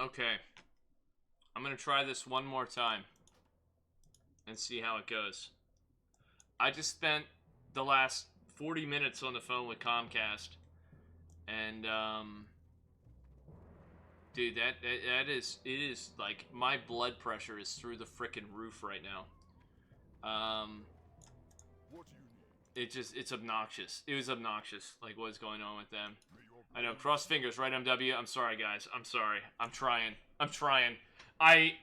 Okay. I'm going to try this one more time and see how it goes. I just spent the last 40 minutes on the phone with Comcast. And, dude, it is, like, my blood pressure is through the frickin' roof right now. What do you need? It's obnoxious. It was obnoxious, like, what's going on with them. I know, cross fingers, right, MW? I'm sorry, guys. I'm sorry. I'm trying. I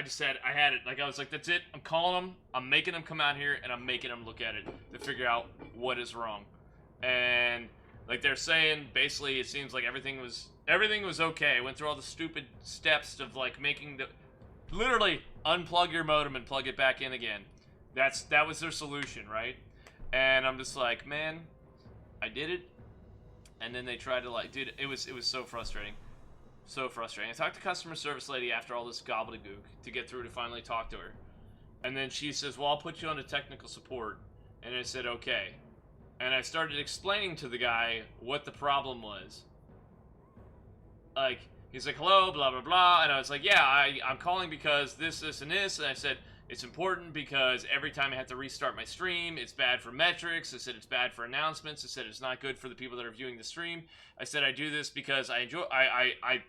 just said, I had it. Like, I was like, that's it. I'm calling them. I'm making them come out here, and I'm making them look at it to figure out what is wrong. And, like, they're saying, basically, it seems like everything was okay. I went through all the stupid steps of, like, making the... Literally, unplug your modem and plug it back in again. That was their solution, right? And I'm just like, man, I did it. And then they tried to, like, dude, it was so frustrating. So frustrating. I talked to customer service lady after all this gobbledygook to get through to finally talk to her. And then she says, well, I'll put you on to technical support. And I said, okay. And I started explaining to the guy what the problem was. Like, he's like, hello, blah, blah, blah. And I was like, yeah, I'm calling because this, and this. And I said, it's important because every time I have to restart my stream, it's bad for metrics. I said it's bad for announcements. I said it's not good for the people that are viewing the stream. I said I do this because I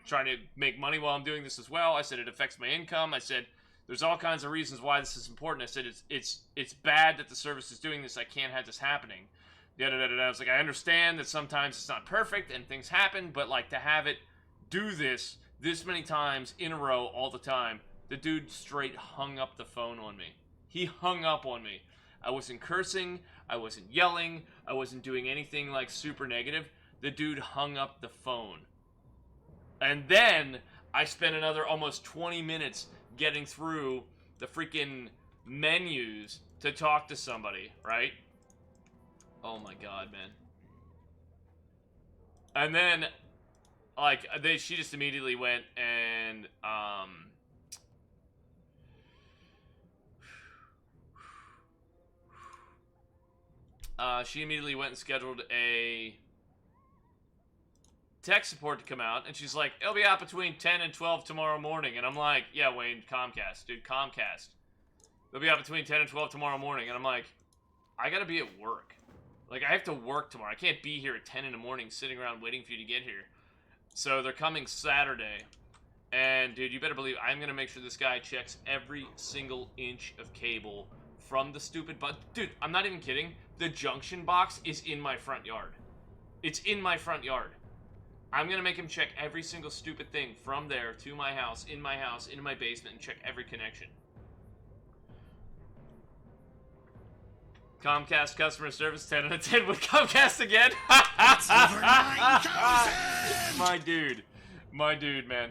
try to make money while I'm doing this as well. I said it affects my income. I said there's all kinds of reasons why this is important. I said it's bad that the service is doing this. I can't have this happening. I was like, I understand that sometimes it's not perfect and things happen, but like to have it do this many times in a row all the time. The dude straight hung up the phone on me. He hung up on me. I wasn't cursing. I wasn't yelling. I wasn't doing anything like super negative. The dude hung up the phone. And then I spent another almost 20 minutes getting through the freaking menus to talk to somebody, right? Oh my god, man. And then, like, she just immediately went and, she immediately went and scheduled a tech support to come out, and she's like, it'll be out between 10 and 12 tomorrow morning. And I'm like, yeah, Wayne, Comcast. Dude, Comcast. They'll be out between 10 and 12 tomorrow morning. And I'm like, I gotta be at work. Like, I have to work tomorrow. I can't be here at 10 in the morning sitting around waiting for you to get here. So they're coming Saturday. And, dude, you better believe I'm gonna make sure this guy checks every single inch of cable from the stupid button. Dude, I'm not even kidding. The junction box is in my front yard. It's in my front yard. I'm gonna make him check every single stupid thing from there to my house, into my basement, and check every connection. Comcast customer service 10 out of 10 with Comcast again. It's over 9,000! My dude, man.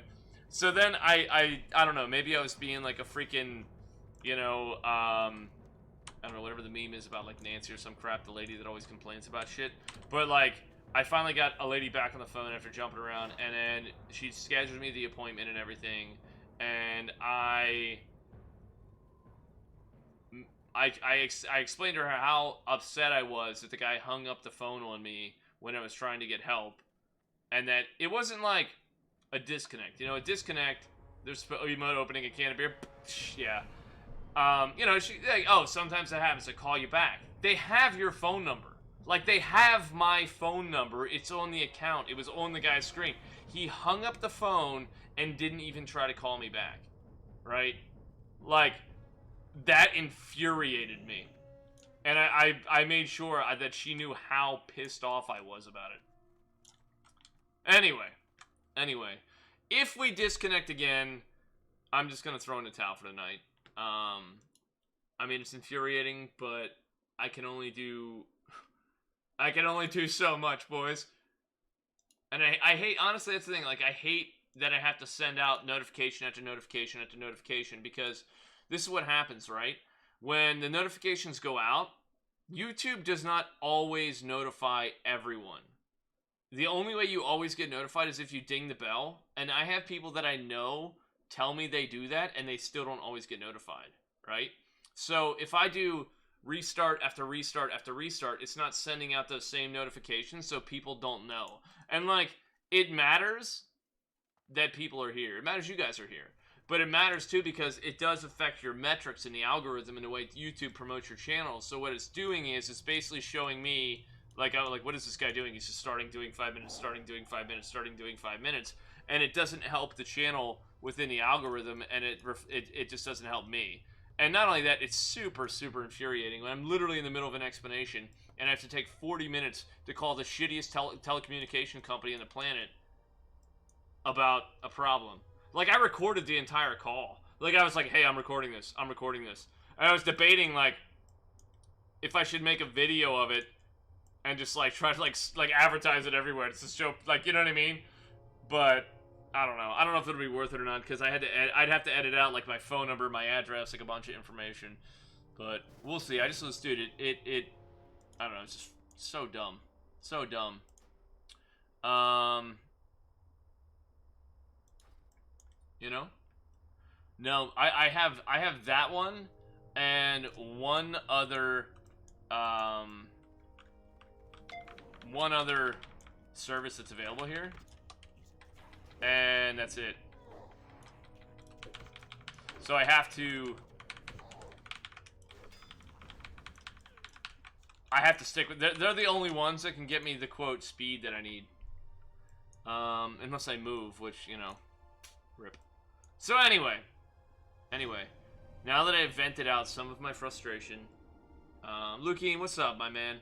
So then I don't know, maybe I was being like a freaking, you know, I don't know, whatever the meme is about, like Nancy or some crap, the lady that always complains about shit. But like, I finally got a lady back on the phone after jumping around, and then she scheduled me the appointment and everything, and I explained to her how upset I was that the guy hung up the phone on me when I was trying to get help, and that it wasn't like a disconnect. You know, a disconnect, there's emote opening a can of beer, yeah. You know, she like, oh, sometimes that happens. I call you back. They have your phone number. Like, they have my phone number. It's on the account. It was on the guy's screen. He hung up the phone and didn't even try to call me back. Right? Like, that infuriated me. And I made sure that she knew how pissed off I was about it. Anyway. If we disconnect again, I'm just going to throw in the towel for tonight. I mean, it's infuriating, but I can only do so much, boys. And I hate, honestly, that's the thing, like, I hate that I have to send out notification after notification after notification, because this is what happens, right? When the notifications go out, YouTube does not always notify everyone. The only way you always get notified is if you ding the bell, and I have people that I know tell me they do that, and they still don't always get notified, right? So if I do restart after restart after restart, it's not sending out those same notifications, so people don't know. And like, it matters that people are here. It matters you guys are here. But it matters too because it does affect your metrics and the algorithm and the way YouTube promotes your channel. So what it's doing is it's basically showing me, like, what is this guy doing? He's just starting doing 5 minutes, starting doing 5 minutes, starting doing 5 minutes. And it doesn't help the channel within the algorithm, and it just doesn't help me. And not only that, it's super, super infuriating when I'm literally in the middle of an explanation and I have to take 40 minutes to call the shittiest telecommunication company on the planet about a problem. Like, I recorded the entire call. Like, I was like, hey, I'm recording this. I'm recording this. And I was debating, like, if I should make a video of it and just, like, try to, like advertise it everywhere. It's just show, like, you know what I mean? But I don't know. I don't know if it'll be worth it or not, because I'd have to edit out, like, my phone number, my address, like, a bunch of information. But we'll see. I just was, dude, I don't know. It's just so dumb. So dumb. You know? No, I have that one and one other service that's available here. And that's it. So I have to stick with they're the only ones that can get me the quote speed that I need. Unless I move, which, you know, rip. So anyway, now that I've vented out some of my frustration, Lukeen, what's up, my man?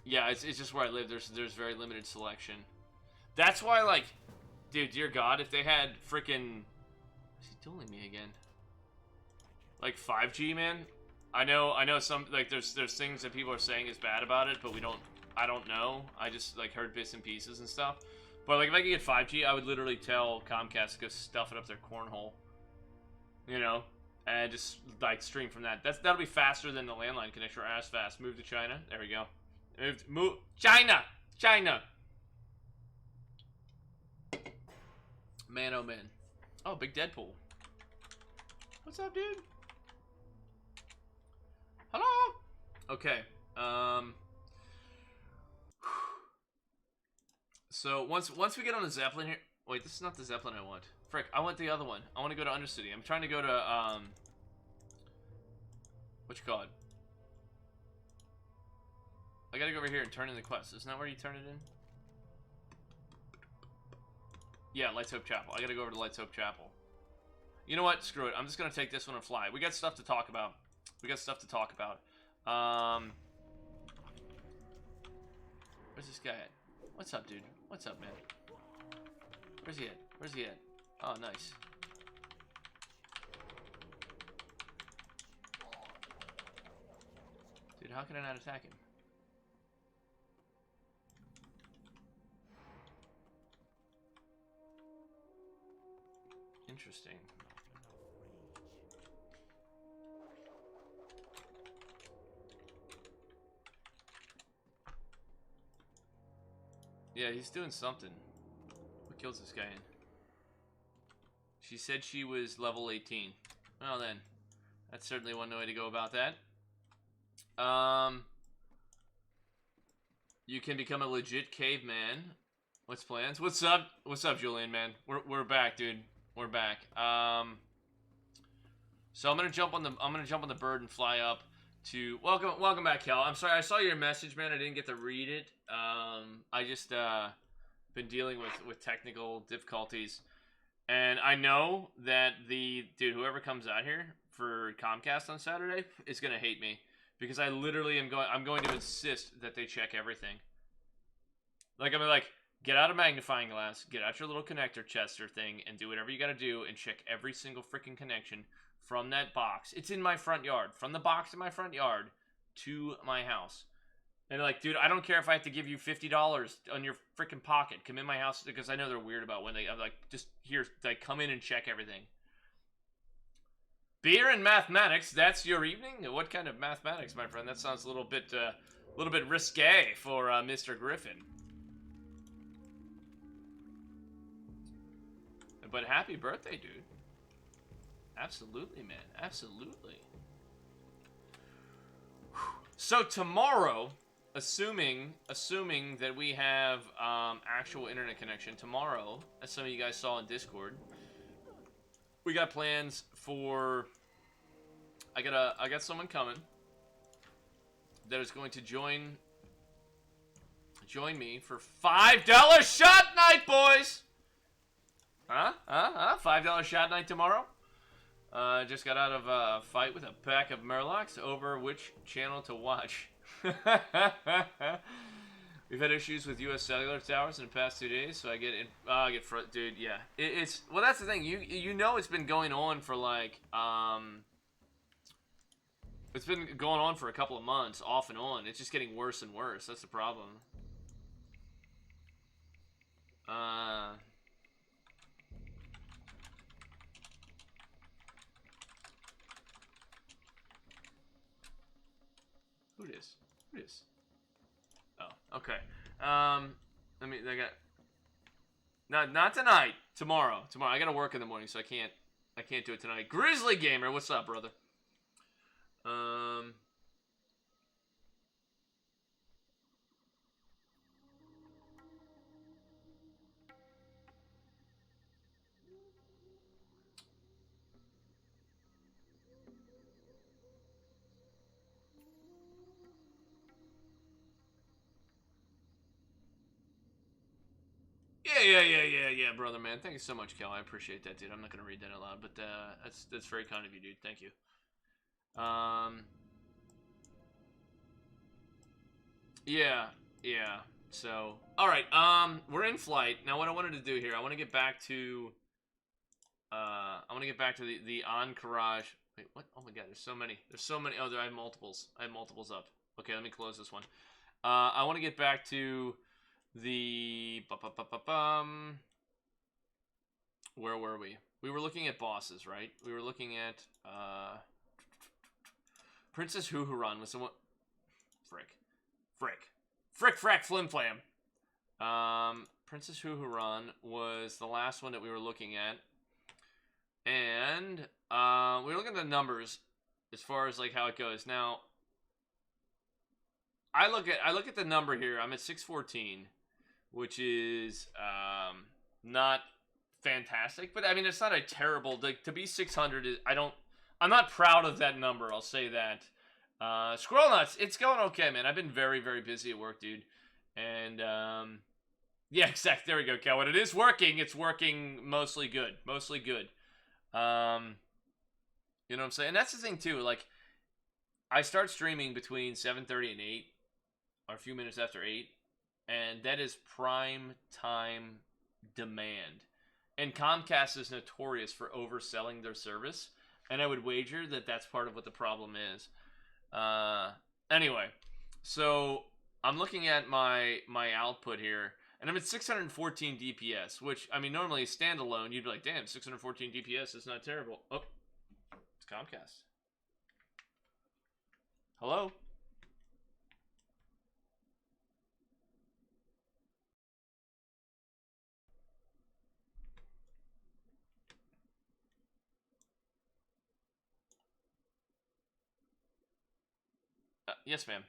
Yeah, it's just where I live. There's very limited selection. That's why, like, dude, dear God, if they had freaking, is he dueling me again? Like 5G, man. I know some, like, there's things that people are saying is bad about it, but I don't know. I just, like, heard bits and pieces and stuff. But, like, if I could get 5G, I would literally tell Comcast to go stuff it up their cornhole. You know? And just, like, stream from that. That'll be faster than the landline connection, or as fast. Move to China. There we go. Move. China! China! Man, oh, man. Oh, big Deadpool. What's up, dude? Hello? Okay. So once we get on the Zeppelin here, wait, this is not the Zeppelin I want. Frick, I want the other one. I want to go to Undercity. I'm trying to go to what you call it? I gotta go over here and turn in the quest. Isn't that where you turn it in? Yeah, Lights Hope Chapel. I gotta go over to Lights Hope Chapel. You know what? Screw it. I'm just gonna take this one and fly. We got stuff to talk about. Where's this guy at? What's up, dude? What's up, man? Where's he at? Oh, nice. Dude, how can I not attack him? Interesting. Yeah, he's doing something. What kills this guy in? She said she was level 18. Well then, that's certainly one way to go about that. You can become a legit caveman. What's plans? What's up? What's up, Julian, man? We're back, dude. We're back. So I'm gonna jump on the bird and fly up to welcome back, Cal. I'm sorry, I saw your message, man. I didn't get to read it. I just been dealing with technical difficulties, and I know that whoever comes out here for Comcast on Saturday is gonna hate me because I literally I'm going to insist that they check everything. Like, I'm like, get out a magnifying glass, get out your little connector chester thing, and do whatever you gotta do, and check every single freaking connection from that box. It's in my front yard. From the box in my front yard to my house. And they're like, dude, I don't care if I have to give you $50 on your freaking pocket. Come in my house, because I know they're weird about when I'm like, just here, like, come in and check everything. Beer and mathematics, that's your evening? What kind of mathematics, my friend? That sounds a little bit risque for Mr. Griffin. But happy birthday, dude. Absolutely, man. Absolutely. So tomorrow, assuming that we have actual internet connection. Tomorrow, as some of you guys saw in Discord, we got plans for... I got someone coming that is going to join me for $5 shot night, boys! Huh? $5 shot night tomorrow? Just got out of a fight with a pack of Murlocs over which channel to watch. We've had issues with U.S. cellular towers in the past 2 days, so I get dude, yeah. It's well, that's the thing. You know it's been going on for like it's been going on for a couple of months, off and on. It's just getting worse and worse. That's the problem. Who this? Who this? Oh, okay. I got not tonight. Tomorrow. I gotta work in the morning, so I can't do it tonight. Grizzly Gamer, what's up, brother? Yeah, brother, man. Thank you so much, Kel. I appreciate that, dude. I'm not gonna read that out loud, but that's very kind of you, dude. Thank you. Yeah. So, all right. We're in flight now. What I wanted to do here, I want to get back to the Encourage. Wait, what? Oh my God, there's so many. Oh, I have multiples. Up. Okay, let me close this one. I want to get back to the where were we? We were looking at bosses, right? We were looking at Princess Huhuran was the one. Frick, flim flam. Princess Huhuran was the last one that we were looking at, and we were looking at the numbers as far as like how it goes. Now, I look at the number here. I'm at 614, which is not fantastic, but I mean it's not a terrible. To be 600 is I'm not proud of that number. I'll say that. Squirrel Nuts, it's going okay, man. I've been very, very busy at work, dude. And, yeah, exactly. There we go, Cal. When it is working, it's working mostly good. You know what I'm saying? And that's the thing, too. Like, I start streaming between 7:30 and 8, or a few minutes after 8, and that is prime time demand. And Comcast is notorious for overselling their service, and I would wager that that's part of what the problem is. Anyway, so I'm looking at my output here, and I'm at 614 DPS, which, I mean, normally standalone, you'd be like, damn, 614 DPS is not terrible. Oh, it's Comcast. Hello? Yes, ma'am.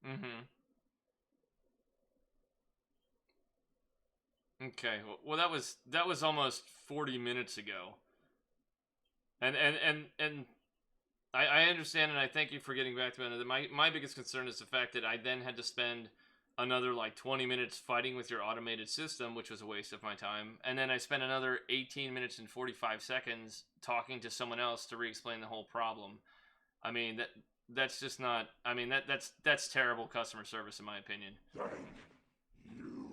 Mm-hmm. Okay. Well, that was almost 40 minutes ago. And I understand, and I thank you for getting back to me. My biggest concern is the fact that I then had to spend another like 20 minutes fighting with your automated system, which was a waste of my time. And then I spent another 18 minutes and 45 seconds talking to someone else to re-explain the whole problem. I mean, that's just not, I mean, that's terrible customer service in my opinion. Thank you.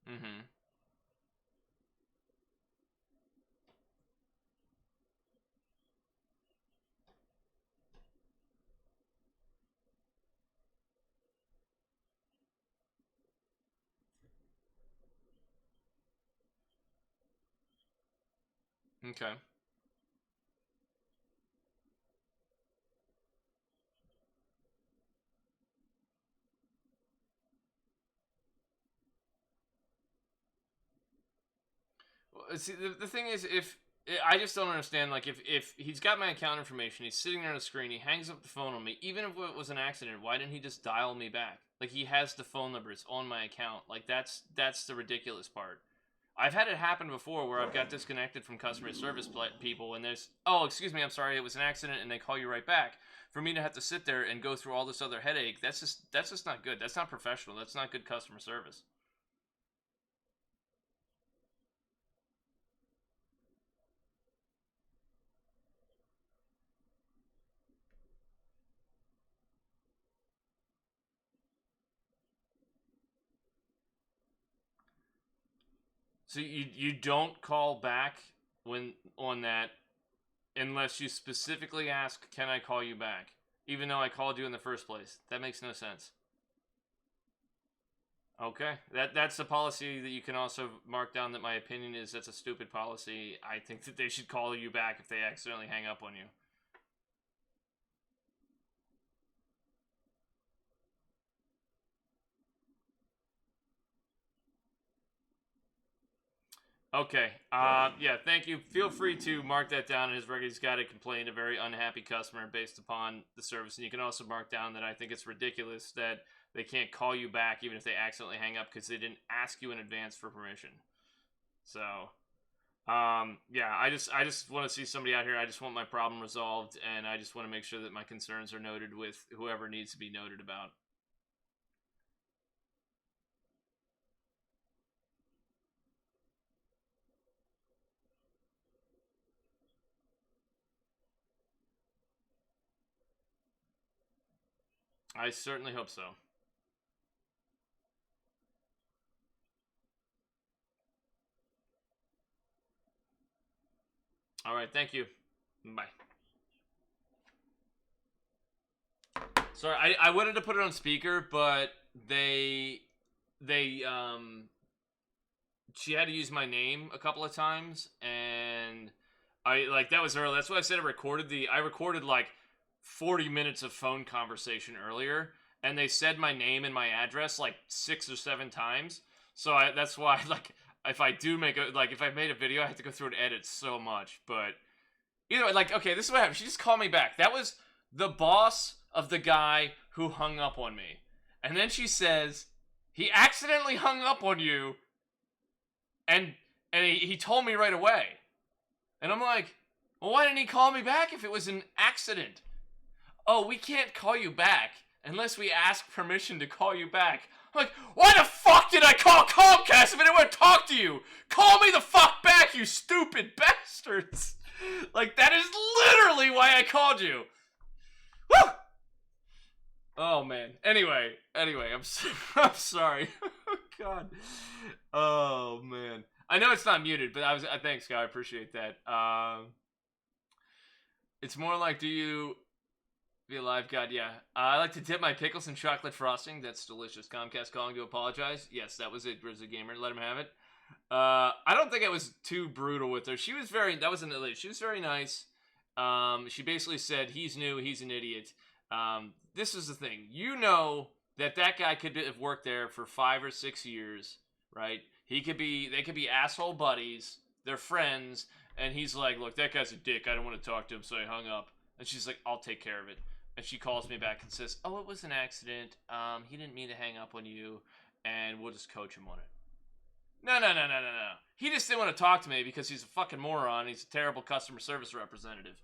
Mm-hmm. Okay. Well, see, the thing is, if I just don't understand, like, if he's got my account information, he's sitting there on the screen, he hangs up the phone on me. Even if it was an accident, why didn't he just dial me back? Like, he has the phone number; it's on my account. Like, that's the ridiculous part. I've had it happen before where I've got disconnected from customer service people, and there's, oh, excuse me, I'm sorry, it was an accident, and they call you right back. For me to have to sit there and go through all this other headache, that's just not good. That's not professional. That's not good customer service. So you don't call back when on that unless you specifically ask, "Can I call you back?" Even though I called you in the first place. That makes no sense. Okay, that's a policy that you can also mark down. That my opinion is that's a stupid policy. I think that they should call you back if they accidentally hang up on you. Okay. Yeah. Thank you. Feel free to mark that down in his record. He's got a complaint, a very unhappy customer based upon the service, and you can also mark down that I think it's ridiculous that they can't call you back even if they accidentally hang up because they didn't ask you in advance for permission. So, yeah, I just want to see somebody out here. I just want my problem resolved, and I just want to make sure that my concerns are noted with whoever needs to be noted about. I certainly hope so. All right. Thank you. Bye. Sorry, I wanted to put it on speaker, but they she had to use my name a couple of times, and I like that was early. That's why I said I recorded like 40 minutes of phone conversation earlier, and they said my name and my address like 6 or 7 times. So that's why like if I do make a like if I made a video, I have to go through and edit so much. But either way, like, okay, this is what happened. She just called me back. That was the boss of the guy who hung up on me. And then she says, he accidentally hung up on you, and he told me right away. And I'm like, well, why didn't he call me back if it was an accident? Oh, we can't call you back unless we ask permission to call you back. I'm like, why the fuck did I call Comcast if I didn't want to talk to you? Call me the fuck back, you stupid bastards. Like, that is literally why I called you. Woo! Oh, man. Anyway, I'm sorry. Oh, God. Oh, man. I know it's not muted, but thanks, guy. I appreciate that. It's more like, do you be alive? God, yeah. I like to dip my pickles in chocolate frosting. That's delicious. Comcast calling to apologize. Yes, that was it, Grizzly Gamer. Let him have it. I don't think I was too brutal with her. She was she was very nice. She basically said, he's new, he's an idiot. This is the thing. You know that guy could have worked there for 5 or 6 years, right? They could be asshole buddies. They're friends. And he's like, look, that guy's a dick. I don't want to talk to him, so I hung up. And she's like, I'll take care of it. And she calls me back and says, oh, it was an accident. He didn't mean to hang up on you, and we'll just coach him on it. No, no, no, no, no, no. He just didn't want to talk to me because he's a fucking moron. He's a terrible customer service representative.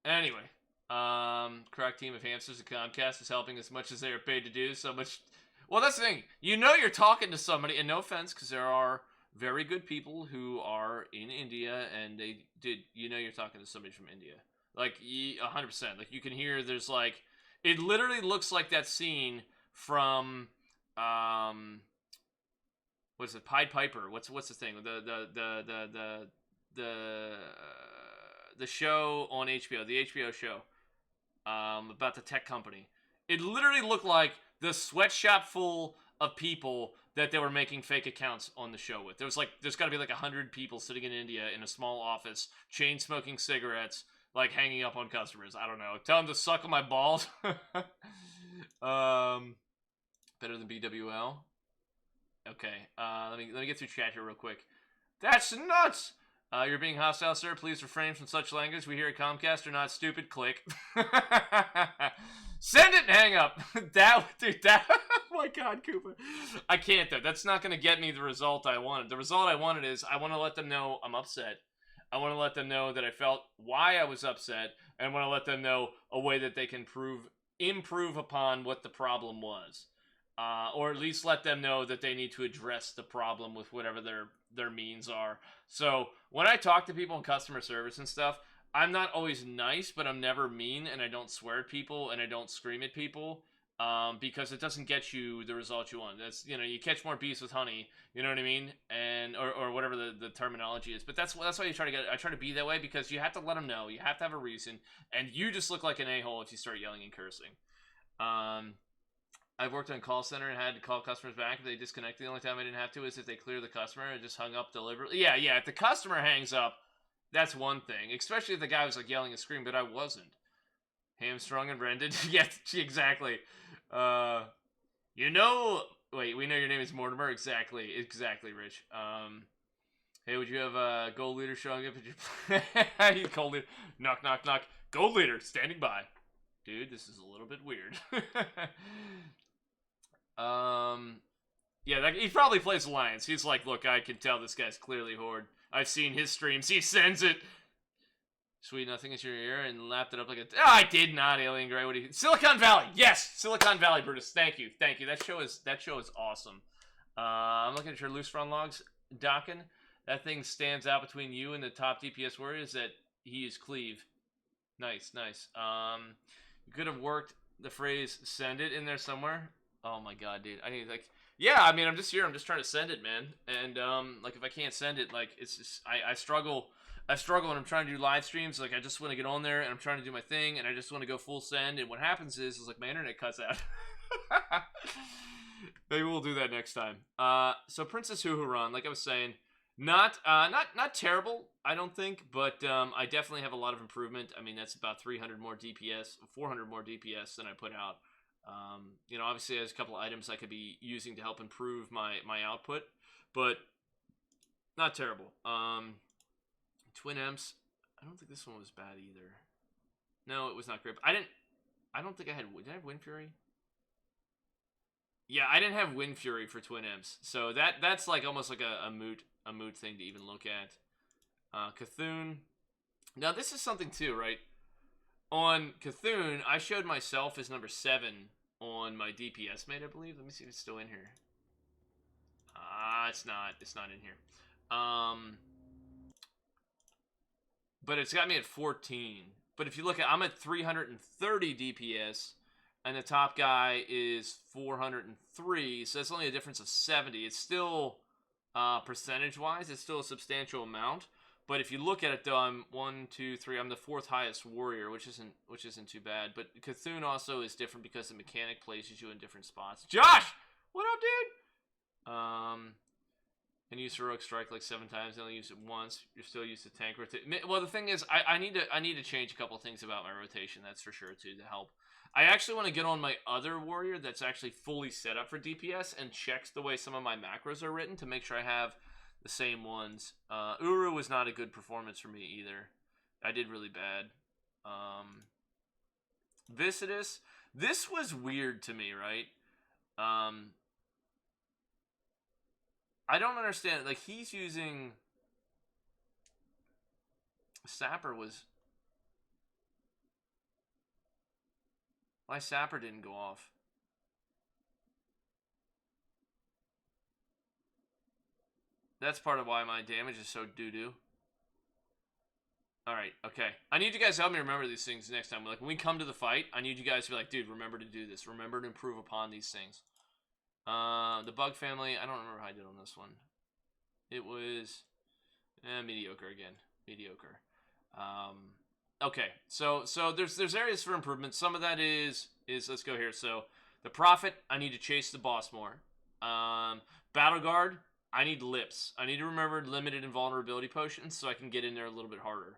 Anyway, correct team of hamsters at Comcast is helping as much as they are paid to do. So much. Well, that's the thing. You know you're talking to somebody, and no offense, because there are very good people who are in India, and you know you're talking to somebody from India. Like, 100%. Like, you can hear there's like, it literally looks like that scene from what's it? Pied Piper. What's the thing? The show on HBO, the HBO show, about the tech company. It literally looked like the sweatshop full of people that they were making fake accounts on the show with. There's got to be like 100 people sitting in India in a small office, chain smoking cigarettes, like hanging up on customers. I don't know. Tell them to suck on my balls. Better than BWL. Okay. Let me get through chat here real quick. That's nuts. You're being hostile, sir. Please refrain from such language. We here at Comcast are not stupid. Click. Send it and hang up. Oh my God, Koopa. I can't, though. That's not going to get me the result I wanted. The result I wanted is I want to let them know I'm upset. I want to let them know that I felt why I was upset. And I want to let them know a way that they can improve upon what the problem was. Or at least let them know that they need to address the problem with whatever their means are. So when I talk to people in customer service and stuff, I'm not always nice, but I'm never mean, and I don't swear at people, and I don't scream at people, because it doesn't get you the result you want. That's, you catch more bees with honey, you know what I mean, and or whatever the terminology is. But that's why you try to get. I try to be that way because you have to let them know. You have to have a reason, and you just look like an a-hole if you start yelling and cursing. I've worked on a call center and had to call customers back if they disconnect. The only time I didn't have to is if they clear the customer and just hung up deliberately. Yeah, if the customer hangs up, that's one thing. Especially if the guy was like yelling and screaming, but I wasn't. Hamstrung and rented. Yeah, exactly. Wait, we know your name is Mortimer. Exactly, Rich. Hey, would you have a gold leader showing up at your gold leader? Knock, knock, knock. Gold leader standing by. Dude, this is a little bit weird. Yeah, he probably plays Alliance. He's like, look, I can tell this guy's clearly Horde. I've seen his streams. He sends it. Sweet, nothing is your ear, and lapped it up like a... Oh, I did not, Alien Gray. What do you... Silicon Valley! Yes! Silicon Valley, Brutus. Thank you. That show is awesome. I'm looking at your loose run logs, Docken. That thing stands out between you and the top DPS warriors that he is cleave. Nice. You could have worked the phrase "send it" in there somewhere. Oh my God, dude! I need yeah. I mean, I'm just here. I'm just trying to send it, man. And if I can't send it, it's just I struggle. I struggle when I'm trying to do live streams. I just want to get on there and I'm trying to do my thing, and I just want to go full send. And what happens is my internet cuts out. Maybe we'll do that next time. So Princess Huhuran, like I was saying. Not terrible, I don't think, but I definitely have a lot of improvement. I mean, that's about 300 more DPS, 400 more DPS than I put out. Obviously there's a couple of items I could be using to help improve my output, but not terrible. Twin Emps, I don't think this one was bad either. No, it was not great. I don't think I had, did I have Wind Fury? Yeah, I didn't have Wind Fury for Twin Emps, so that's almost like a moot thing to even look at. Cthulhu. Now this is something too, right? On Cthulhu, I showed myself as number 7 on my DPS mate, I believe. Let me see if it's still in here. It's not. It's not in here. But it's got me at 14. But if you look at, I'm at 330 DPS. And the top guy is 403, so that's only a difference of 70. It's still, percentage-wise, it's still a substantial amount. But if you look at it, though, I'm 1, 2, 3. I'm the 4th highest warrior, which isn't too bad. But Cthulhu also is different because the mechanic places you in different spots. Josh, what up, dude? And use heroic strike like 7 times. Only use it once. You're still used to tank rotation. Well, the thing is, I need to change a couple things about my rotation. That's for sure too, to help. I actually want to get on my other warrior that's actually fully set up for DPS and checks the way some of my macros are written to make sure I have the same ones. Uru was not a good performance for me either. I did really bad. Viscidus, this was weird to me, right? I don't understand. Like, he's using... Sapper was... My Sapper didn't go off. That's part of why my damage is so doo-doo. Alright, okay. I need you guys to help me remember these things next time. Like, when we come to the fight, I need you guys to be like, dude, remember to do this. Remember to improve upon these things. The Bug Family, I don't remember how I did on this one. It was mediocre again. Mediocre. Okay, so there's areas for improvement. Some of that is let's go here. So the Prophet, I need to chase the boss more. Battle Guard, I need lips. I need to remember limited invulnerability potions so I can get in there a little bit harder.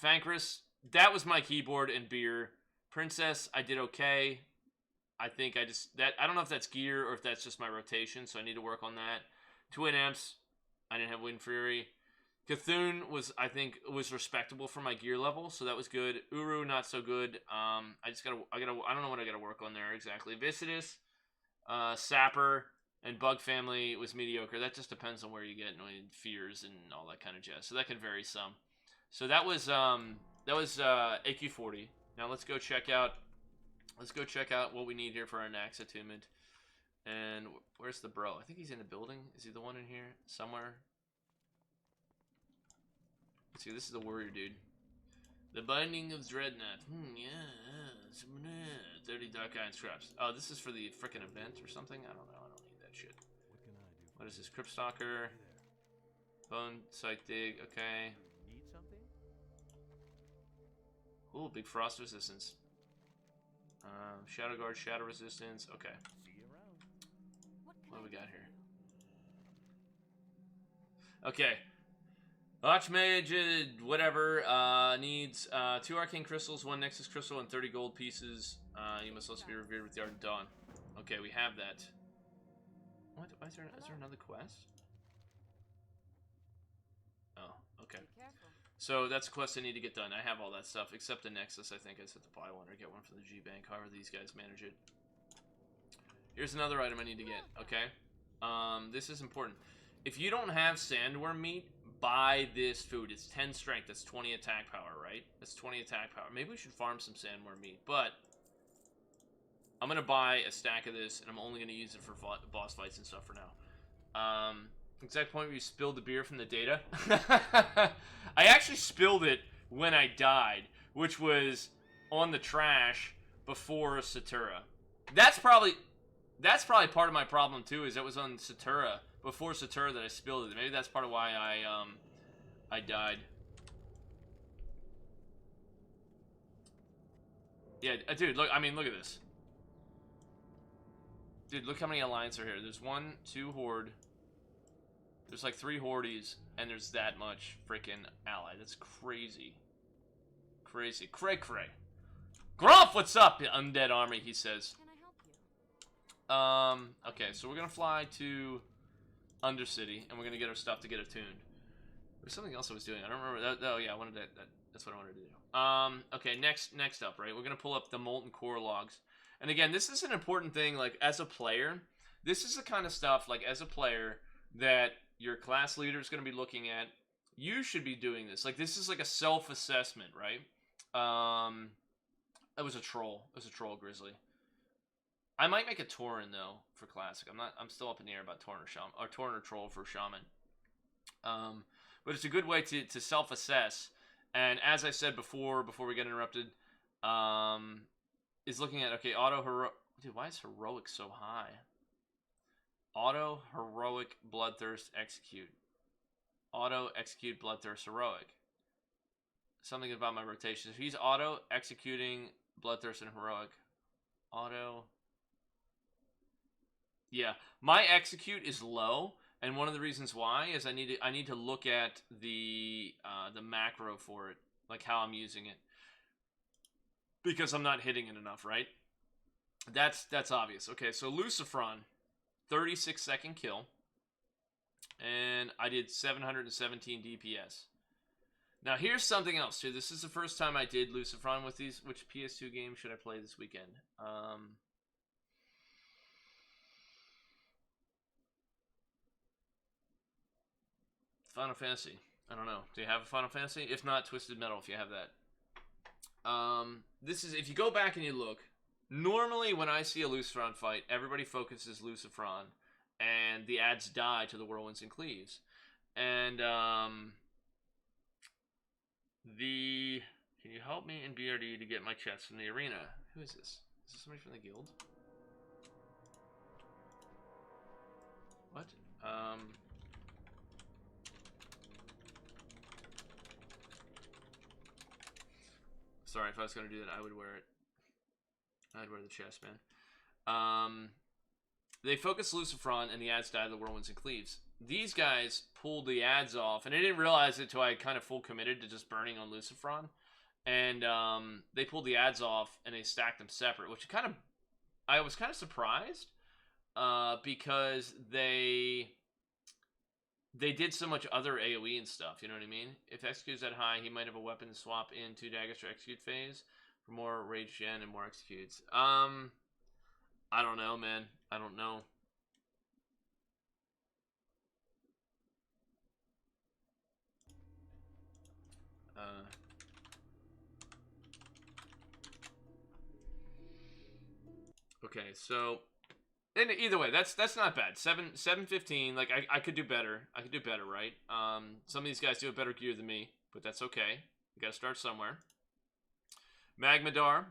Fankris, that was my keyboard and beer. Princess, I did okay. I think I don't know if that's gear or if that's just my rotation, so I need to work on that. Twin Amps, I didn't have Wind Fury. Cthulhu was respectable for my gear level, so that was good. Uru, not so good. I don't know what I gotta work on there exactly. Viscidus, Sapper, and Bug Family was mediocre. That just depends on where you get fears and all that kind of jazz. So that can vary some. So that was AQ40. Now let's go check out what we need here for our Nax attunement. And where's the bro? I think he's in the building. Is he the one in here somewhere? Let's see, this is the warrior dude. The Binding of Dreadnought. Yeah. 30 Dark Iron Scraps. Oh, this is for the frickin' event or something? I don't know. I don't need that shit. What can I do? What is this? Crypt Stalker. Bone Sight Dig. Okay. Need something? Ooh, big frost resistance. Shadow Guard, Shadow Resistance. Okay. See you around. What do we got here? Okay. Archmage, whatever, needs 2 Arcane Crystals, 1 Nexus Crystal, and 30 gold pieces. You must also be revered with the Ardent Dawn. Okay, we have that. What? Is there another quest? Oh, okay. So that's a quest I need to get done. I have all that stuff, except the Nexus. I think I said to buy one or get one from the G-Bank, however these guys manage it. Here's another item I need to get, okay? This is important. If you don't have sandworm meat, buy this food. It's 10 strength. That's 20 attack power, right? That's 20 attack power. Maybe we should farm some sandworm meat, but I'm going to buy a stack of this, and I'm only going to use it for boss fights and stuff for now. Exact point where you spilled the beer from the data. I actually spilled it when I died, which was on the trash before Satura. That's probably part of my problem too, is it was on Satura, before Satura, that I spilled it. Maybe that's part of why I died. Yeah, dude, look, I mean, look at this. Dude, look how many Alliance are here. There's 1, 2 Horde. There's like 3 Hordes, and there's that much freaking ally. That's crazy. Crazy. Cray. Grumph, what's up, undead army, he says. Can I help you? Okay, so we're gonna fly to Undercity, and we're gonna get our stuff to get attuned. There's something else I was doing. I don't remember that. Oh yeah, I wanted that's what I wanted to do. Okay, next up, right? We're gonna pull up the Molten Core logs. And again, this is an important thing, like, as a player. This is the kind of stuff, like, as a player, that your class leader is gonna be looking at. You should be doing this. Like, this is like a self-assessment, right? It was a troll. It was a troll grizzly. I might make a Tauren though for classic. I'm still up in the air about Tauren or Shaman, or Tauren or Troll for Shaman. But it's a good way to self-assess. And as I said before we get interrupted, is looking at, okay, auto heroic. Dude, why is heroic so high? Auto heroic bloodthirst execute. Auto execute bloodthirst heroic. Something about my rotation. If he's auto executing bloodthirst and heroic. Auto. Yeah, my execute is low, and one of the reasons why is I need to look at the macro for it, like how I'm using it, because I'm not hitting it enough, right? That's obvious. Okay, so Lucifron, 36-second kill, and I did 717 DPS. Now here's something else too. This is the first time I did Lucifron with these. Which PS2 game should I play this weekend? Final Fantasy. I don't know. Do you have a Final Fantasy? If not, Twisted Metal, if you have that. This is, if you go back and you look, normally when I see a Lucifron fight, everybody focuses Lucifron, and the ads die to the Whirlwinds and Cleaves. And, can you help me in BRD to get my chest from the arena? Who is this? Is this somebody from the guild? What? Sorry, if I was gonna do that, I would wear it. I'd wear the chest, man. They focused Lucifron and the ads died of the Whirlwinds and Cleaves. These guys pulled the ads off, and I didn't realize it until I kind of full committed to just burning on Lucifron. And they pulled the ads off, and they stacked them separate, which I was kind of surprised because they did so much other AoE and stuff, you know what I mean? If execute's that high, he might have a weapon swap in 2 daggers for execute phase for more rage gen and more executes. I don't know, man. I don't know. Okay, so and either way, that's not bad. 715. Like I could do better. I could do better, right? Some of these guys do have better gear than me, but that's okay. You got to start somewhere. Magmadar.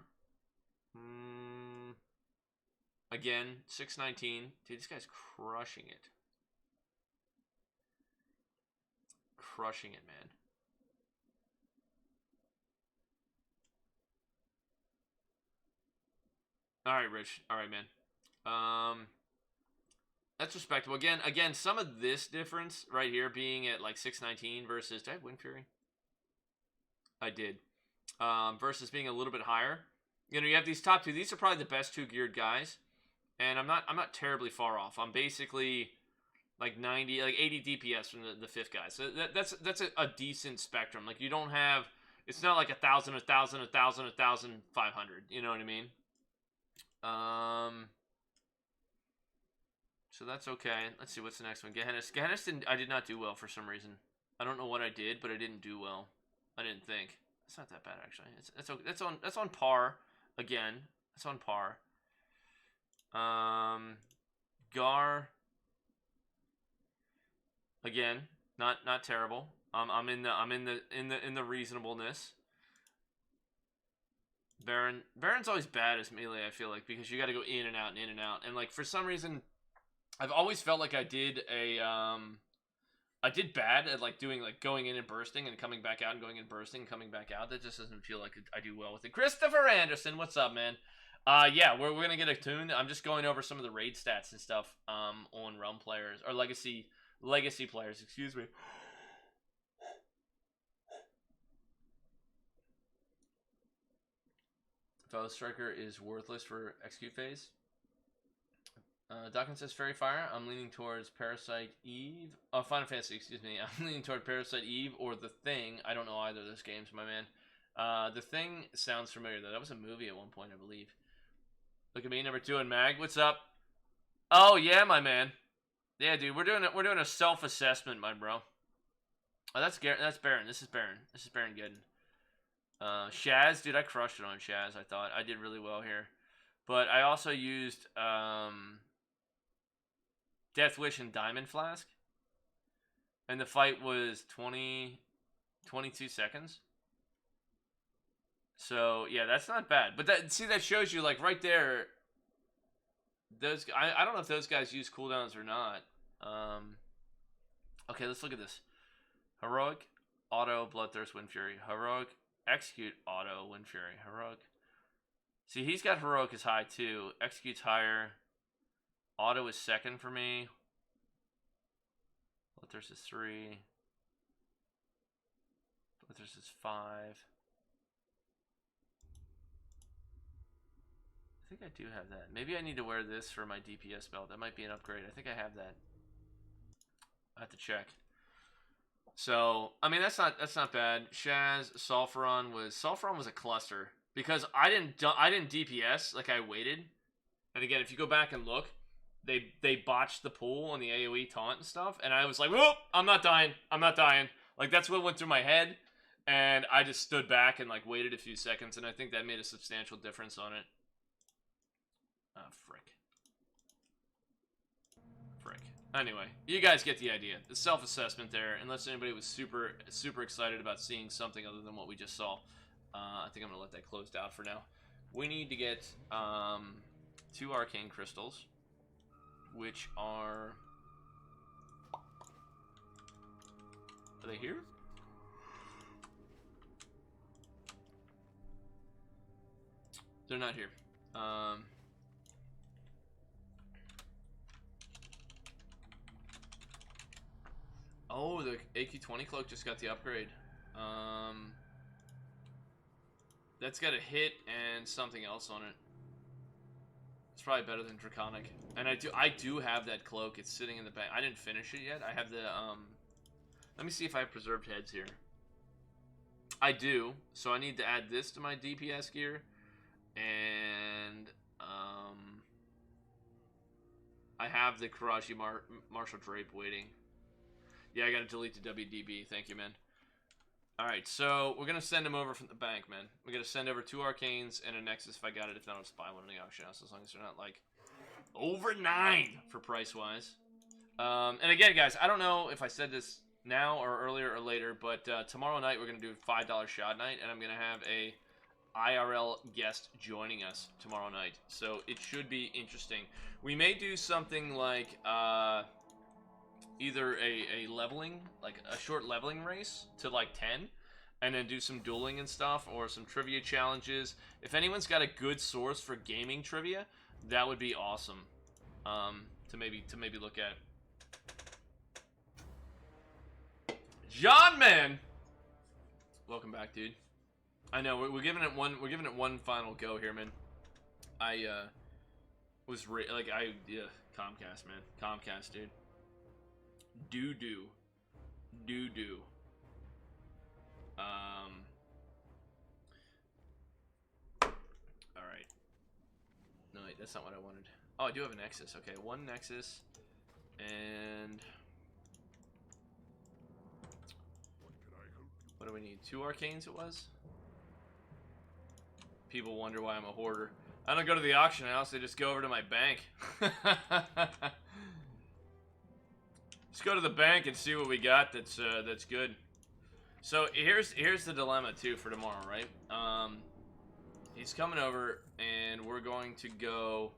Again, 619. Dude, this guy's crushing it. Crushing it, man. All right, Rich. All right, man. That's respectable. Again, some of this difference right here being at like 619 versus, did I have Wind Fury? I did. Versus being a little bit higher. You know, you have these top two. These are probably the best 2 geared guys. And I'm not terribly far off. I'm basically like 90, like 80 DPS from the 5th guy. So that's a decent spectrum. Like you don't have, it's not like 1,000, 1,000, 1,000, 1,500. You know what I mean? So that's okay. Let's see, what's the next one? Gehennis I did not do well for some reason. I don't know what I did, but I didn't do well. I didn't think. It's not that bad actually. That's on par. Again, it's on par. Gar. Again, not terrible. I'm in the reasonableness. Baron's always bad as melee, I feel like, because you got to go in and out and in and out. And like for some reason, I've always felt like I did bad at like doing like going in and bursting and coming back out and going in and bursting and coming back out. That just doesn't feel like I do well with it. Christopher Anderson, what's up, man? Yeah, we're gonna get attuned. I'm just going over some of the raid stats and stuff on Realm players or legacy players. Excuse me. Fellow Striker is worthless for execute phase. Docken says Fairy Fire. I'm leaning towards Parasite Eve. Oh, Final Fantasy, excuse me. I'm leaning toward Parasite Eve or The Thing. I don't know either of those games, my man. The Thing sounds familiar though. That was a movie at one point, I believe. Look at me, number 2 in Mag. What's up? Oh yeah, my man. Yeah, dude, we're doing a self-assessment, my bro. Oh, that's Baron. This is Baron Gooden. Shaz, dude, I crushed it on Shaz. I thought I did really well here, but I also used Death Wish and Diamond Flask, and the fight was 22 seconds. So yeah, that's not bad. But that shows you like right there. Those I don't know if those guys use cooldowns or not. Okay, let's look at this. Heroic, auto, Bloodthirst, Wind Fury. Heroic, execute, auto, Wind Fury. Heroic. See, he's got heroic as high too. Execute's higher. Auto is 2nd for me. Bloodthirst is 3. Bloodthirst is 5. I think I do have that. Maybe I need to wear this for my DPS belt. That might be an upgrade. I think I have that. I have to check. So, I mean, that's not bad. Shaz, Sulfuron was a cluster because I didn't DPS, like I waited. And again, if you go back and look, they botched the pull on the AoE taunt and stuff, and I was like, "Whoop, I'm not dying. I'm not dying." Like that's what went through my head, and I just stood back and like waited a few seconds, and I think that made a substantial difference on it. Frick. Anyway, you guys get the idea. The self-assessment there, unless anybody was super excited about seeing something other than what we just saw. I think I'm going to let that closed out for now. We need to get 2 arcane crystals, which are Are they here? They're not here. Oh, the AQ-20 cloak just got the upgrade. That's got a hit and something else on it. It's probably better than Draconic. And I do have that cloak. It's sitting in the back. I didn't finish it yet. I have the let me see if I have preserved heads here. I do. So I need to add this to my DPS gear. And I have the Karachi Martial Drape waiting. Yeah, I gotta delete the WDB. Thank you, man. Alright, so we're gonna send them over from the bank, man. We're gonna send over 2 Arcanes and a Nexus if I got it. If not, I'll just buy one in the auction house as long as they're not, like, over 9 for price-wise. And again, guys, I don't know if I said this now or earlier or later, but tomorrow night we're gonna do a $5 shot night, and I'm gonna have a IRL guest joining us tomorrow night. So it should be interesting. We may do something like either a leveling, like a short leveling race to like 10, and then do some dueling and stuff, or some trivia challenges. If anyone's got a good source for gaming trivia, that would be awesome to maybe look at. John, man, welcome back, dude. I know we're giving it one final go here, man. I was Comcast, man, Comcast, dude. Do. Alright. No, wait, that's not what I wanted. Oh, I do have a Nexus. Okay, 1 Nexus. And what do we need? 2 Arcanes it was? People wonder why I'm a hoarder. I don't go to the auction house, I just go over to my bank. Let's go to the bank and see what we got that's good. So here's the dilemma too for tomorrow, right? He's coming over and we're going to go.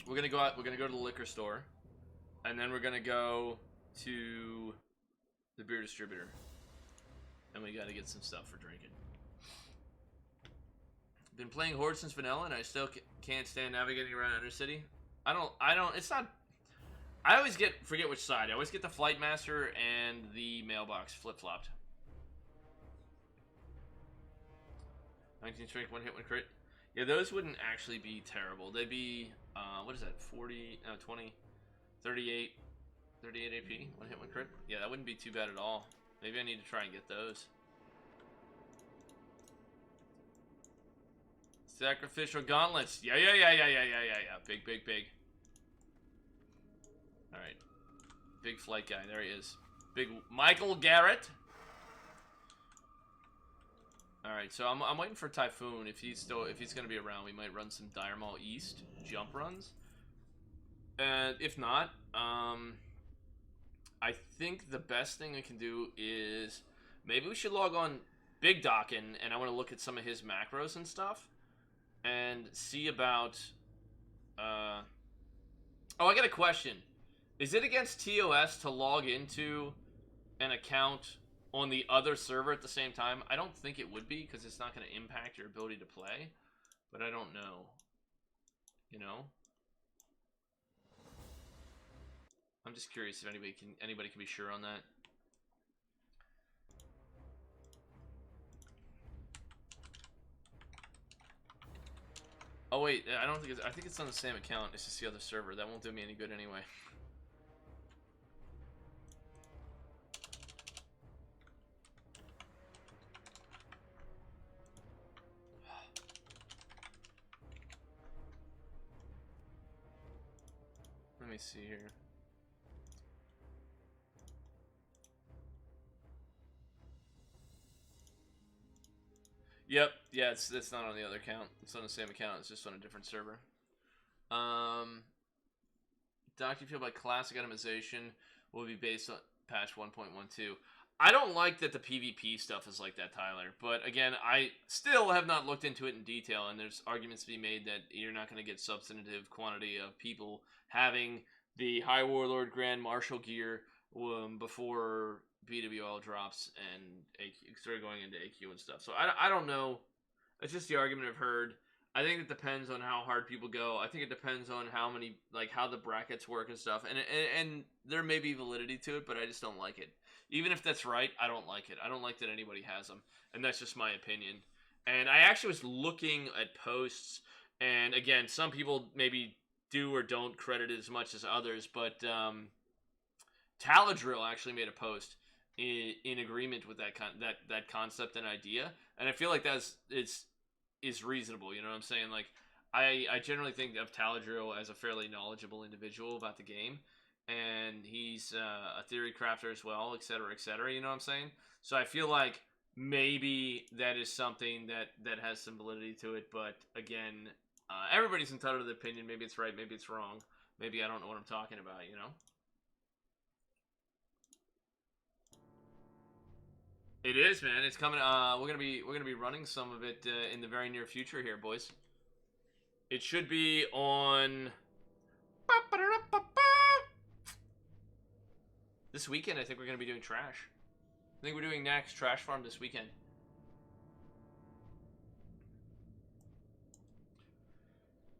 We're gonna go out. We're gonna go to the liquor store, and then we're gonna go to the beer distributor, and we gotta get some stuff for drinking. Been playing Horde since vanilla, and I still can't stand navigating around Undercity. I don't. It's not. I always forget which side. I always get the Flight Master and the mailbox flip-flopped. 19 strength, 1 hit, 1 crit. Yeah, those wouldn't actually be terrible. They'd be, what is that, 40, 20, 38 AP, 1 hit, 1 crit. Yeah, that wouldn't be too bad at all. Maybe I need to try and get those. Sacrificial gauntlets. Yeah. Big. Alright. Big flight guy. There he is. Big Michael Garrett. Alright, so I'm waiting for Typhoon. If he's gonna be around, we might run some Dire Maul East jump runs. And if not, I think the best thing I can do is maybe we should log on Big Docken, and I want to look at some of his macros and stuff. And see about oh, I got a question. Is it against TOS to log into an account on the other server at the same time? I don't think it would be, because it's not going to impact your ability to play. But I don't know. You know? I'm just curious if anybody can be sure on that. Oh wait, I don't think I think it's on the same account. It's just the other server. That won't do me any good anyway. Let me see here. Yep, yeah, it's not on the other account. It's on the same account. It's just on a different server. Doc, you feel like classic itemization will be based on patch 1.12. I don't like that the PvP stuff is like that, Tyler. But again, I still have not looked into it in detail, and there's arguments to be made that you're not going to get substantive quantity of people having the High Warlord Grand Marshal gear before BWL drops and AQ, start going into AQ and stuff. So I don't know. It's just the argument I've heard. I think it depends on how hard people go. I think it depends on how many, like, how the brackets work and stuff. And there may be validity to it, but I just don't like it. Even if that's right, I don't like it. I don't like that anybody has them. And that's just my opinion. And I actually was looking at posts, and again, some people maybe do or don't credit it as much as others, but Taladrill actually made a post in agreement with that concept and idea, and I feel like is reasonable. You know what I'm saying? Like, I generally think of Taladrill as a fairly knowledgeable individual about the game, and he's a theory crafter as well, etc., etc. You know what I'm saying? So I feel like maybe that is something that has some validity to it, but again, everybody's entitled to their opinion. Maybe it's right, maybe it's wrong. Maybe I don't know what I'm talking about, you know? It is, man. It's coming. We're gonna be running some of it in the very near future here, boys. It should be on this weekend. I think we're gonna be doing trash. I think we're doing next trash farm this weekend.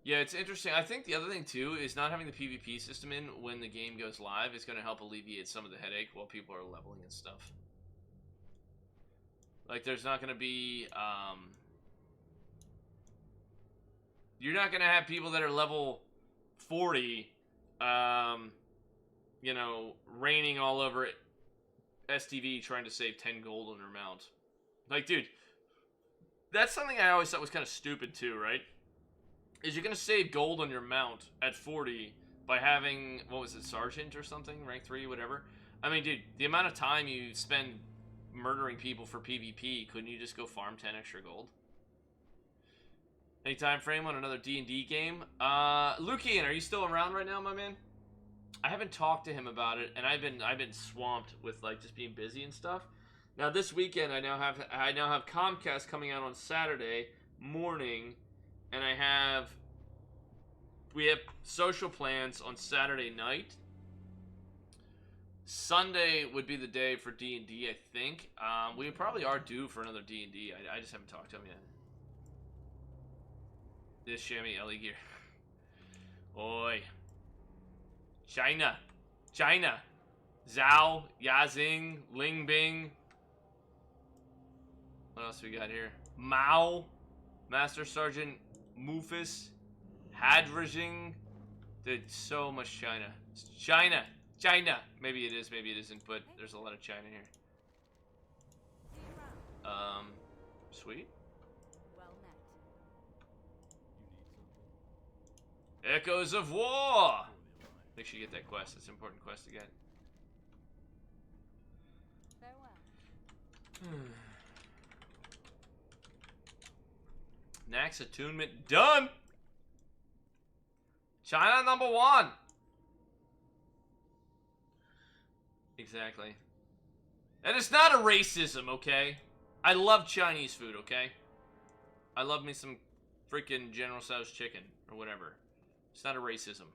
Yeah, it's interesting. I think the other thing too is not having the PvP system in when the game goes live is going to help alleviate some of the headache while people are leveling and stuff. Like, there's not going to be, you're not going to have people that are level 40, you know, raining all over STV trying to save 10 gold on their mount. Like, dude, that's something I always thought was kind of stupid too, right? Is you're going to save gold on your mount at 40 by having, what was it, Sergeant or something? Rank 3, whatever. I mean, dude, the amount of time you spend murdering people for PvP, couldn't you just go farm 10 extra gold? Any time frame on another D&D game? Lukian, are you still around right now, my man? I haven't talked to him about it, and I've been swamped with, like, just being busy and stuff. Now this weekend I now have Comcast coming out on Saturday morning, and we have social plans on Saturday night. Sunday would be the day for D&D, I think. We probably are due for another D&D. I just haven't talked to him yet. This chamois Ellie gear. Oi. China. Zhao, Yazing, Ling Bing. What else we got here? Mao, Master Sergeant Mufus, Hadrajing. Dude, so much China. China. Maybe it is, maybe it isn't, but there's a lot of China here. Sweet. Well met. Echoes of War! Make sure you get that quest. It's an important quest to get. Farewell. Nax attunement done! China number 1! Exactly. And it's not a racism, okay? I love Chinese food, okay? I love me some freaking General Tso's chicken, or whatever. It's not a racism.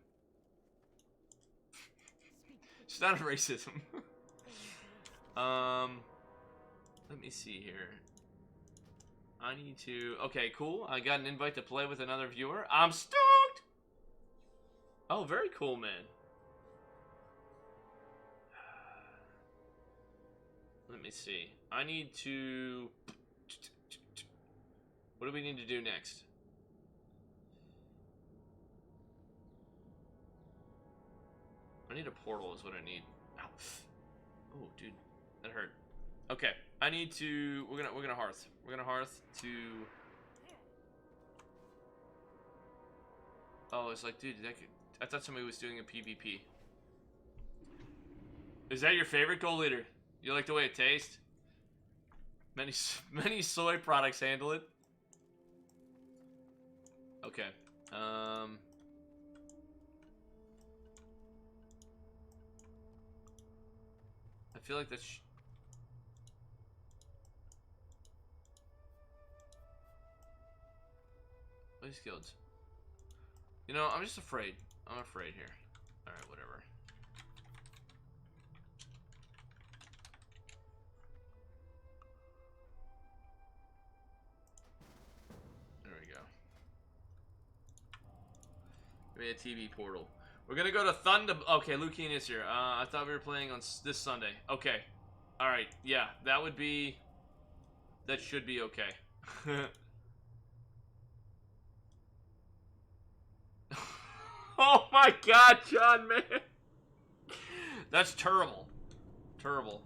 It's not a racism. Let me see here. I need to... Okay, cool. I got an invite to play with another viewer. I'm stoked! Oh, very cool, man. Let me see. I need to... What do we need to do next? I need a portal is what I need. Ow. Oh, dude. That hurt. Okay. I need to... We're gonna hearth. We're gonna hearth to... Oh, it's like, dude, that could... I thought somebody was doing a PvP. Is that your favorite gold leader? You like the way it tastes? Many soy products handle it. Okay. I feel like that's... These guilds. You know, I'm just afraid. I'm afraid here. Alright, whatever. Give me a TV portal. We're gonna go to Thunder. Okay, Lucian is here. I thought we were playing on this Sunday. Okay. Alright, yeah, that would be... That should be okay. Oh my god, John, man! That's terrible. Terrible.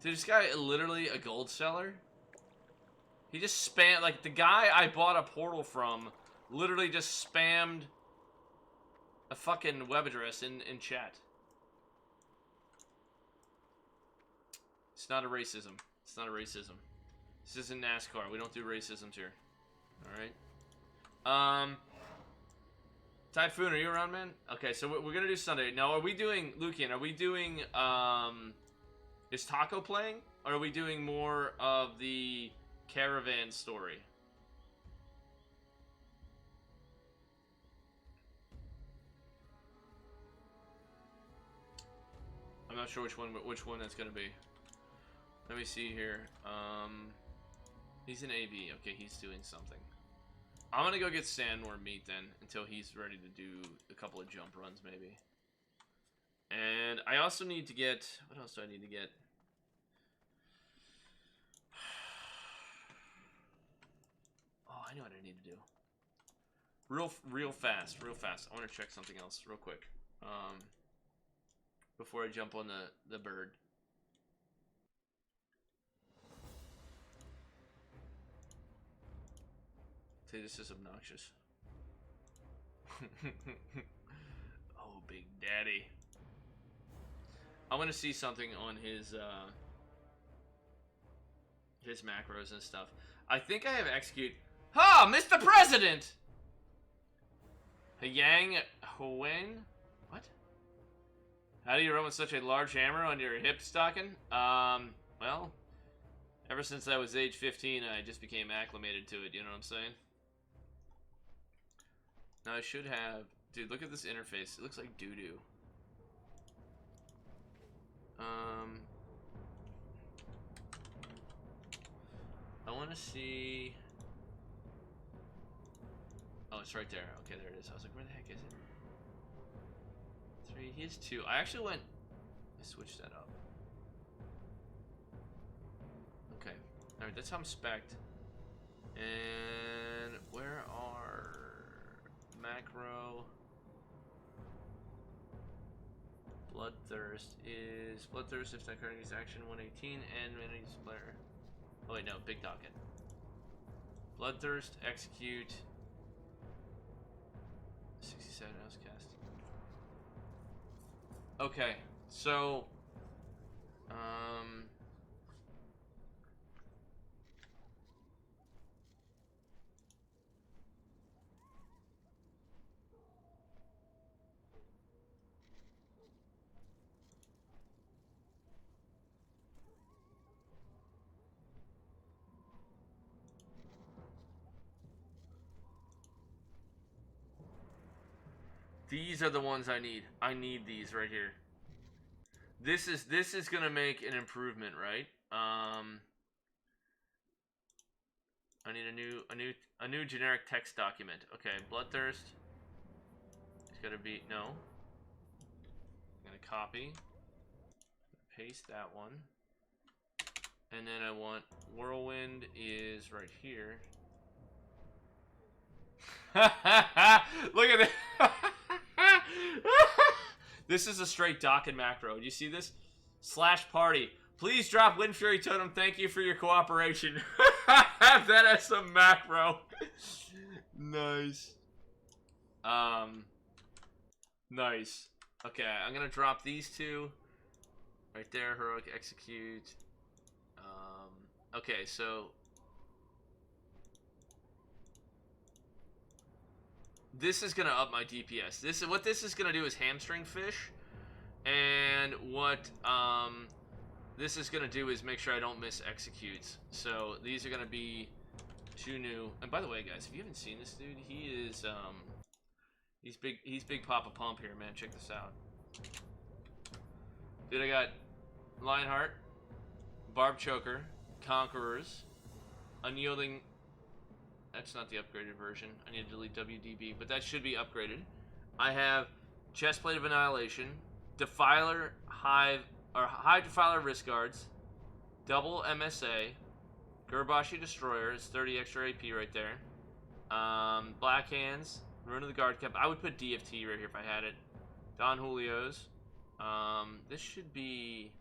Dude, this guy literally a gold seller? He just spammed, like, the guy I bought a portal from literally just spammed a fucking web address in chat. It's not a racism. It's not a racism. This isn't NASCAR. We don't do racisms here. Alright. Typhoon, are you around, man? Okay, so we're gonna do Sunday. Now, are we doing, Lucian, are we doing, is Taco playing? Or are we doing more of the caravan story? I'm not sure which one that's gonna be. Let me see here. He's in AV. Okay, he's doing something. I'm gonna go get Sandworm meat then until he's ready to do a couple of jump runs maybe. And I also need to get, what else do I need to get? Oh, I know what I need to do. Real fast. I want to check something else real quick. Before I jump on the bird. Say this is obnoxious. Oh, Big Daddy. I want to see something on his macros and stuff. I think I have execute. Ha! Mr. President! Yang Huen? What? How do you run with such a large hammer on your hip stocking? Well, ever since I was age 15, I just became acclimated to it, you know what I'm saying? Now I should have... Dude, look at this interface. It looks like doo-doo. I want to see... Oh, it's right there. Okay, there it is. I was like, where the heck is it? 3, he has 2. I actually went... I switched that up. Okay. Alright, that's how I'm spec'd. And where are... Macro... Bloodthirst is... Bloodthirst if that card is action 118 and manages player. Oh wait, no, Big Docken. Bloodthirst, execute... 67 hours cast. Okay, so... These are the ones I need. I need these right here. This is gonna make an improvement, right? I need a new generic text document. Okay, Bloodthirst. It's gonna be no. I'm gonna copy, paste that one, and then I want Whirlwind is right here. Look at this. This is a straight Docken macro. Do you see this? /party. Please drop Wind Fury Totem. Thank you for your cooperation. Have that as a macro. Nice. Nice. Okay, I'm gonna drop these two. Right there, heroic execute. Okay, so this is gonna up my DPS. What this is gonna do is hamstring fish, and what this is gonna do is make sure I don't miss executes. So these are gonna be 2 new. And by the way, guys, if you haven't seen this dude, he is he's big Papa Pump here, man. Check this out. Dude, I got Lionheart, Barb Choker, Conquerors, Unyielding That's not the upgraded version. I need to delete WDB, but that should be upgraded. I have Chestplate of Annihilation, Defiler, Hive Defiler Wrist Guards, Double MSA, Gurbashi Destroyer, it's 30 extra AP right there. Black Hands, Rune of the Guard Cap. I would put DFT right here if I had it. Don Julio's. This should be...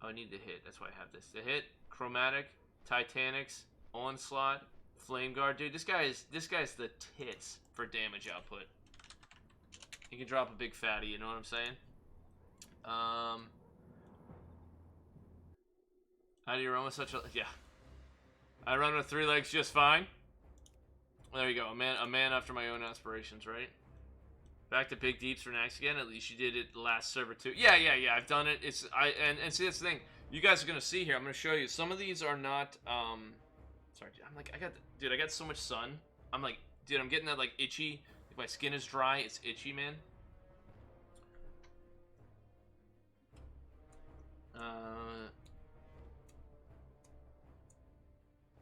Oh, I need the hit. That's why I have this. The hit, Chromatic, Titanics, Onslaught, Flame Guard. Dude, this guy's the tits for damage output. He can drop a big fatty, you know what I'm saying? How do you run with such a... Yeah. I run with 3 legs just fine. There you go. A man after my own aspirations, right? Back to Big Deeps for next again. At least you did it last server too. Yeah. I've done it. And see, that's the thing. You guys are gonna see here. I'm gonna show you. Some of these are not. Sorry, I'm like, I got so much sun. I'm like, dude, I'm getting that like itchy. Like my skin is dry. It's itchy, man.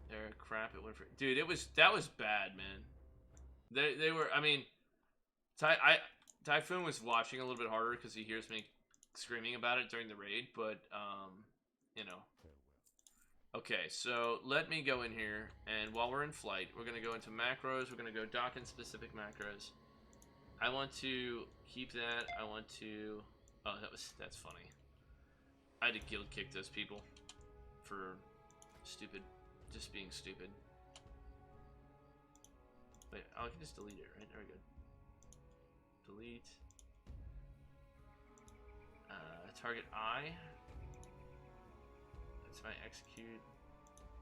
There, crap. It went for. Dude, that was bad, man. They were. I mean. Typhoon was watching a little bit harder because he hears me screaming about it during the raid, but, you know. Okay, so let me go in here, and while we're in flight, we're going to go into macros. We're going to go Docken specific macros. I want to keep that. I want to... Oh, that's funny. I had to guild kick those people for just being stupid. Wait, I can just delete it, right? Very good. Delete. Target I. That's my execute.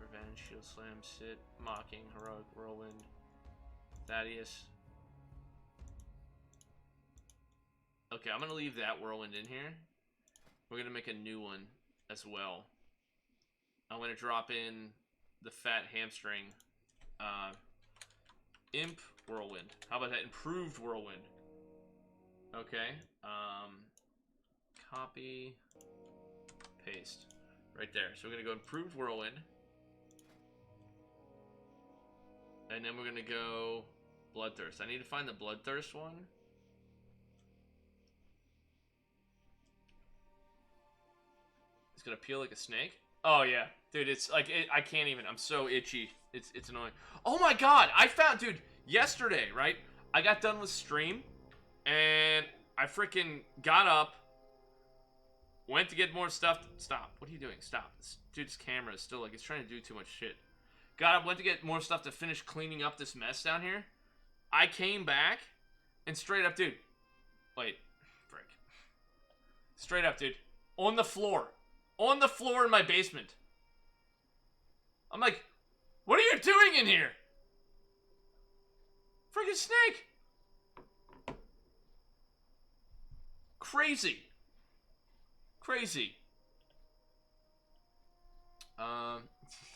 Revenge, shield slam, sit, mocking, heroic, whirlwind, Thaddeus. Okay, I'm gonna leave that whirlwind in here. We're gonna make a new one as well. I'm gonna drop in the fat hamstring. Imp whirlwind. How about that? Improved whirlwind. Okay, copy, paste, right there. So we're gonna go improved whirlwind, and then we're gonna go bloodthirst. I need to find the bloodthirst one. It's gonna peel like a snake. Oh yeah, dude, it's like I can't even. I'm so itchy. It's annoying. Oh my god, I found, dude, yesterday, right? I got done with stream. And I freaking got up, went to get more stuff. Stop. What are you doing? Stop. This dude's camera is still like, it's trying to do too much shit. Got up, went to get more stuff to finish cleaning up this mess down here. I came back, and straight up, dude. Wait. Frick. Straight up, dude. On the floor. On the floor in my basement. I'm like, what are you doing in here? Freaking snake. Crazy. Crazy.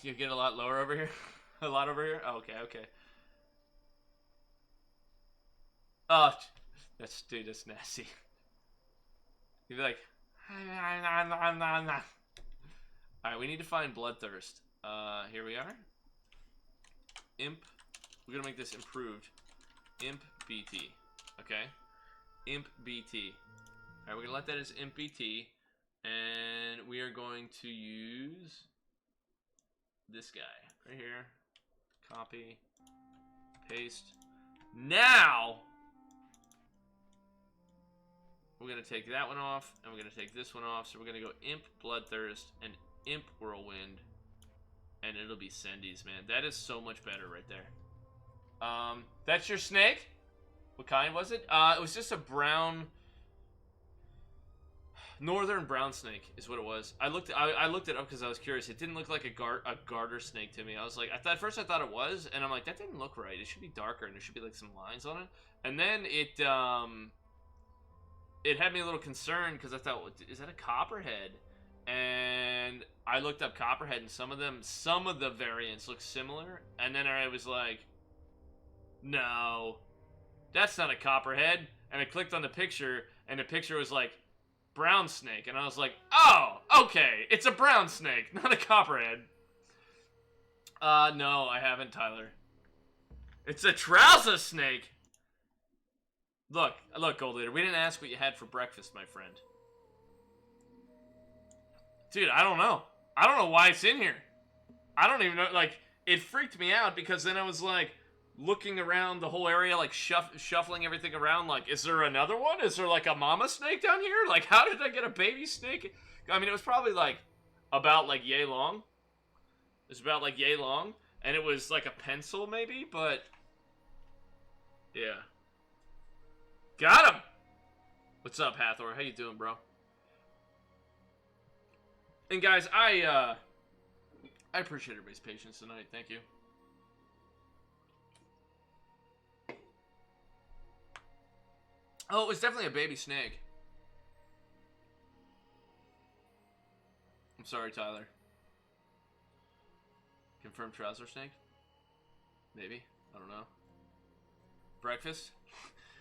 You get a lot lower over here? A lot over here? Oh, okay. Oh, dude, that's nasty. You'd be like, alright, we need to find bloodthirst. Here we are. Imp. We're gonna make this improved. Imp BT. Okay? Imp BT. Alright, we're gonna let that as Imp BT. And we are going to use this guy right here. Copy. Paste. Now we're gonna take that one off, and we're gonna take this one off. So we're gonna go Imp Bloodthirst and Imp Whirlwind, and it'll be Sendi's, man. That is so much better right there. That's your snake? What kind was it? It was just a brown, northern brown snake is what it was. I looked it up because I was curious. It didn't look like a garter snake to me. I was like, at first I thought it was, and I'm like, that didn't look right. It should be darker, and there should be like some lines on it. And then it had me a little concerned because I thought, is that a copperhead? And I looked up copperhead, and some of the variants look similar. And then I was like, no, that's not a copperhead. And I clicked on the picture, and the picture was like brown snake, and I was like, oh, okay, it's a brown snake, not a copperhead. No, I haven't, Tyler. It's a trouser snake! Look, Gold Leader, we didn't ask what you had for breakfast, my friend. Dude, I don't know. I don't know why it's in here. I don't even know, like, it freaked me out because then I was, like, looking around the whole area, like, shuffling everything around, like, is there another one? Is there, like, a mama snake down here? Like, how did I get a baby snake? I mean, it was probably, like, about, like, yay long. It was about, like, yay long. And it was, like, a pencil, maybe, but... yeah. Got him! What's up, Hathor? How you doing, bro? And guys, I appreciate everybody's patience tonight. Thank you. Oh, it was definitely a baby snake. I'm sorry, Tyler. Confirmed trouser snake? Maybe. I don't know. Breakfast?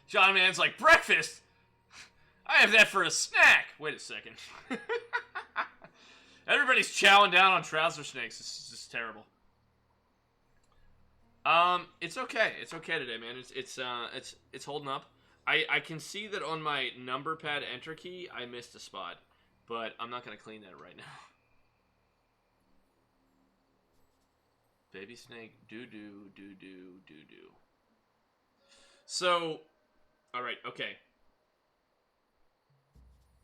John Man's like, breakfast? I have that for a snack. Wait a second. Everybody's chowing down on trouser snakes. This is just terrible. It's okay. It's okay today, man. It's holding up. I can see that on my number pad enter key, I missed a spot, but I'm not gonna clean that right now. Baby snake, doo-doo, doo-doo, doo-doo. So, alright, okay.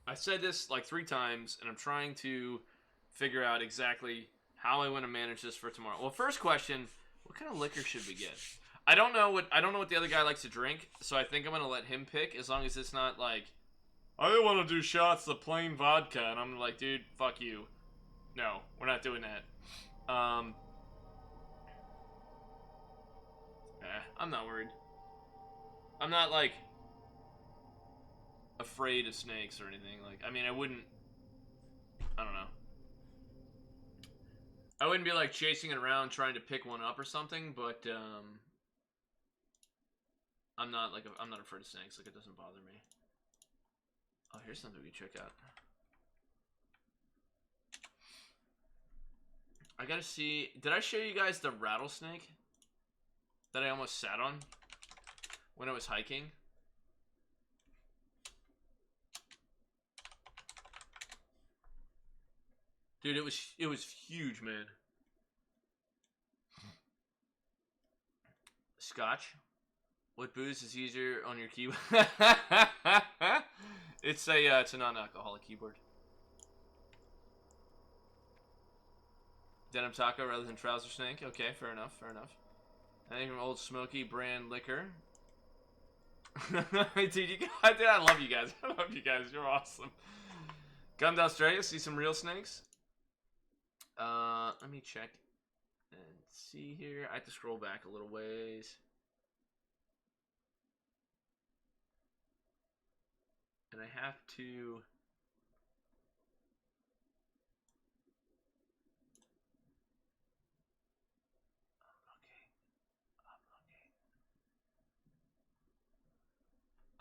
I said this like 3 times, and I'm trying to figure out exactly how I want to manage this for tomorrow. Well, first question, what kind of liquor should we get? I don't know what the other guy likes to drink, so I think I'm gonna let him pick, as long as it's not like, I don't want to do shots of plain vodka, and I'm like, dude, fuck you. No, we're not doing that. I'm not worried. I'm not, like, afraid of snakes or anything. Like, I mean, I don't know. I wouldn't be, like, chasing it around trying to pick one up or something, but, I'm not afraid of snakes. Like, it doesn't bother me. Oh, here's something we can check out. I gotta see, did I show you guys the rattlesnake that I almost sat on when I was hiking? Dude, it was huge, man. Scotch? What booze is easier on your keyboard? It's a non-alcoholic keyboard. Denim taco rather than trouser snake. Okay, fair enough, fair enough. I think from Old Smoky brand liquor. Dude, I love you guys. I love you guys. You're awesome. Come to Australia, see some real snakes. Let me check and see here. I have to scroll back a little ways. And I have to...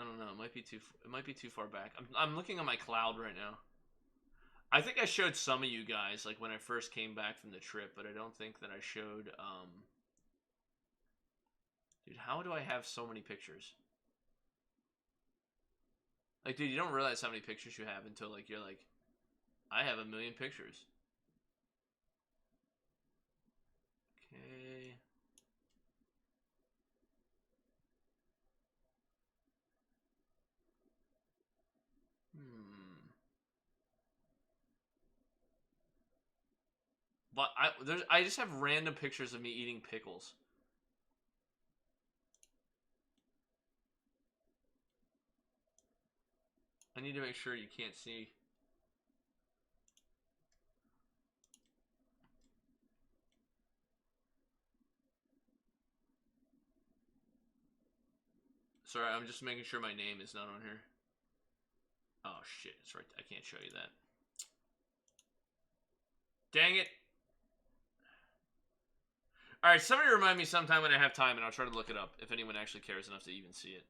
I don't know. It might be too far back. I'm looking on my cloud right now. I think I showed some of you guys like when I first came back from the trip, but I don't think that I showed Dude, how do I have so many pictures? Like, dude, you don't realize how many pictures you have until like you're like, I have 1 million pictures. Okay. But I just have random pictures of me eating pickles. I need to make sure you can't see. Sorry, I'm just making sure my name is not on here. Oh shit, it's right. I can't show you that. Dang it. Alright, somebody remind me sometime when I have time and I'll try to look it up if anyone actually cares enough to even see it.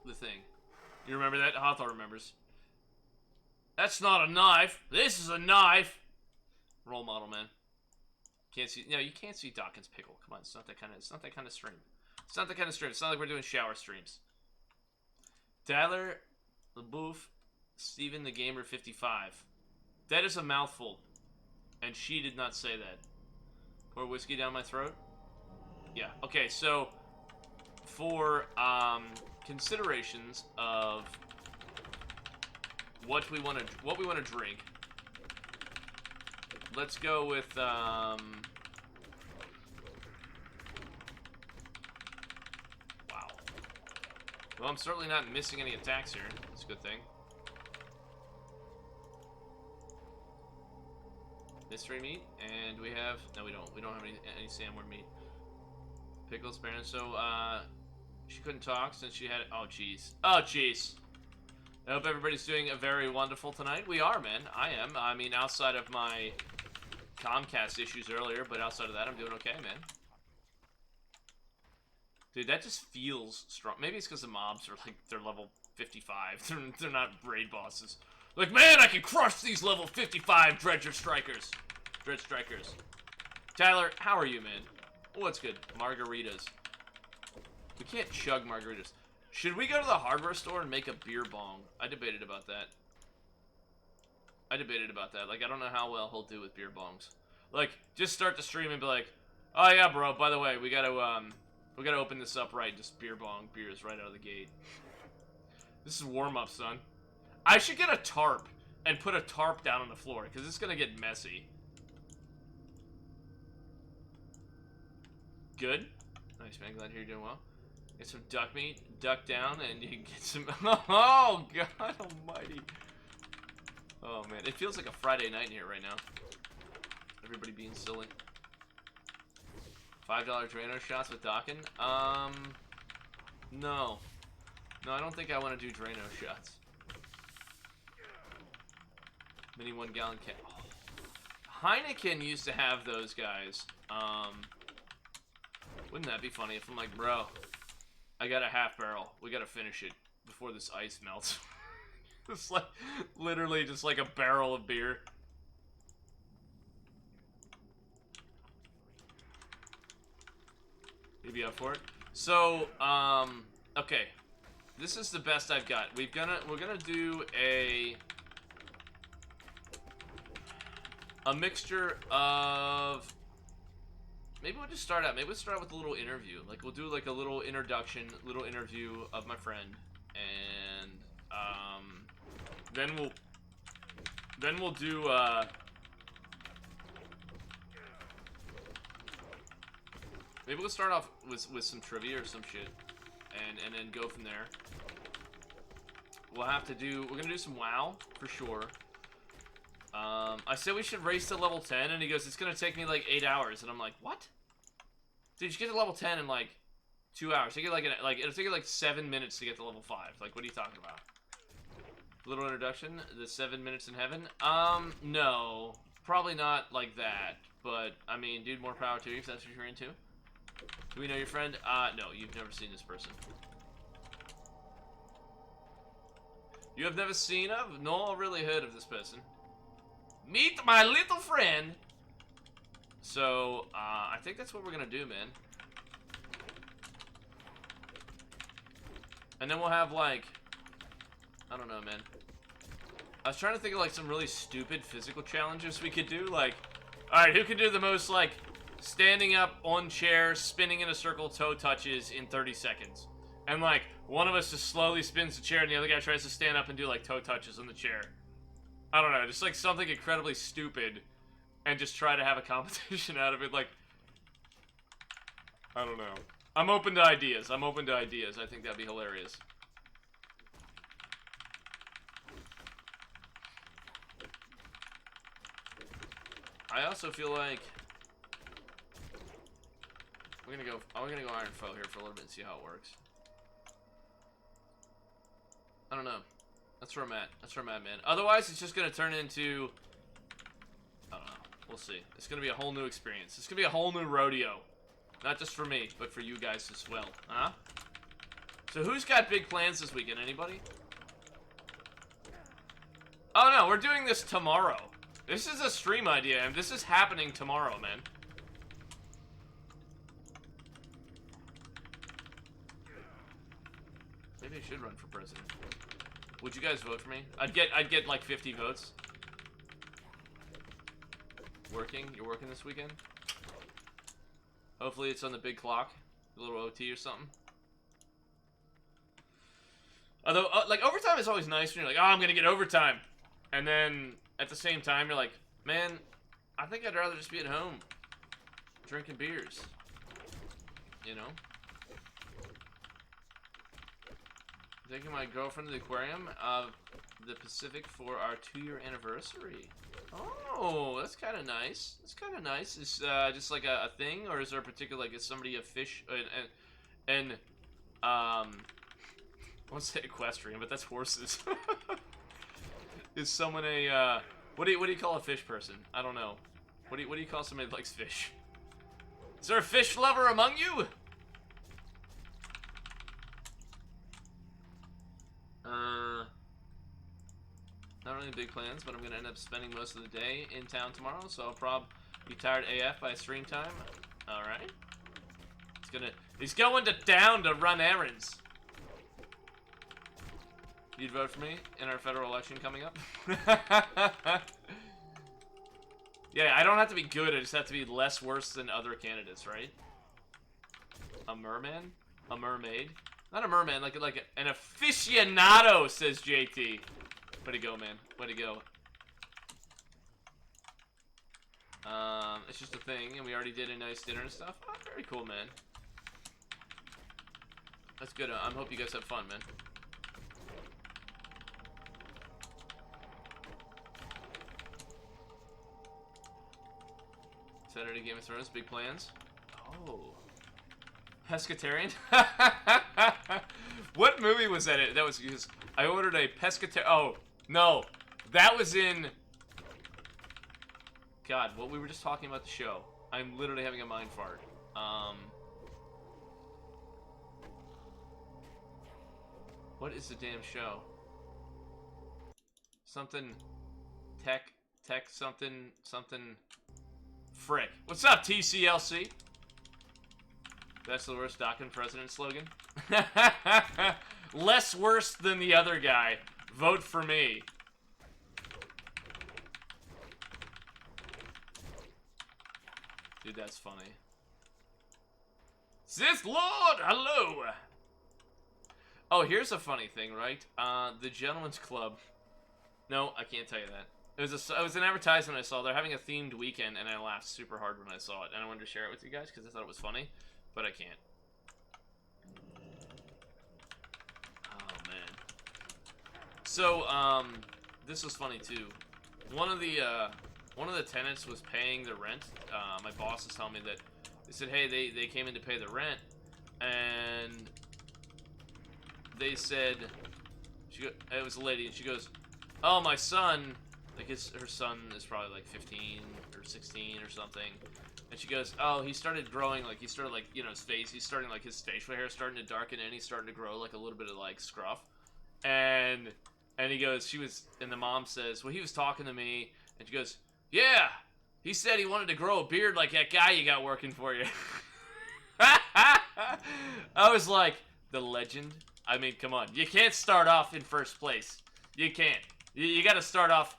The thing. You remember that? Hawthorne remembers. That's not a knife. This is a knife. Role model, man. Can't see. No, you can't see Docken's pickle. Come on, it's not that kind of. It's not that kind of stream. It's not that kind of stream. It's not like we're doing shower streams. Tyler, LeBouf, Steven the Gamer 55. That is a mouthful, and she did not say that. Pour whiskey down my throat. Yeah. Okay. So, for considerations of what we want to drink. Let's go with, wow. Well, I'm certainly not missing any attacks here. That's a good thing. Mystery meat, and we have, no, we don't. We don't have any sandwich meat. Pickles, Baron. So, she couldn't talk since she had, oh, jeez. Oh, jeez. I hope everybody's doing a very wonderful tonight. We are, man. I am. I mean, outside of my Comcast issues earlier, but outside of that, I'm doing okay, man. Dude, that just feels strong. Maybe it's because the mobs are, like, they're level 55. They're not raid bosses. Like, man, I can crush these level 55 Dredger Strikers. Dredge Strikers. Tyler, how are you, man? What's good? Margaritas. We can't chug margaritas. Should we go to the hardware store and make a beer bong? I debated about that. Like, I don't know how well he'll do with beer bongs. Like, just start the stream and be like, oh yeah, bro, by the way, we gotta open this up right, just beer bong beers right out of the gate. This is warm-up, son. I should get a tarp and put a tarp down on the floor, because it's gonna get messy. Good. Nice, man, glad to hear you're doing well. Get some duck meat, duck down, and you can get some, oh, God almighty. Oh, man. It feels like a Friday night in here right now. Everybody being silly. $5 Drano shots with Docken? No. No, I don't think I want to do Drano shots. Mini 1 gallon can. Oh. Heineken used to have those guys. Wouldn't that be funny if I'm like, bro, I got a half barrel. We gotta finish it before this ice melts. It's like, literally just like a barrel of beer. You be up for it? So, okay. This is the best I've got. We're gonna do a mixture of, maybe we'll just start out. Maybe we'll start out with a little interview. Like, we'll do like a little introduction, little interview of my friend, and then we'll do maybe we'll start off with some trivia or some shit, and then go from there. We're gonna do some WoW for sure. I said we should race to level 10, and he goes, it's gonna take me like 8 hours, and I'm like, what? Dude, you get to level 10 in like 2 hours. It'll take you like 7 minutes to get to level 5. Like, what are you talking about? Little introduction, the 7 minutes in heaven. No, probably not like that. But I mean, dude, more power to you if that's what you're into. Do we know your friend? No, you've never seen this person. You have never seen of, nor really heard of this person. Meet my little friend. So, I think that's what we're gonna do, man. And then we'll have, like, I don't know, man. I was trying to think of, like, some really stupid physical challenges we could do. Like, alright, who can do the most, like, standing up on chair, spinning in a circle, toe touches in 30 seconds? And, like, one of us just slowly spins the chair and the other guy tries to stand up and do, like, toe touches on the chair. I don't know, just, like, something incredibly stupid and just try to have a competition out of it. Like, I don't know. I'm open to ideas. I think that'd be hilarious. I also feel like we're gonna go Iron Foe here for a little bit and see how it works. I don't know. That's where I'm at, man. Otherwise, it's just gonna turn into, I don't know. We'll see. It's gonna be a whole new experience. It's gonna be a whole new rodeo. Not just for me, but for you guys as well. Huh? So who's got big plans this weekend? Anybody? Oh no, we're doing this tomorrow. This is a stream idea, and this is happening tomorrow, man. Maybe I should run for president. Would you guys vote for me? I'd get like 50 votes. Working? You're working this weekend? Hopefully it's on the big clock. A little OT or something. Although, like, overtime is always nice when you're like, oh, I'm gonna get overtime. And then, at the same time, you're like, man, I think I'd rather just be at home. Drinking beers. You know? Taking my girlfriend to the aquarium of the Pacific for our 2-year anniversary. Oh, that's kind of nice. That's kind of nice. Is just like a thing, or is there a particular, like, is somebody a fish and I want to say equestrian, but that's horses. Is someone a what do you call a fish person? I don't know. What do you call somebody that likes fish? Is there a fish lover among you? Not really big plans, but I'm gonna end up spending most of the day in town tomorrow, so I'll probably be tired AF by stream time. All right. He's going to town to run errands. You'd vote for me in our federal election coming up? Yeah, I don't have to be good, I just have to be less worse than other candidates, right? A merman? A mermaid? Not a merman, like an aficionado, says JT. Way to go, man. Way to go. It's just a thing, and we already did a nice dinner and stuff. Oh, very cool, man. That's good. I hope you guys have fun, man. Saturday Game of Thrones, big plans. Oh. Pescatarian? What movie was that? That was because I ordered a pescatarian. Oh, no. That was in... God, what we were just talking about the show. I'm literally having a mind fart. What is the damn show? Something... Tech something... Frick. What's up, TCLC? That's the worst Docken president slogan. Less worse than the other guy. Vote for me. Dude, that's funny. Sith Lord, hello! Oh, here's a funny thing, right? The Gentleman's Club. No, I can't tell you that. It was an advertisement I saw. They're having a themed weekend, and I laughed super hard when I saw it. And I wanted to share it with you guys because I thought it was funny, but I can't. Oh man. So this was funny too. One of the tenants was paying the rent. My boss is telling me that they said, hey, they came in to pay the rent, and they said, it was a lady, and she goes, oh, my son. Like, her son is probably, like, 15 or 16 or something. And she goes, oh, he started growing, like, his face, he's starting, like, his facial hair starting to darken in. He's starting to grow, like, a little bit of, like, scruff. And he goes, and the mom says, well, he was talking to me. And she goes, yeah, he said he wanted to grow a beard like that guy you got working for you. I was like, the legend? I mean, come on. You can't start off in first place. You can't. You got to start off,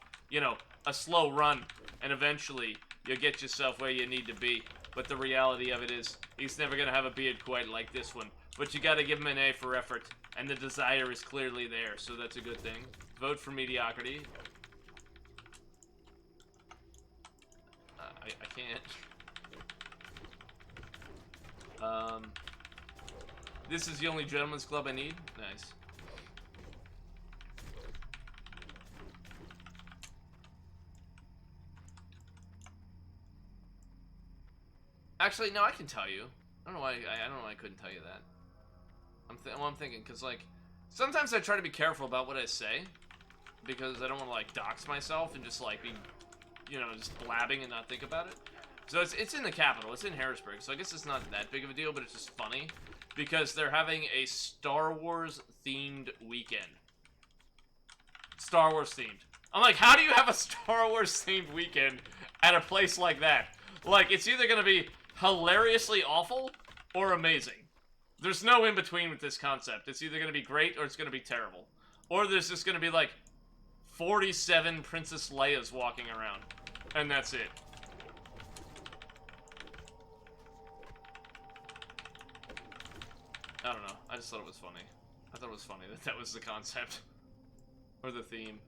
a slow run, and eventually you'll get yourself where you need to be. But the reality of it is, he's never going to have a beard quite like this one. But you got to give him an A for effort, and the desire is clearly there, so that's a good thing. Vote for mediocrity. I can't. This is the only gentleman's club I need? Nice. Actually, no, I can tell you. I don't know why I couldn't tell you that. I'm thinking, because, like, sometimes I try to be careful about what I say, because I don't want to, like, dox myself and just, like, be, just blabbing and not think about it. So it's in the capital. It's in Harrisburg, so I guess it's not that big of a deal, but it's just funny, because they're having a Star Wars-themed weekend. Star Wars-themed. I'm like, how do you have a Star Wars themed weekend at a place like that? Like, it's either gonna be hilariously awful or amazing. There's no in between with this concept. It's either gonna be great or it's gonna be terrible. Or there's just gonna be like 47 Princess Leias walking around. And that's it. I don't know. I just thought it was funny. I thought it was funny that that was the concept. Or the theme.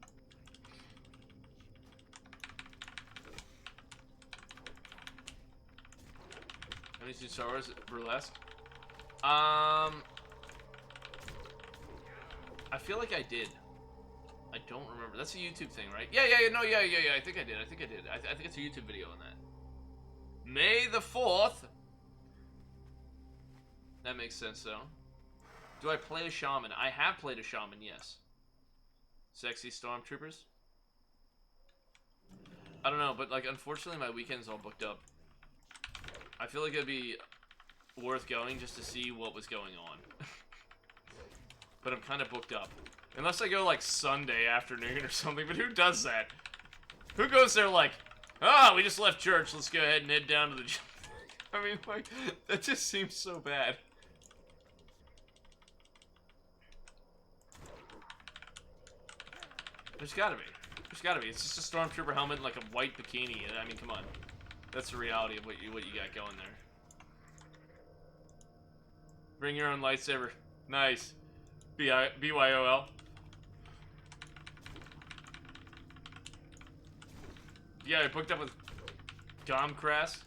Have you seen Star Wars Burlesque? I feel like I did. I don't remember. That's a YouTube thing, right? Yeah. I think I did. I think it's a YouTube video on that. May the 4th. That makes sense, though. Do I play a shaman? I have played a shaman, yes. Sexy stormtroopers? I don't know, but, like, unfortunately my weekend's all booked up. I feel like it'd be worth going just to see what was going on. But I'm kind of booked up. Unless I go, like, Sunday afternoon or something, but who does that? Who goes there like, ah, we just left church, let's go ahead and head down to the gym. I mean, like, that just seems so bad. There's gotta be. There's gotta be. It's just a stormtrooper helmet and like a white bikini. I mean, come on. That's the reality of what you got going there. Bring your own lightsaber. Nice. BYOL. Yeah, I booked up with Comcast.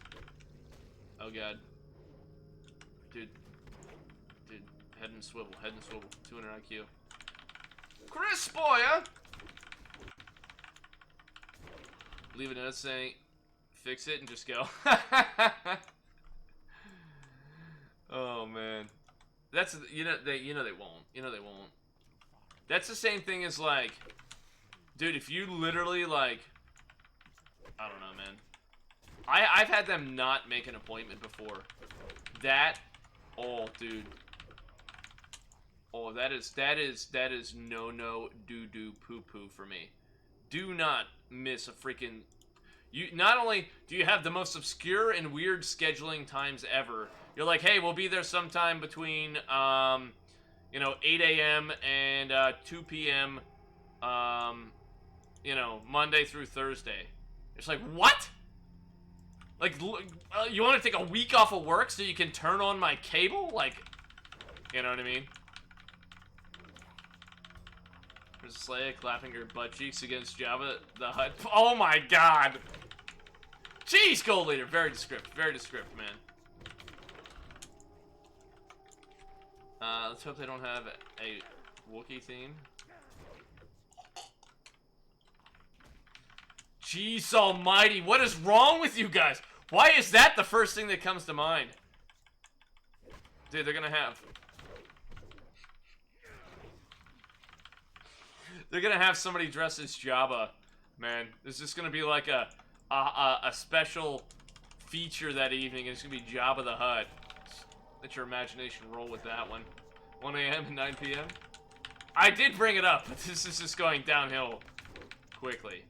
Oh god. Dude, head and swivel, 200 IQ. Chris boy, huh? Leave a note saying, fix it and just go. Oh man, that's they won't. That's the same thing as like, dude, if you literally like, I don't know, man. I've had them not make an appointment before. That, oh, dude. Oh, that is no doo poo poo for me. Do not miss a freaking. You not only do you have the most obscure and weird scheduling times ever. You're like, hey, we'll be there sometime between 8 a.m. and 2 p.m. Monday through Thursday. It's like, what? Like, you want to take a week off of work so you can turn on my cable? Like, you know what I mean? There's Slaya clapping her butt cheeks against Jabba the Hutt. Oh my god! Jeez, Gold Leader! Very descriptive, man. Let's hope they don't have a Wookiee theme. Jeez almighty, what is wrong with you guys? Why is that the first thing that comes to mind? Dude, they're gonna have somebody dressed as Jabba, man. There's just gonna be like a special feature that evening, and it's gonna be Jabba the Hutt. Let your imagination roll with that one. 1 a.m. and 9 p.m. I did bring it up, but this is just going downhill quickly.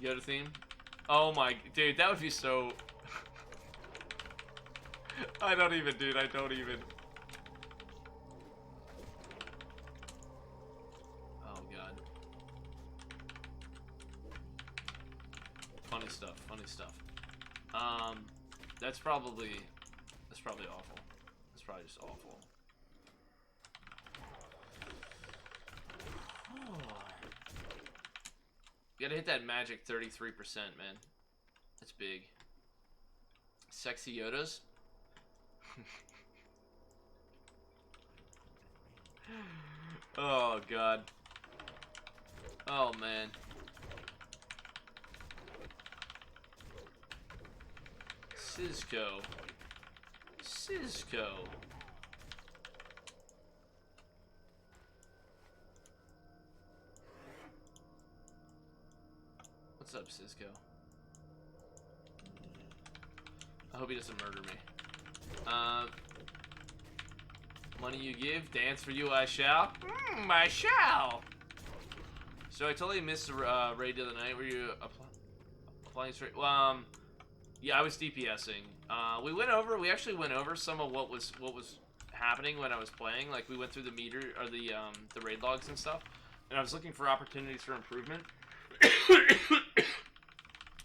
Yoda theme? Oh my, dude, that would be so. I don't even. Oh god. Funny stuff. That's probably awful. That's probably just awful. You gotta hit that magic 33%, man. That's big. Sexy Yodas? Oh, God. Oh, man. Cisco. What's up, Cisco? I hope he doesn't murder me. Money you give, dance for you I shall. I shall. So I totally missed the raid the other night. Were you applying straight? Yeah, I was DPSing. We actually went over some of what was happening when I was playing. Like we went through the meter or the raid logs and stuff, and I was looking for opportunities for improvement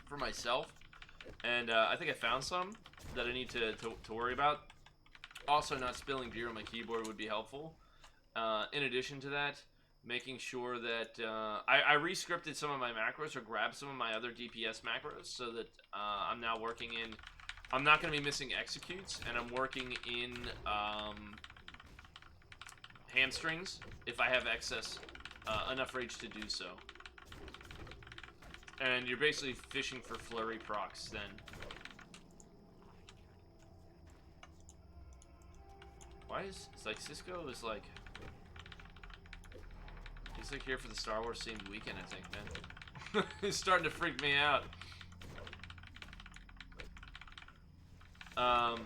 for myself. And I think I found some that I need to worry about. Also, not spilling beer on my keyboard would be helpful. In addition to that, making sure that I re-scripted some of my macros or grabbed some of my other DPS macros so that I'm now working in... I'm not going to be missing executes, and I'm working in hamstrings if I have excess, enough rage to do so. And you're basically fishing for flurry procs then. Why is... It's like Cisco is like... He's like here for the Star Wars themed weekend, I think, man. He's starting to freak me out.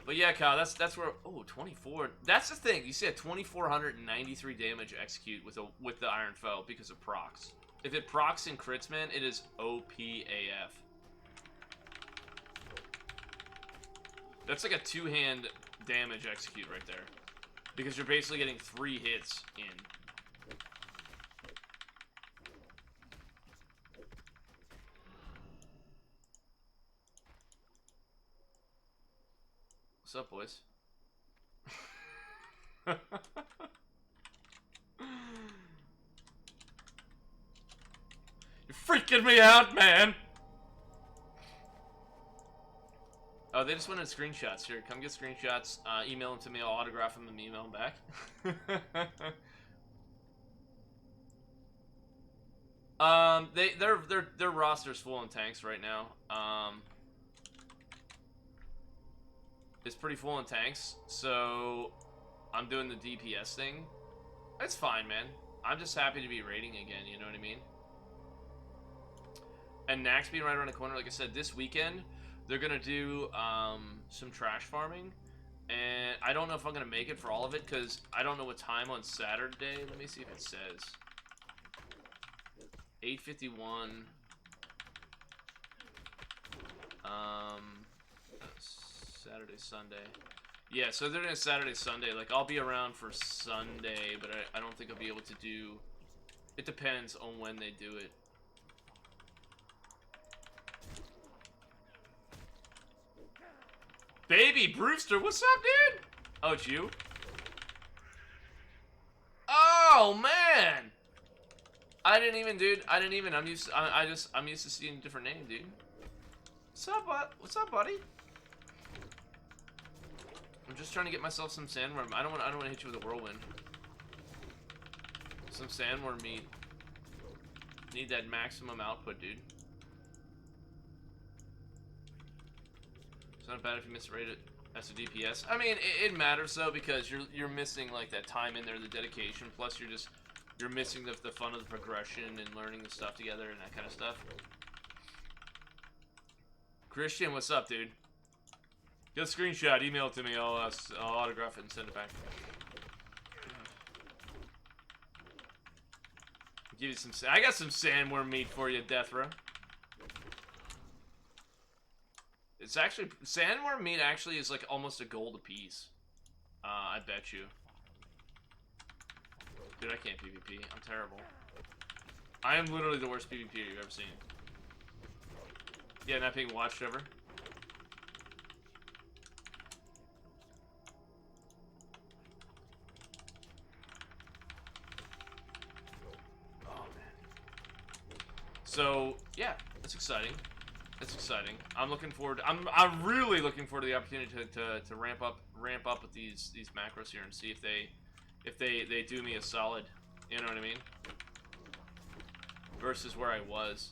But yeah, Kyle, that's where... Oh, 24. That's the thing. You see a 2,493 damage execute with the Iron Foe because of procs. If it procs and crits, man, it is OP AF. That's like a two-hand damage execute right there. Because you're basically getting 3 hits in. What's up, boys? You're freaking me out, man! Oh, they just wanted screenshots. Here, come get screenshots. Email them to me. I'll autograph them and email them back. Their roster's full in tanks right now. It's pretty full in tanks, so I'm doing the DPS thing. It's fine, man. I'm just happy to be raiding again, you know what I mean? And Nax being right around the corner, like I said, this weekend, they're gonna do some trash farming. And I don't know if I'm gonna make it for all of it, because I don't know what time on Saturday. Let me see if it says. 8:51. Saturday, Sunday. Yeah, so they're doing Saturday, Sunday. Like, I'll be around for Sunday, but I don't think I'll be able to do... It depends on when they do it. Baby Brewster, what's up, dude? Oh, it's you? Oh, man! I didn't even, dude. I'm used to seeing a different name, dude. What's up, bud? What's up, buddy? I'm just trying to get myself some sandworm. I don't want to hit you with a whirlwind. Some sandworm meat. Need that maximum output, dude. It's not bad if you misrate it as a DPS. I mean, it matters though, because you're missing like that time in there, the dedication. Plus, you're missing the fun of the progression and learning the stuff together and that kind of stuff. Christian, what's up, dude? Get a screenshot, email it to me. I'll autograph it and send it back. Give you some. I got some sandworm meat for you, Deathra. It's actually sandworm meat. Actually, is like almost a gold a piece. I bet you. Dude, I can't PvP. I'm terrible. I am literally the worst PvPer you've ever seen. Yeah, not being watched ever. So yeah, that's exciting. That's exciting. I'm looking forward. I'm really looking forward to the opportunity to ramp up with these macros here and see if they do me a solid. You know what I mean? Versus where I was.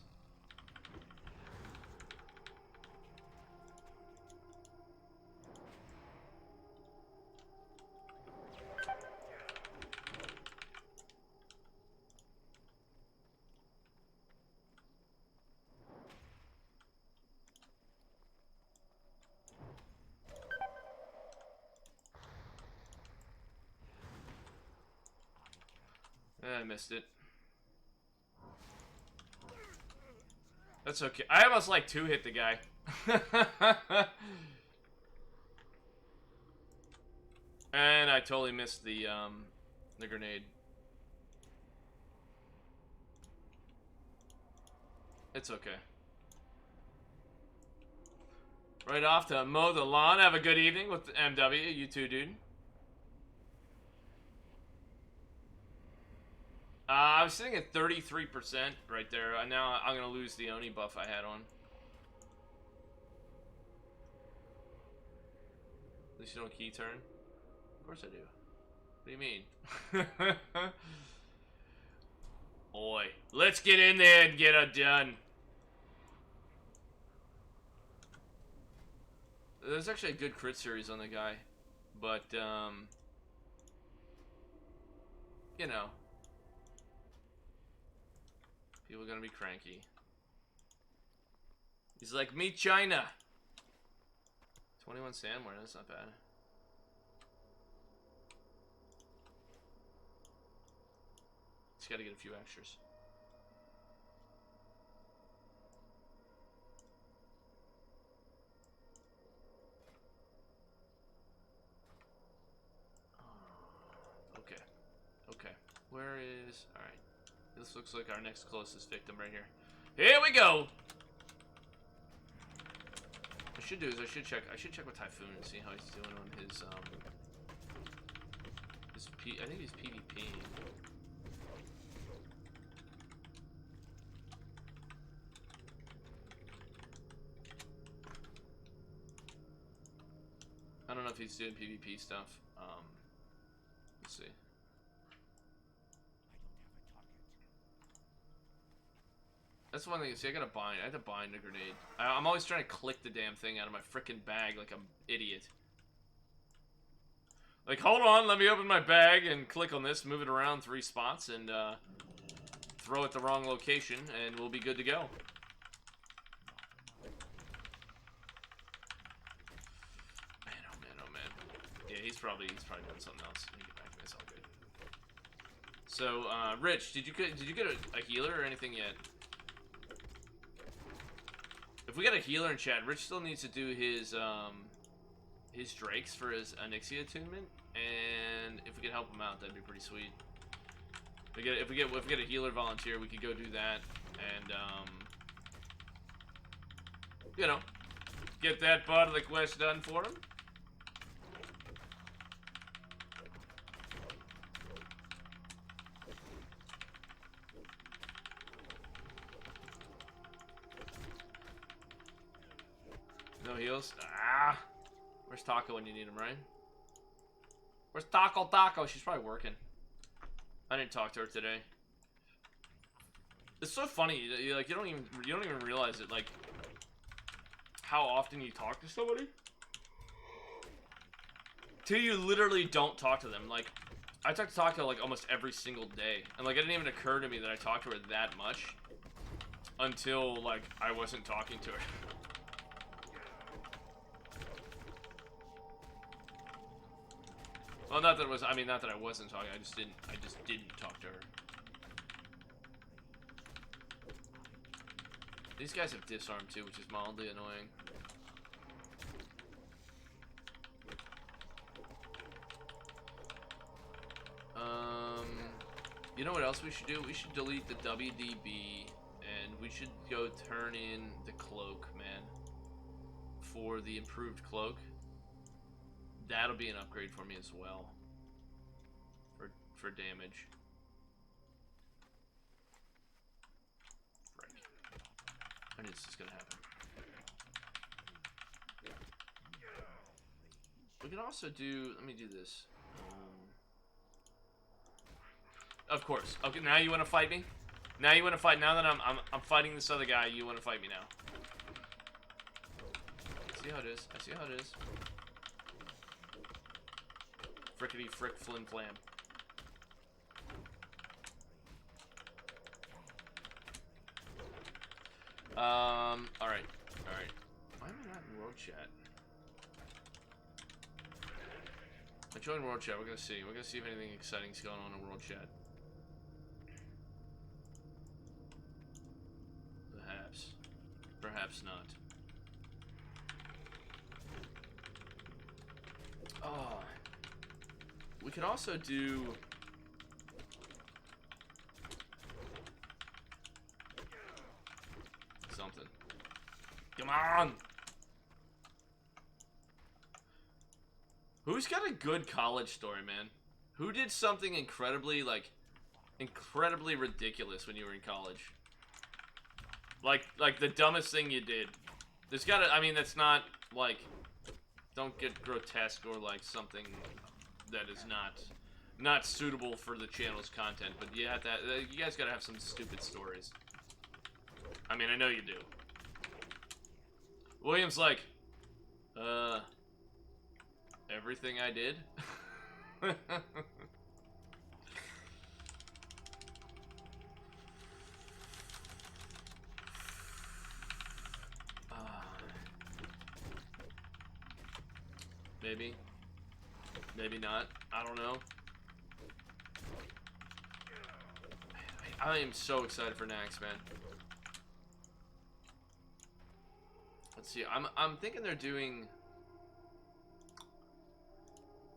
I missed it. That's okay. I almost like two-hit the guy. And I totally missed the grenade. It's okay. Right off to mow the lawn. Have a good evening with MW. You too, dude. I was sitting at 33% right there. Now I'm going to lose the Oni buff I had on. At least you don't key turn. Of course I do. What do you mean? Oi. Let's get in there and get it done. There's actually a good crit series on the guy. But, you know. People are gonna be cranky. He's like, me China. 21 Sandmore, that's not bad. Just gotta get a few extras. Okay. Okay. Where is... Alright. This looks like our next closest victim right here. Here we go! What I should do is I should check with Typhoon and see how he's doing on his I think he's PvP. I don't know if he's doing PvP stuff. Let's see. That's one thing. See, I had to bind a grenade. I'm always trying to click the damn thing out of my frickin' bag like I'm idiot. Like, hold on, let me open my bag and click on this, move it around 3 spots, and throw it the wrong location, and we'll be good to go. Man, oh man, oh man. Yeah, he's probably doing something else. Let me get back to this, all good. So, Rich, did you get a healer or anything yet? If we got a healer in chat, Rich still needs to do his drakes for his Onyxia attunement, and if we could help him out, that'd be pretty sweet. If we get a healer volunteer, we could go do that, and you know, get that part of the quest done for him. No heals? Ah! Where's Taco when you need him, right? Where's Taco? She's probably working. I didn't talk to her today. It's so funny. Like you don't even realize it. Like how often you talk to somebody till you literally don't talk to them. Like I talk to Taco like almost every single day, and like it didn't even occur to me that I talked to her that much until like I wasn't talking to her. Well, not that it was. I mean, not that I wasn't talking. I just didn't talk to her. These guys have disarm too, which is mildly annoying. You know what else we should do? We should delete the WDB, and we should go turn in the cloak, man, for the improved cloak. That'll be an upgrade for me as well. For damage. Frick. I knew this was gonna happen. We can also do. Let me do this. Of course. Okay, now you want to fight me? Now you want to fight? Now that I'm fighting this other guy, you want to fight me now? I see how it is. I see how it is. Frickety frick flim flam. Alright. Why am I not in world chat? I joined world chat, we're gonna see. We're gonna see if anything exciting is going on in world chat. Perhaps not. Oh. We could also do... something. Come on! Who's got a good college story, man? Who did something incredibly, like, incredibly ridiculous when you were in college? Like the dumbest thing you did. There's gotta, I mean, that's not, like, don't get grotesque or, like, something that is not suitable for the channel's content, but you have to, you guys gotta have some stupid stories. I mean, I know you do. William's like, everything I did? Maybe. Maybe not. I don't know. I am so excited for Nax, man. Let's see. I'm thinking they're doing...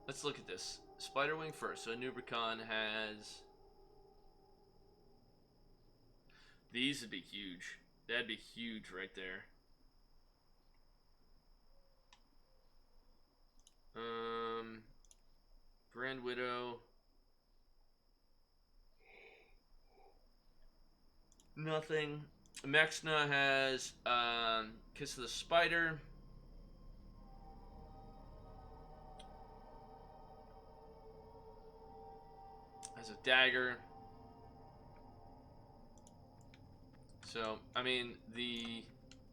Let's look at this. Spiderwing first. So Nubricon has... These would be huge. That'd be huge right there. Grand Widow. Nothing. Mexna has Kiss of the Spider. Has a dagger. So, I mean,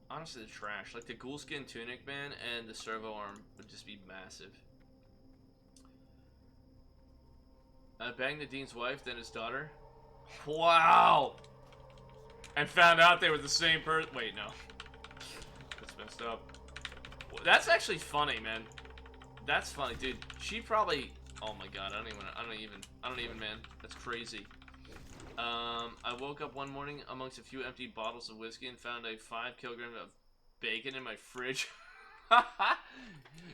honestly, the trash. Like the Ghoulskin Tunic, man, and the Servo Arm would just be massive. Banged the Dean's wife, then his daughter. Wow! And found out they were the same person. Wait, no. That's messed up. Well, that's actually funny, man. That's funny, dude. She probably... Oh my god, I don't even, man. That's crazy. I woke up one morning amongst a few empty bottles of whiskey and found a 5 kilogram of bacon in my fridge.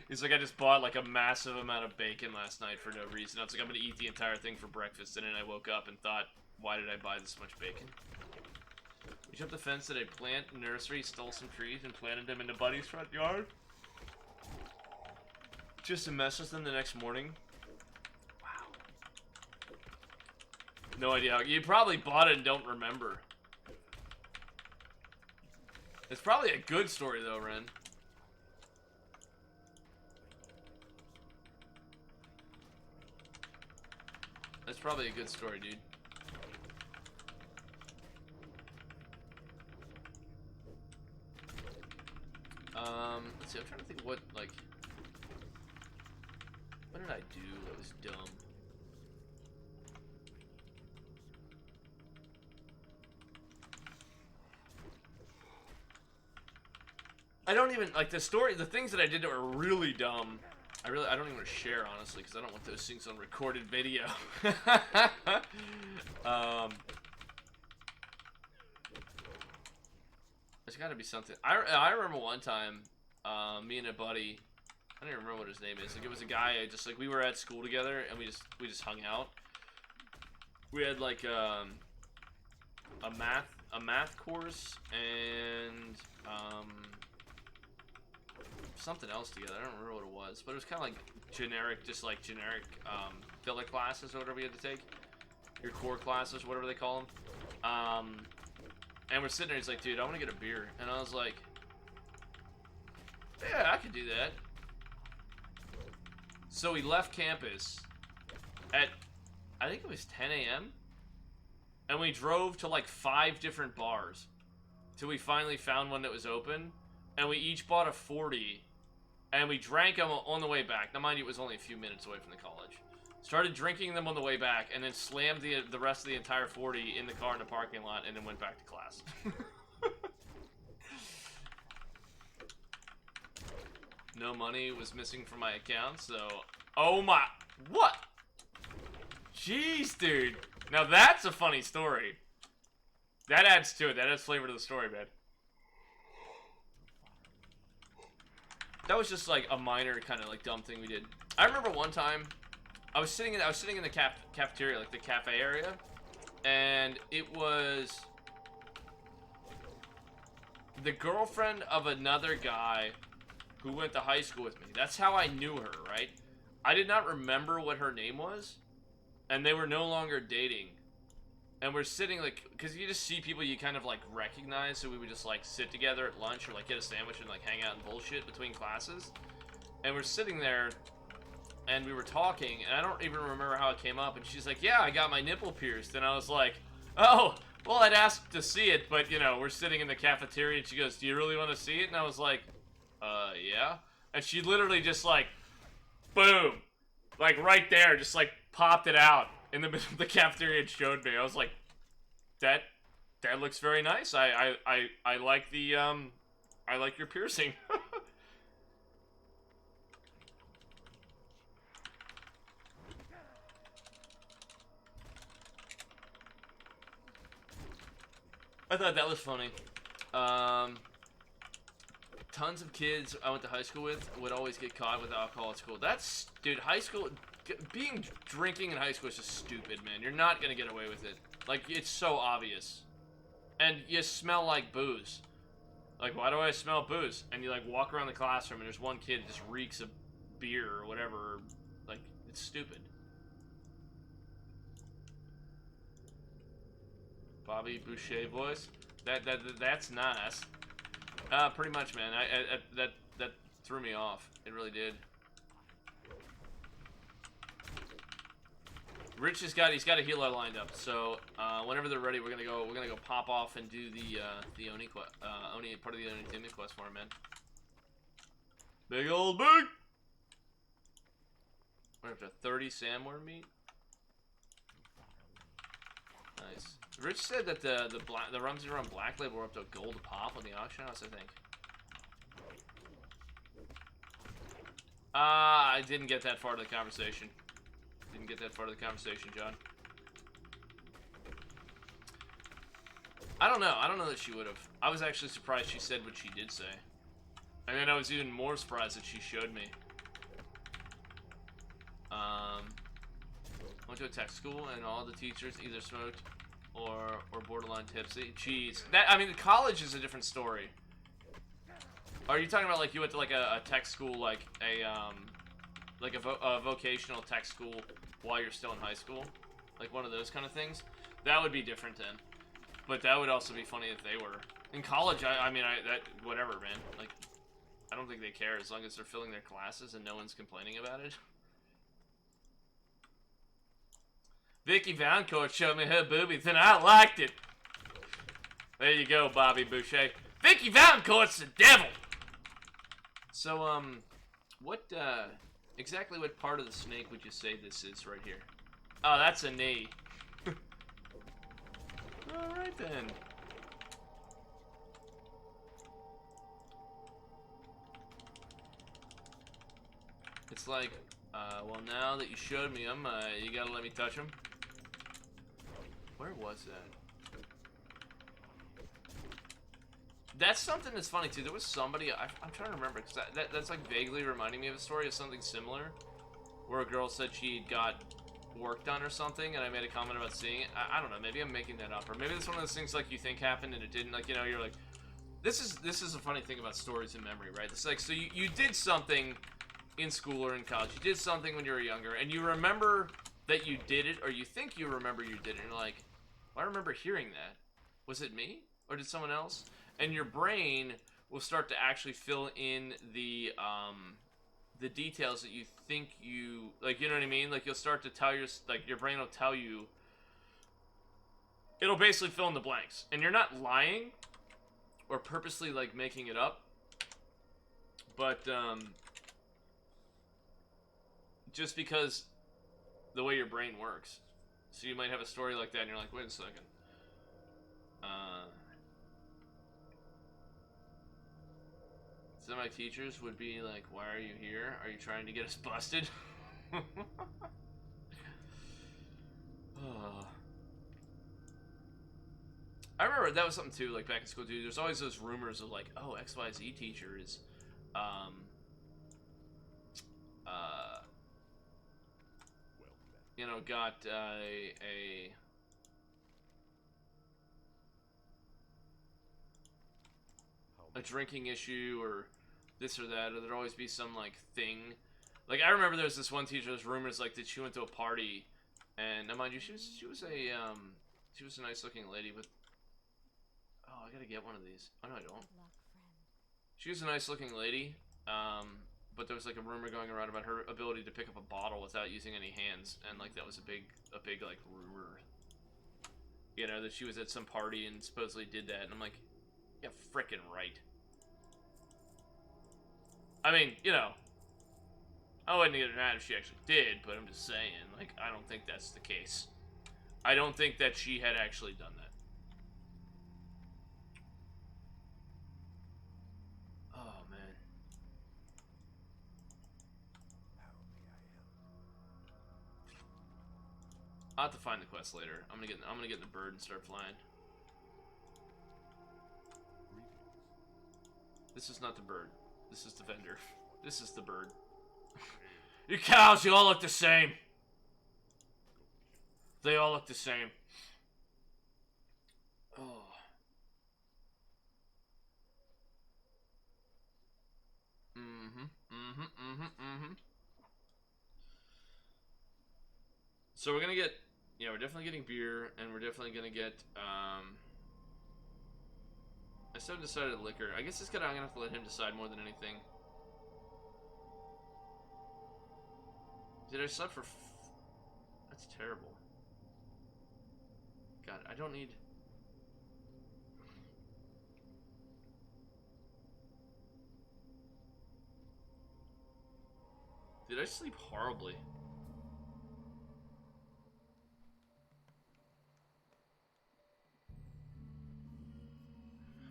He's like, I just bought like a massive amount of bacon last night for no reason. I was like, I'm gonna eat the entire thing for breakfast, and then I woke up and thought, why did I buy this much bacon? We jumped the fence at a plant nursery, stole some trees, and planted them into Buddy's front yard. Just to mess with them the next morning. Wow. No idea how. You probably bought it and don't remember. It's probably a good story though, Ren. That's probably a good story, dude. Let's see, I'm trying to think what did I do that was dumb? I don't even, like, the things that I did that were really dumb, I don't even want to share, honestly, because I don't want those things on recorded video. There's got to be something. I remember one time, me and a buddy, I don't even remember what his name is. Like, it was a guy. We were at school together, and we just hung out. We had like a math course and something else together. I don't remember what it was, but it was kind of like generic, filler classes or whatever you had to take. Your core classes, whatever they call them. And we're sitting there, he's like, dude, I want to get a beer. And I was like, yeah, I could do that. So we left campus at, I think it was 10 a.m. And we drove to like 5 different bars till we finally found one that was open. And we each bought a 40. And we drank them on the way back. Now, mind you, it was only a few minutes away from the college. Started drinking them on the way back, and then slammed the rest of the entire 40 in the car in the parking lot, and then went back to class. No money was missing from my account, so... Oh my... What? Jeez, dude. Now that's a funny story. That adds to it. That adds flavor to the story, man. that was just like a minor kind of like dumb thing we did. I remember one time, I was sitting in the cafeteria, like the cafe area, and it was the girlfriend of another guy who went to high school with me. That's how I knew her, right? I did not remember what her name was, and they were no longer dating. And we're sitting, like, because you just see people you kind of, like, recognize, so we would just, like, sit together at lunch or, like, get a sandwich and, like, hang out and bullshit between classes. And we're sitting there, and we were talking, and I don't even remember how it came up, and she's like, yeah, I got my nipple pierced. And I was like, oh, well, I'd asked to see it, but, you know, we're sitting in the cafeteria, and she goes, do you really want to see it? And I was like, yeah. And she literally just, like, boom, like, right there, just, like, popped it out in the middle of the cafeteria and showed me. I was like, that looks very nice. I like the, I like your piercing. I thought that was funny. Tons of kids I went to high school with would always get caught with alcohol at school. That's, dude, high school, drinking in high school is just stupid, man. You're not gonna get away with it. Like, it's so obvious. And you smell like booze. Like, why do I smell booze? And you, like, walk around the classroom and there's one kid that just reeks of beer or whatever. Like, it's stupid. Bobby Boucher voice. That's nice. Pretty much, man. That threw me off. It really did. Rich he's got a healer lined up, so whenever they're ready, we're gonna go pop off and do the Oni quest, Oni part of the Oni Timmy quest for him, man. Big old big. We're up to 30 sandworm meat. Nice. Rich said that the Rumsey Rum Black Label were up to a gold a pop on the auction house, I think. I didn't get that far to the conversation. Didn't get that far to the conversation, John. I don't know. I don't know that she would have. I was actually surprised she said what she did say. And then I was even more surprised that she showed me. Went to a tech school and all the teachers either smoked or borderline tipsy. Jeez. I mean, college is a different story. Are you talking about, like, you went to, like, a tech school, like a vocational tech school while you're still in high school? Like one of those kind of things? That would be different then. But that would also be funny if they were. In college, I mean, whatever, man. Like, I don't think they care as long as they're filling their classes and no one's complaining about it. Vicky Valancourt showed me her boobies and I liked it. There you go, Bobby Boucher. Vicky Valancourt's the devil! So, exactly what part of the snake would you say this is right here? Oh, that's a knee. Alright then. It's like, well, now that you showed me them, you gotta let me touch them. Where was that? That's something that's funny too. There was somebody, I'm trying to remember, because that's like vaguely reminding me of a story of something similar, where a girl said she got work done or something, and I made a comment about seeing it. I don't know, maybe I'm making that up, or maybe it's one of those things like you think happened and it didn't. Like, you know, you're like, this is a funny thing about stories and memory, right? It's like, so you did something in school or in college, you did something when you were younger, and you remember that you did it, or you think you remember you did it, and you're like, well, I remember hearing that. Was it me? Or did someone else? And your brain will start to actually fill in the details that you think you, like, you know what I mean? Like, you'll start to tell your brain will tell you, it'll basically fill in the blanks. And you're not lying or purposely, like, making it up. But, just because the way your brain works. So you might have a story like that and you're like, wait a second. Some of my teachers would be like, why are you here? Are you trying to get us busted? I remember that was something too, like back in school, dude. There's always those rumors of like, oh, XYZ teacher is you know, got a drinking issue or this or that, or there'd always be some like thing. Like I remember there was this one teacher. There's rumors like that she went to a party, and now mind you, she was a nice looking lady, but oh, I gotta get one of these. Oh no, I don't. Luck, friend. She was a nice looking lady, but there was like a rumor going around about her ability to pick up a bottle without using any hands, and like that was a big like rumor. You know, that she was at some party and supposedly did that, and I'm like, yeah, frickin' right. I mean, you know, I wouldn't get mad if she actually did, but I'm just saying, like, I don't think that's the case. I don't think that she had actually done that. Oh, man. I'll have to find the quest later. I'm gonna get in the bird and start flying. This is not the bird. This is the vendor. This is the bird. You cows, you all look the same. They all look the same. Oh. So we're gonna get, yeah, we're definitely getting beer, and we're definitely gonna get, I still haven't decided liquor. I guess I'm gonna have to let him decide more than anything. Did I slept for? That's terrible. God, I don't need. Did I sleep horribly?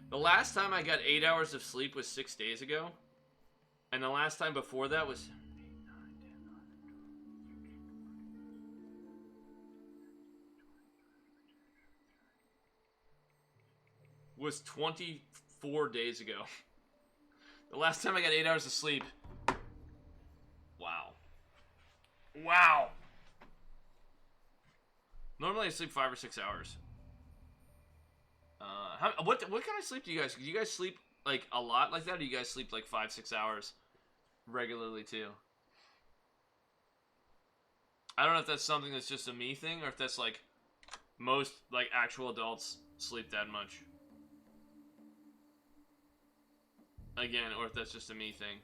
The last time I got 8 hours of sleep was 6 days ago. And the last time before that was 24 days ago. The last time I got 8 hours of sleep. Wow. Wow. Normally I sleep 5 or 6 hours. What kind of sleep do you guys? Do you guys sleep like a lot like that, or do you guys sleep like 5-6 hours regularly too? I don't know if that's something that's just a me thing, or if that's like most like actual adults sleep that much. Again, or if that's just a me thing.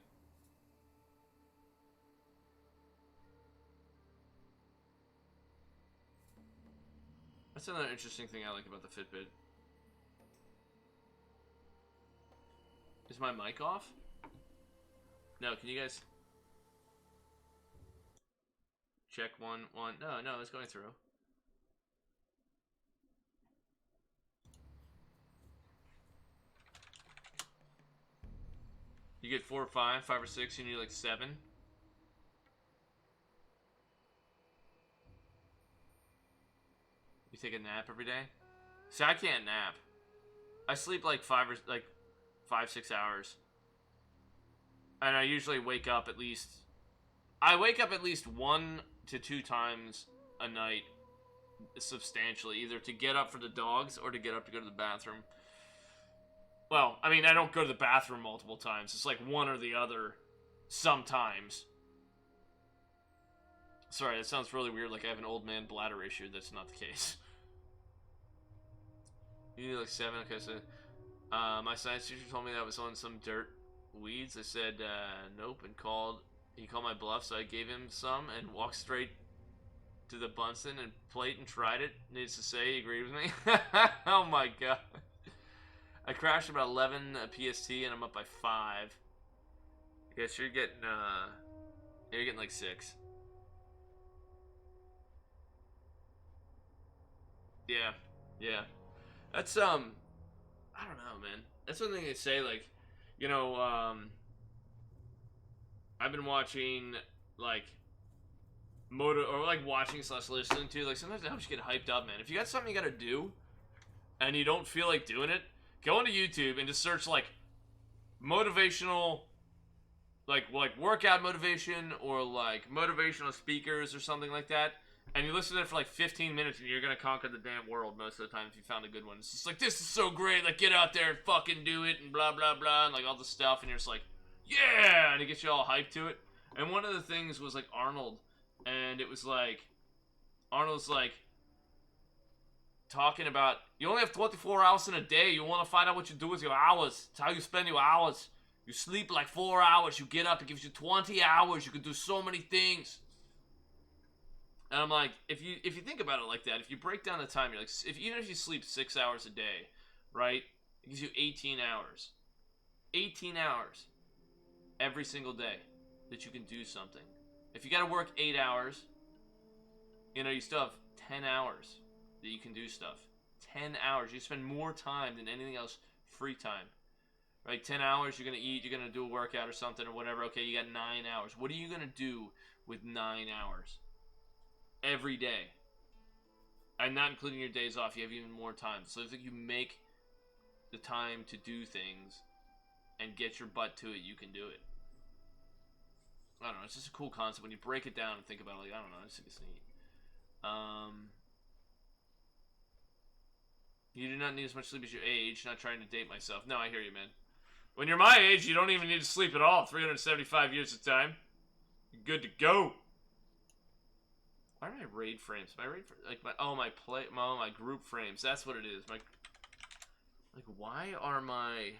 That's another interesting thing I like about the Fitbit. Is my mic off? No, can you guys check one? No, it's going through. You get 4 or 5, 5 or 6, you need like 7. You take a nap every day? See, I can't nap. I sleep like 5-6 hours. And I usually wake up at least... I wake up at least 1 to 2 times a night, substantially. Either to get up for the dogs, or to get up to go to the bathroom. Well, I mean, I don't go to the bathroom multiple times. It's like one or the other, sometimes. Sorry, that sounds really weird, like I have an old man bladder issue. That's not the case. You need like 7, okay, so... my science teacher told me that I was on some dirt weeds. I said, nope, and he called my bluff, so I gave him some and walked straight to the Bunsen and plate and tried it. Needs to say, he agreed with me. Oh my god. I crashed about 11 PST and I'm up by 5. I guess you're getting like 6. Yeah. That's, I don't know, man. That's one thing they say, like, you know, I've been watching, like, watching/listening to, like, sometimes it helps you get hyped up, man. If you got something you gotta do, and you don't feel like doing it, go into YouTube and just search, like, motivational, like workout motivation, or, like, motivational speakers or something like that, And you listen to it for like 15 minutes and you're gonna conquer the damn world most of the time if you found a good one. It's just like, this is so great, like, get out there and fucking do it and blah, blah, blah, and like all this stuff, and you're just like, yeah, and it gets you all hyped to it. And one of the things was like Arnold, and it was like, Arnold's like, talking about, you only have 24 hours in a day, you want to find out what you do with your hours. It's how you spend your hours. You sleep like 4 hours, you get up, it gives you 20 hours, you can do so many things. And I'm like, if you think about it like that, if you break down the time, you're like, even if you sleep 6 hours a day, right? It gives you 18 hours. 18 hours every single day that you can do something. If you got to work 8 hours, you know, you still have 10 hours that you can do stuff. 10 hours. You spend more time than anything else free time. Right? 10 hours, you're going to eat, you're going to do a workout or something or whatever. Okay, you got 9 hours. What are you going to do with 9 hours? Every day. And not including your days off, you have even more time. So if you make the time to do things and get your butt to it, you can do it. I don't know, it's just a cool concept when you break it down and think about it, like, I don't know, I just think it's neat. You do not need as much sleep as your age. Not trying to date myself. No, I hear you, man. When you're my age, you don't even need to sleep at all. 375 years of time. You're good to go. Why are my raid frames? My raid like my group frames. That's what it is. Why are my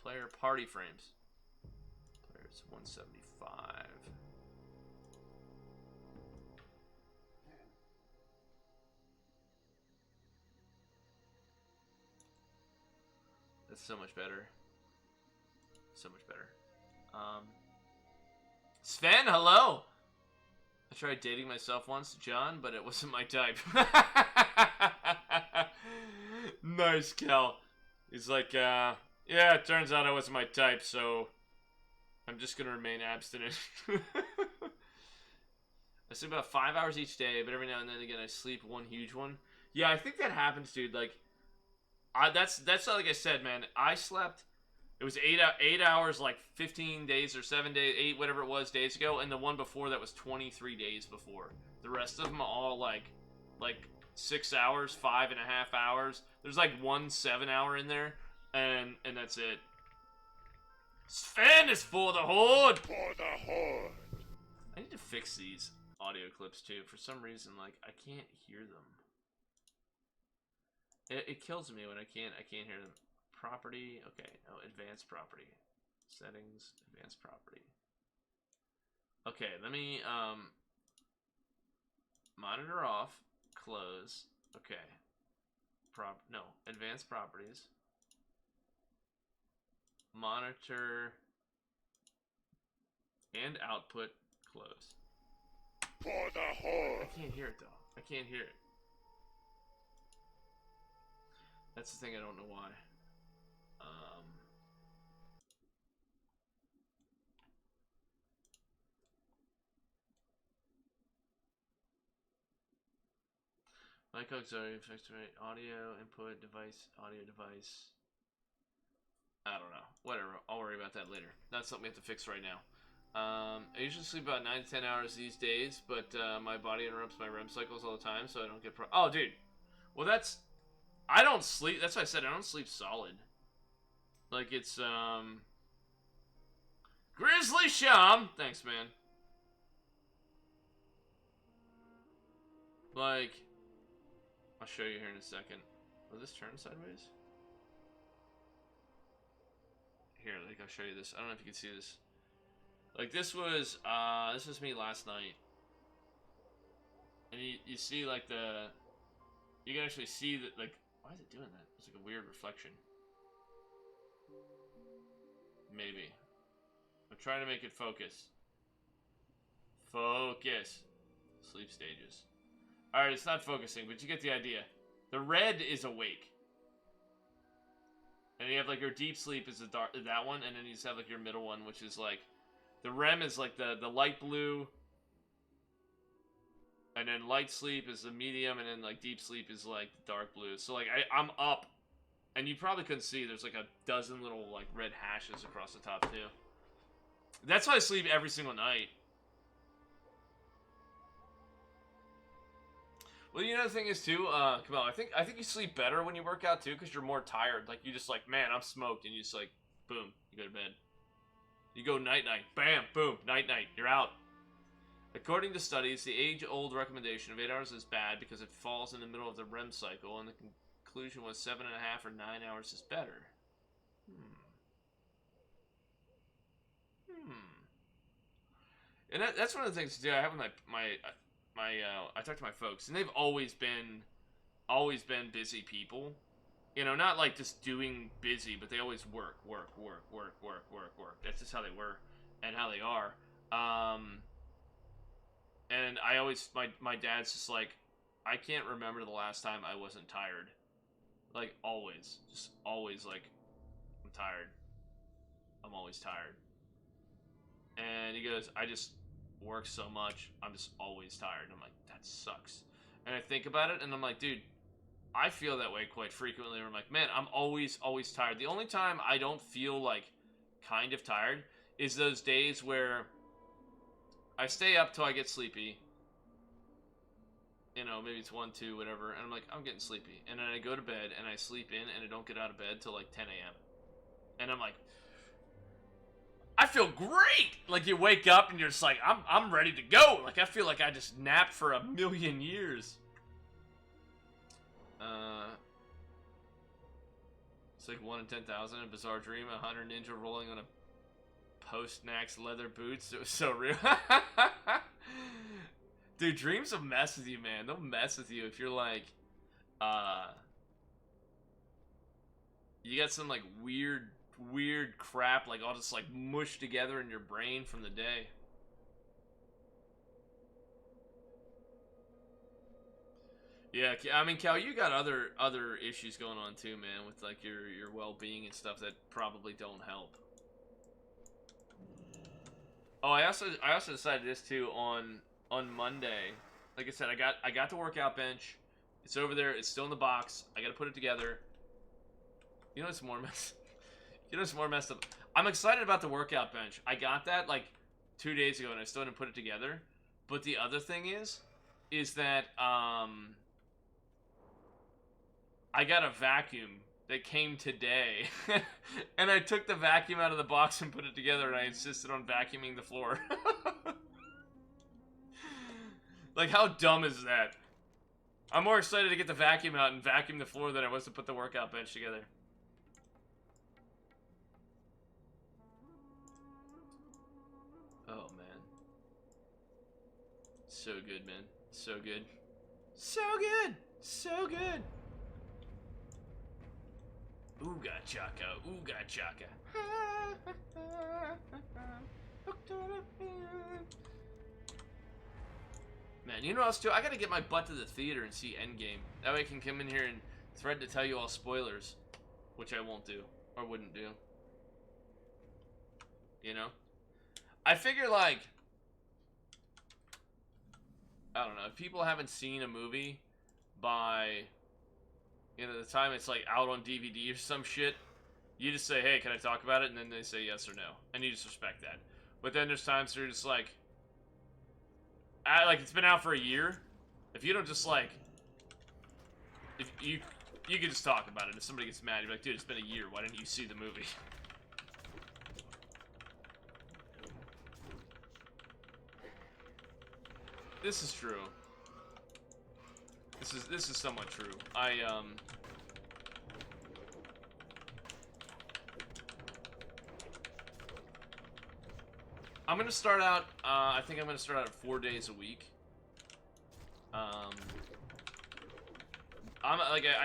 player party frames? Players 175. That's so much better. So much better. Sven, hello! I tried dating myself once, John, but it wasn't my type. Nice, Cal. He's like, yeah, it turns out I wasn't my type, so I'm just gonna remain abstinent. I sleep about 5 hours each day, but every now and then again I sleep one huge one. Yeah, I think that happens, dude. Like, that's like I said, man. I slept. It was 8 hours, like 15 days or 7 days, 8 whatever it was days ago, and the one before that was 23 days before. The rest of them are all like 6 hours, 5.5 hours. There's like 1 7-hour in there, and that's it. Sven is for the horde. For the horde. I need to fix these audio clips too. For some reason, like I can't hear them. It kills me when I can't hear them. Property, okay, no, advanced property. Settings, advanced property. Okay, let me, monitor off, close, okay. Advanced properties. Monitor and output, close. For the horde. I can't hear it though. I can't hear it. That's the thing, I don't know why. Mic auxiliary, effectuate audio input device, audio device. I don't know. Whatever. I'll worry about that later. That's something we have to fix right now. I usually sleep about 9 to 10 hours these days, but my body interrupts my REM cycles all the time, so I don't get oh, dude. Well, I don't sleep. That's why I said I don't sleep solid. Like, it's, Grizzly Sham! Thanks, man. Like, I'll show you here in a second. Will this turn sideways? Here, like, I'll show you this. I don't know if you can see this. Like, this was me last night. And you see, like, you can actually see that, like, why is it doing that? It's like a weird reflection. Maybe. I'm trying to make it focus. Focus. Sleep stages. Alright, it's not focusing, but you get the idea. The red is awake. And you have, like, your deep sleep is that one, and then you just have, like, your middle one, which is, like, the REM is, like, the light blue, and then light sleep is the medium, and then, like, deep sleep is, like, the dark blue. So, like, I'm up, and you probably couldn't see, there's, like, a dozen little, like, red hashes across the top, too. That's how I sleep every single night. Well, you know the thing is too, Camille, I think you sleep better when you work out too, because you're more tired. Like you just like, man, I'm smoked, and you just like, boom, you go to bed. You go night night, bam, boom, night night, you're out. According to studies, the age-old recommendation of 8 hours is bad because it falls in the middle of the REM cycle, and the conclusion was 7.5 or 9 hours is better. And that's one of the things too. I have with I talk to my folks, and they've always been busy people. You know, not like just doing busy, but they always work. That's just how they were and how they are. And I always, my dad's just like, I can't remember the last time I wasn't tired. Like, always. Just always, like, I'm tired. I'm always tired. And he goes, I just work so much, I'm just always tired. I'm like, that sucks. And I think about it, and I'm like, dude, I feel that way quite frequently. Where I'm like, man, I'm always tired. The only time I don't feel, like, kind of tired is those days where I stay up till I get sleepy. You know, maybe it's 1, 2, whatever. And I'm like, I'm getting sleepy. And then I go to bed and I sleep in and I don't get out of bed till like 10 a.m. And I'm like, I feel great! Like you wake up and you're just like, I'm ready to go. Like I feel like I just napped for 1,000,000 years. It's like 1 in 10,000, a bizarre dream, a hunter ninja rolling on a post-nax leather boots. It was so real. Dude, dreams will mess with you, man. They'll mess with you if you're like, you got some like weird crap like all just like mushed together in your brain from the day. Yeah, I mean, Cal, you got other issues going on too, man, with like your well-being and stuff that probably don't help. Oh, I also decided this too on Monday. Like I said, I got the workout bench. It's over there. It's still in the box. I got to put it together. You know what's more mess? You know what's more messed up? I'm excited about the workout bench. I got that like 2 days ago, and I still didn't put it together. But the other thing is that I got a vacuum that came today, and I took the vacuum out of the box and put it together, and I insisted on vacuuming the floor. Like, how dumb is that? I'm more excited to get the vacuum out and vacuum the floor than I was to put the workout bench together. Oh, man. So good, man. So good. So good! So good! Ooga chaka, ooga chaka. Man, you know what else too? I gotta get my butt to the theater and see Endgame. That way I can come in here and threaten to tell you all spoilers. Which I won't do. Or wouldn't do. You know? I figure like, I don't know, if people haven't seen a movie by, you know, the time it's like out on DVD or some shit, you just say, hey, can I talk about it? And then they say yes or no. And you just respect that. But then there's times where you're just like, it's been out for a year. If you don't just like, if you can just talk about it. If somebody gets mad, you're like, dude, it's been a year. Why didn't you see the movie? This is true. This is somewhat true. I'm gonna start out. I think I'm gonna start out at 4 days a week. I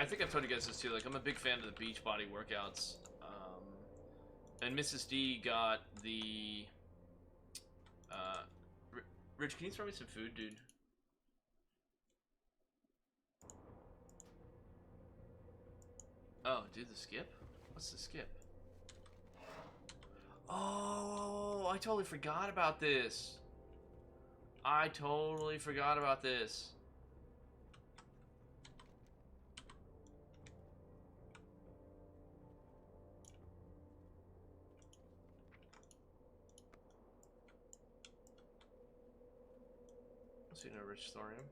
think I've told you guys this too. Like, I'm a big fan of the Beachbody workouts. And Mrs. D got the. Rich, can you throw me some food, dude? Oh, dude, the skip? What's the skip? Oh, I totally forgot about this. I totally forgot about this. Let's see, no rich thorium.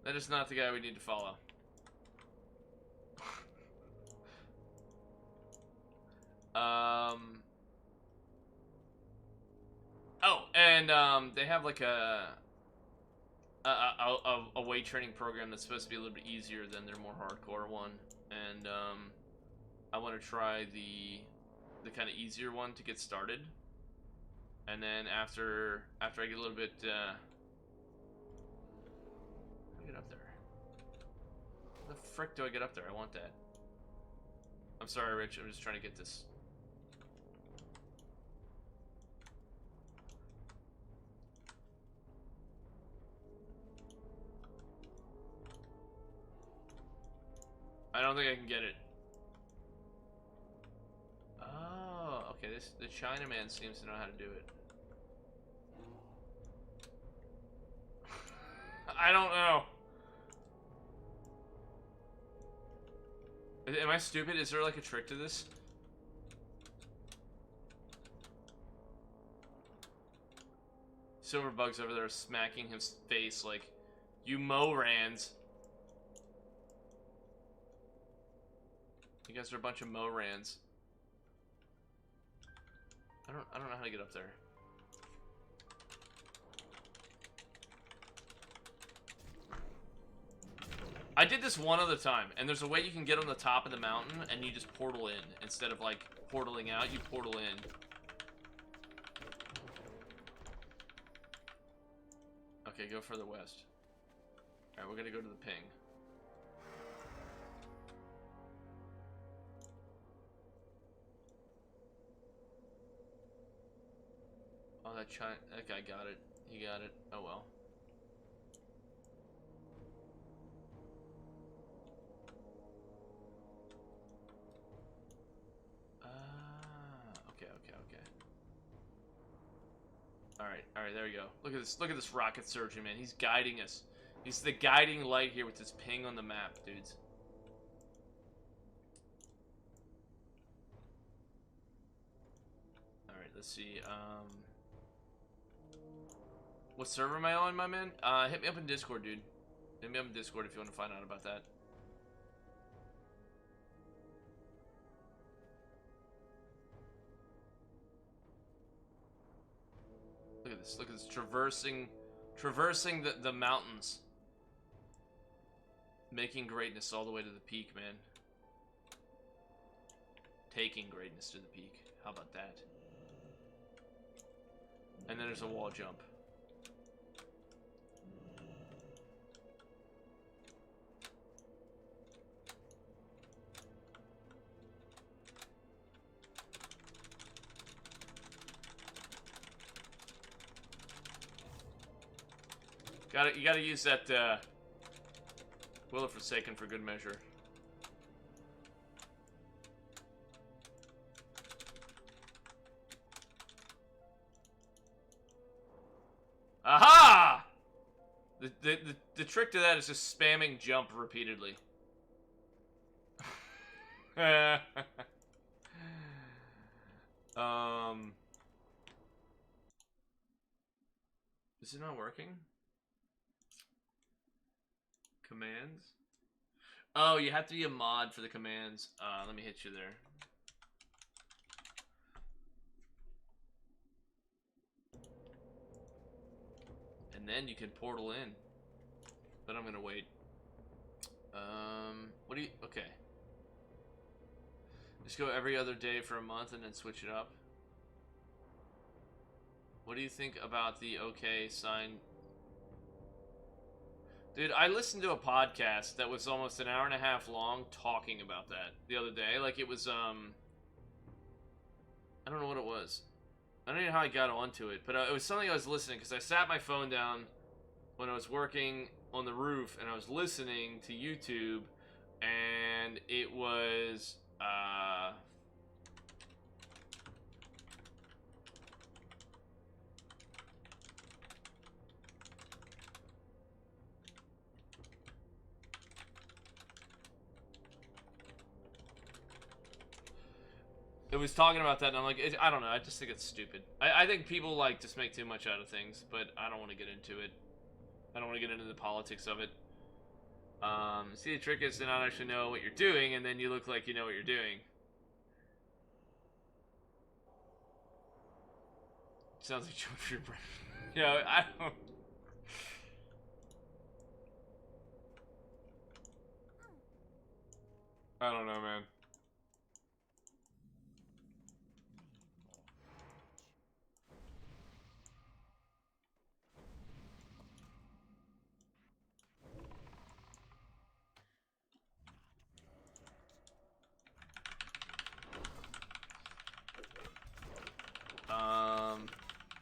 That is not the guy we need to follow. Oh, and they have like a weight training program that's supposed to be a little bit easier than their more hardcore one, and I want to try the kind of easier one to get started, and then after I get a little bit how do I get up there? How the frick do I get up there? I want that. I'm sorry, Rich. I'm just trying to get this. I don't think I can get it. Oh, okay. The Chinaman seems to know how to do it. I don't know. Am I stupid? Is there like a trick to this? Silverbug's over there smacking his face like, you Morans. You guys are a bunch of Morans. I don't know how to get up there. I did this one other time, and there's a way you can get on the top of the mountain, and you just portal in. Instead of, like, portaling out, you portal in. Okay, go further west. Alright, we're gonna go to the ping. Oh, that guy got it. He got it. Oh, well. Okay. Alright, there we go. Look at this rocket surgeon, man. He's guiding us. He's the guiding light here with this ping on the map, dudes. Alright, let's see, what server am I on, my man? Hit me up in Discord, dude. Hit me up in Discord if you want to find out about that. Look at this, traversing the mountains. Making greatness all the way to the peak, man. Taking greatness to the peak. How about that? And then there's a wall jump. You gotta use that, Will of Forsaken for good measure. Aha! The trick to that is just spamming jump repeatedly. Is it not working? Commands? Oh, you have to be a mod for the commands. Let me hit you there. And then you can portal in. But I'm gonna wait. What do you... Okay. Just go every other day for a month and then switch it up. What do you think about the OK sign? Dude, I listened to a podcast that was almost an hour and a half long talking about that the other day. Like, it was, I don't know what it was. I don't know how I got onto it, but it was something I was listening, because I sat my phone down when I was working on the roof, and I was listening to YouTube, and it was, it was talking about that, and I'm like, I don't know, I just think it's stupid. I think people, like, just make too much out of things, but I don't want to get into it. I don't want to get into the politics of it. See, the trick is to not actually know what you're doing, and then you look like you know what you're doing. Sounds like Joe Trooper. You know, I don't... I don't know, man.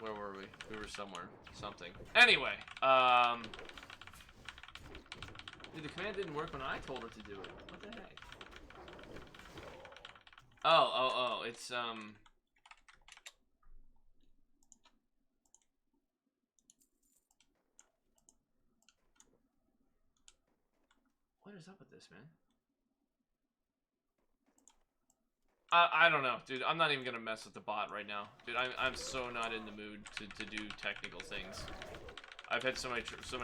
Where were we? We were somewhere. Something. Anyway, dude, the command didn't work when I told her to do it. What the heck? Oh, it's, what is up with this, man? I don't know, dude. I'm not even gonna mess with the bot right now, dude. I'm so not in the mood to do technical things. I've had so many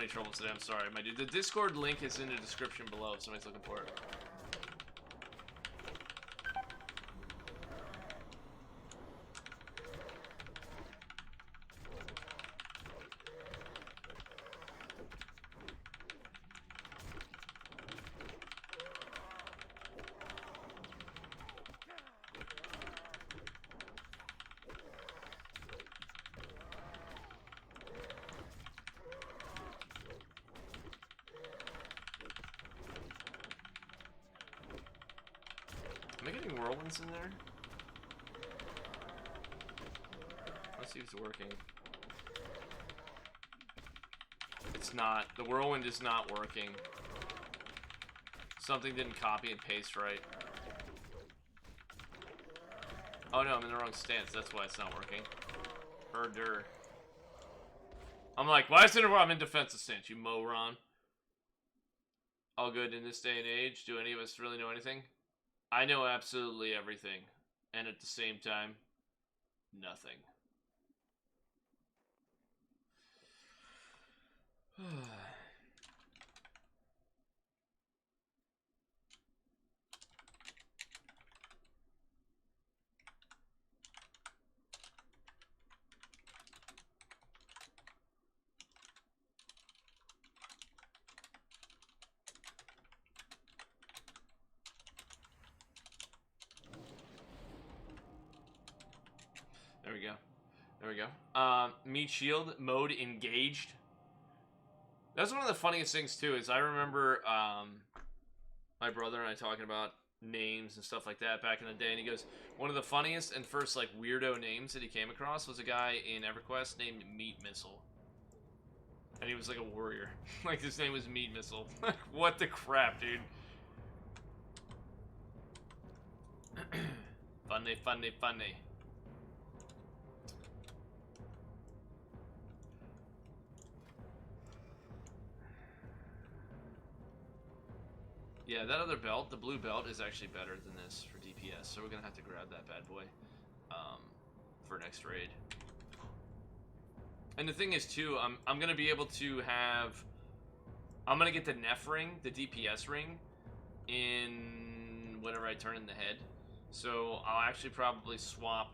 troubles today. I'm sorry, my dude. The Discord link is in the description below if somebody's looking for it. Am I getting whirlwinds in there? Let's see if it's working. It's not. The whirlwind is not working. Something didn't copy and paste right. Oh no, I'm in the wrong stance. That's why it's not working. Herder. I'm like, why is it I'm in defensive stance, you moron? All good in this day and age. Do any of us really know anything? I know absolutely everything, and at the same time, nothing. There we go. There we go. Meat shield mode engaged. That's one of the funniest things too. Is I remember my brother and I talking about names and stuff like that back in the day, and he goes, one of the funniest and first like weirdo names that he came across was a guy in EverQuest named Meat Missile, and he was like a warrior. Like his name was Meat Missile. What the crap, dude? Funny, funny, funny. Yeah, that other belt, the blue belt, is actually better than this for DPS, so we're gonna have to grab that bad boy for next raid. And the thing is, too, I'm gonna be able to have... I'm gonna get the Neff ring, the DPS ring, in whenever I turn in the head. So I'll actually probably swap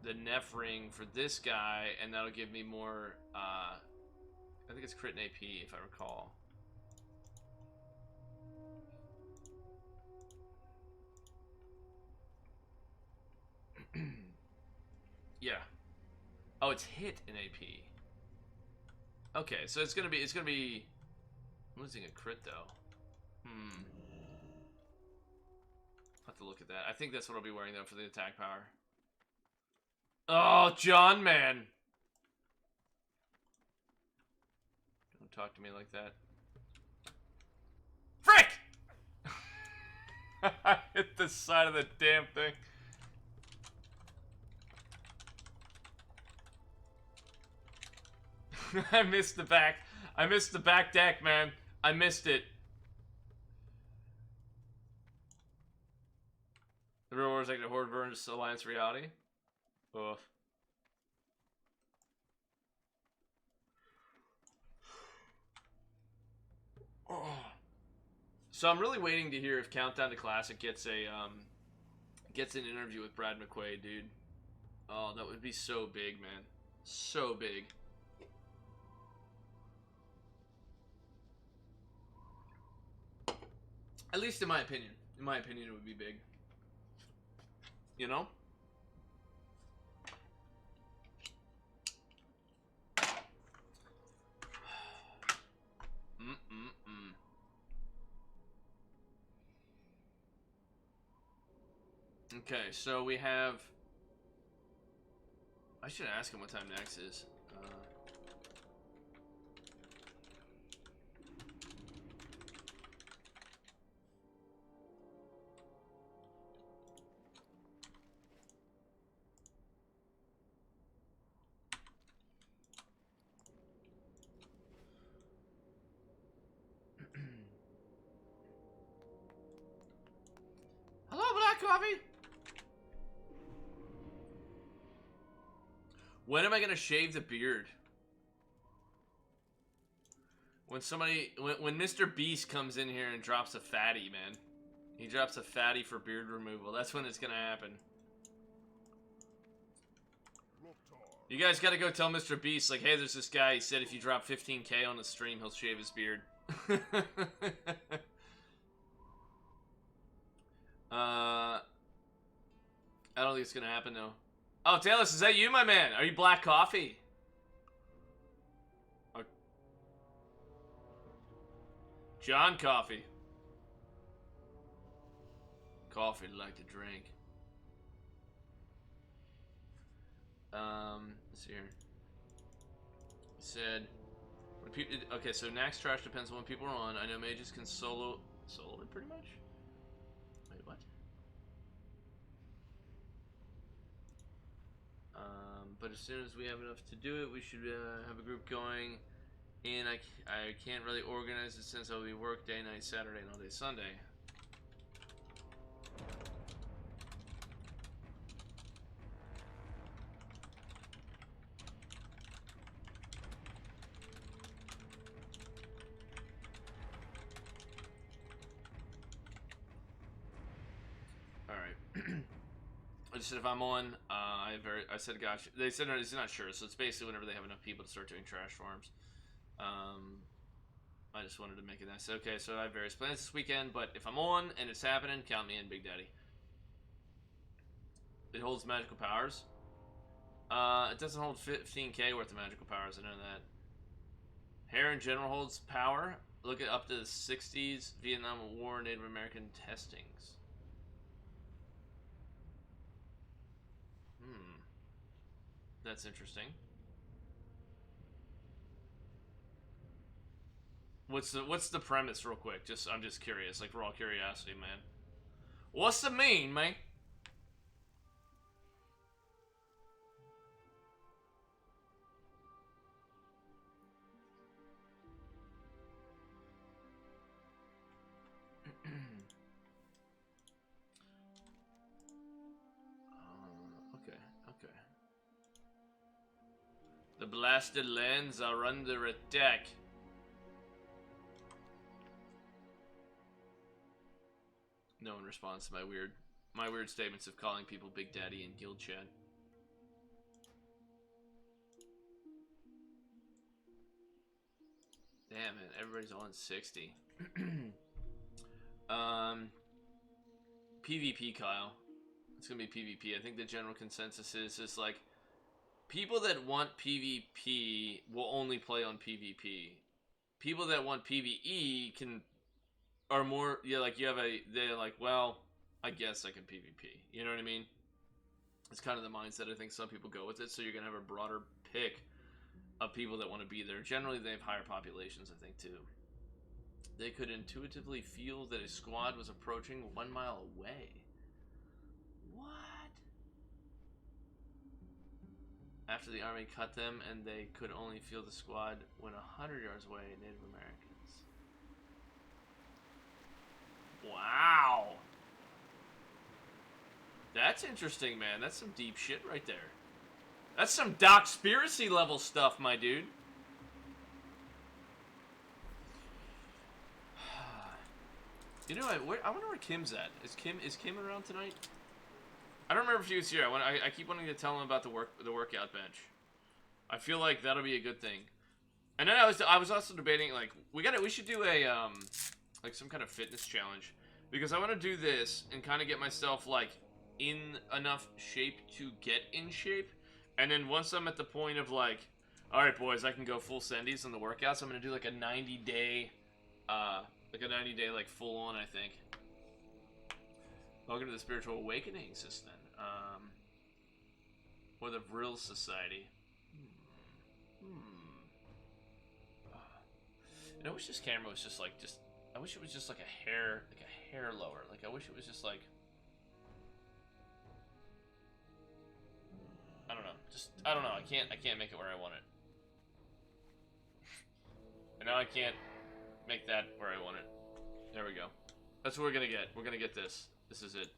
the Neff ring for this guy, and that'll give me more, I think it's crit and AP, if I recall. Yeah. Oh, it's hit in AP. Okay, so it's gonna be I'm losing a crit though. I'll have to look at that. I think that's what I'll be wearing though for the attack power. Oh, John, man. Don't talk to me like that. Frick! I hit the side of the damn thing. I missed the back. I missed the back deck, man. I missed it. The real world is like the Horde versus Alliance reality. Oof. Oh. So I'm really waiting to hear if Countdown to Classic gets an interview with Brad McQuaid, dude. Oh, that would be so big, man. So big. At least in my opinion. In my opinion, it would be big. You know? Okay, so we have... I should ask him what time next is. Hello, Black Coffee! When am I gonna shave the beard? When Mr. Beast comes in here and drops a fatty, man. He drops a fatty for beard removal. That's when it's gonna happen. You guys gotta go tell Mr. Beast, like, hey, there's this guy, he said if you drop 15k on the stream, he'll shave his beard. I don't think it's gonna happen, though. Oh, Taylus, is that you, my man? Are you Black Coffee? John Coffee. Coffee like to drink. Let's see here. He said, when people, okay, so Nax Trash depends on when people are on. I know mages can solo it pretty much. Wait, what? But as soon as we have enough to do it, we should have a group going. And I can't really organize it since I'll be work day, night, Saturday, and all day Sunday. I just said if I'm on, I said gosh, they said no, it's not sure, so it's basically whenever they have enough people to start doing trash farms. I just wanted to make it nice. Okay, so I have various plans this weekend, but if I'm on and it's happening, count me in, Big Daddy. It holds magical powers. It doesn't hold 15k worth of magical powers, I know that. Hair in general holds power. Look at up to the 60s Vietnam War Native American testings. That's interesting. What's the premise, real quick? I'm just curious, like raw curiosity, man. What's the mean, man? Okay. The blasted lands are under attack. No one responds to my weird statements of calling people Big Daddy in guild chat. Damn it, everybody's on 60. PvP, Kyle. It's gonna be PvP. I think the general consensus is like people that want PvP will only play on PvP. People that want PvE are more, yeah, like they're like, well, I guess I can PvP. You know what I mean? It's kind of the mindset I think some people go with it, so you're going to have a broader pick of people that want to be there. Generally, they have higher populations, I think, too. They could intuitively feel that a squad was approaching 1 mile away. What? After the army cut them, and they could only feel the squad when 100 yards away, Native Americans. Wow. That's interesting, man. That's some deep shit right there. That's some Docspiracy level stuff, my dude. You know, I wonder where Kim's at. Is Kim around tonight? I don't remember if she was here. I keep wanting to tell him about the workout bench. I feel like that'll be a good thing. And then I was also debating, like, we should do a like some kind of fitness challenge, because I want to do this and kind of get myself like in enough shape to get in shape, and then once I'm at the point of like, all right, boys, I can go full sendies on the workouts, I'm gonna do like a 90-day like full on, I think. Welcome to the Spiritual Awakening System, or the Vril Society. And I wish this camera was just like, I wish it was just like a hair lower. Like, I wish it was just like, I don't know. I don't know. I can't make it where I want it. And now I can't make that where I want it. There we go. That's what we're gonna get. We're gonna get this. This is it.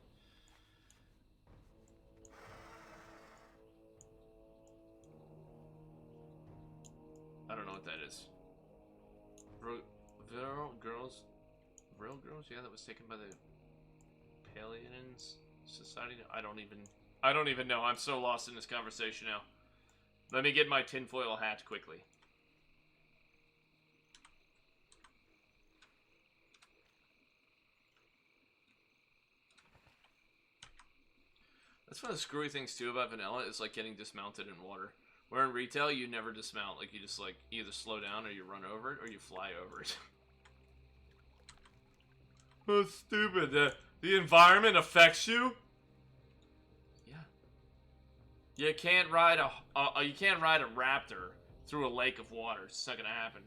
I don't know what that is. Vril girls? Yeah, that was taken by the Paleans Society. I don't even know. I'm so lost in this conversation now. Let me get my tinfoil hat quickly. That's one of the screwy things too about vanilla, is like getting dismounted in water. Where in retail, you never dismount. Like, you just, like, either slow down or you run over it or you fly over it. That's stupid. The environment affects you? Yeah. You can't ride a raptor through a lake of water. It's not gonna happen.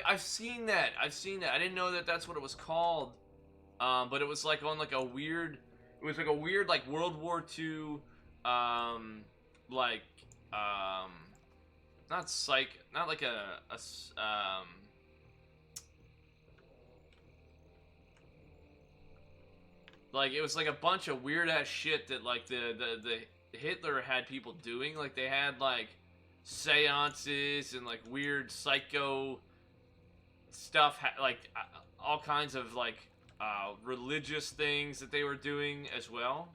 I've seen that. I didn't know that that's what it was called. But it was like on like a weird, like World War II, not like like it was like a bunch of weird ass shit that like the Hitler had people doing. Like, they had like seances and like weird psycho stuff, like all kinds of like religious things that they were doing as well.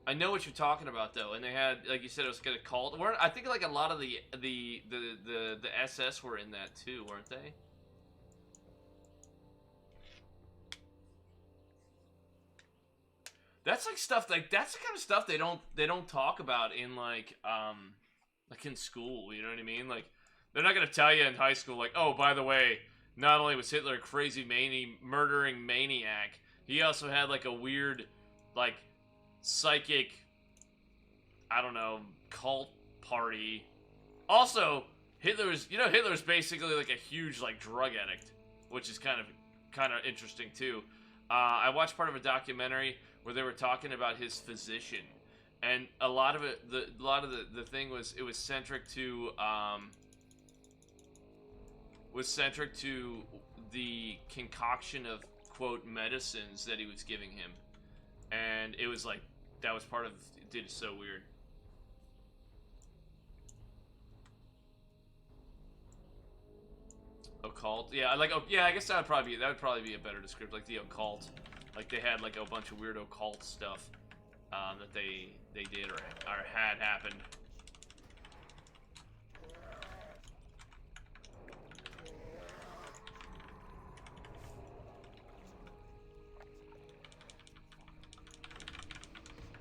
I know what you're talking about though, and they had, like you said, it was like a cult. I think like a lot of the SS were in that too, weren't they? That's like stuff like that's the kind of stuff they don't talk about in like in school, you know what I mean? Like, they're not gonna tell you in high school, like, oh, by the way, not only was Hitler a crazy murdering maniac, he also had like a weird, like, psychic, I don't know, cult party. Also, Hitler's basically like a huge like drug addict, which is kind of interesting too. I watched part of a documentary where they were talking about his physician, and a lot of the thing was, it was centric to the concoction of, quote, medicines that he was giving him, and it was like, that was part of, dude, it's so weird. Occult, yeah, like, oh, yeah, I guess that would probably be a better description, like the occult. Like, they had like a bunch of weird occult stuff that they did or had happened.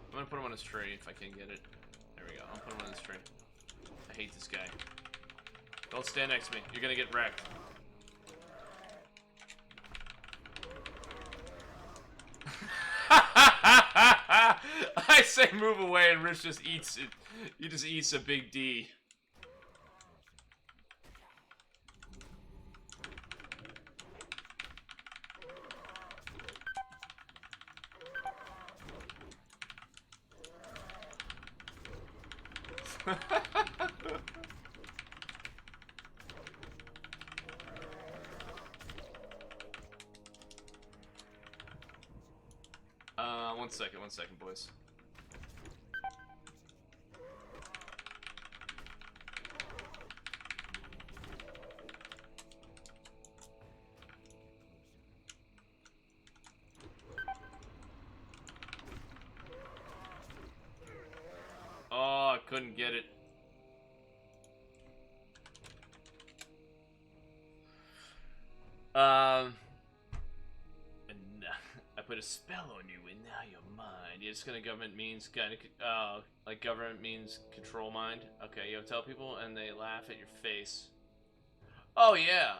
I'm gonna put him on his tree if I can get it. There we go. I'll put him on his tree. I hate this guy. Don't stand next to me. You're gonna get wrecked. I say move away, and Rich just eats it. He just eats a big D. One second, boys. Oh, I couldn't get it. And I put a spell on you, and now you're mine. Yeah, it's gonna government means kind of, like government means control mind. Okay, you tell people, and they laugh at your face. Oh yeah,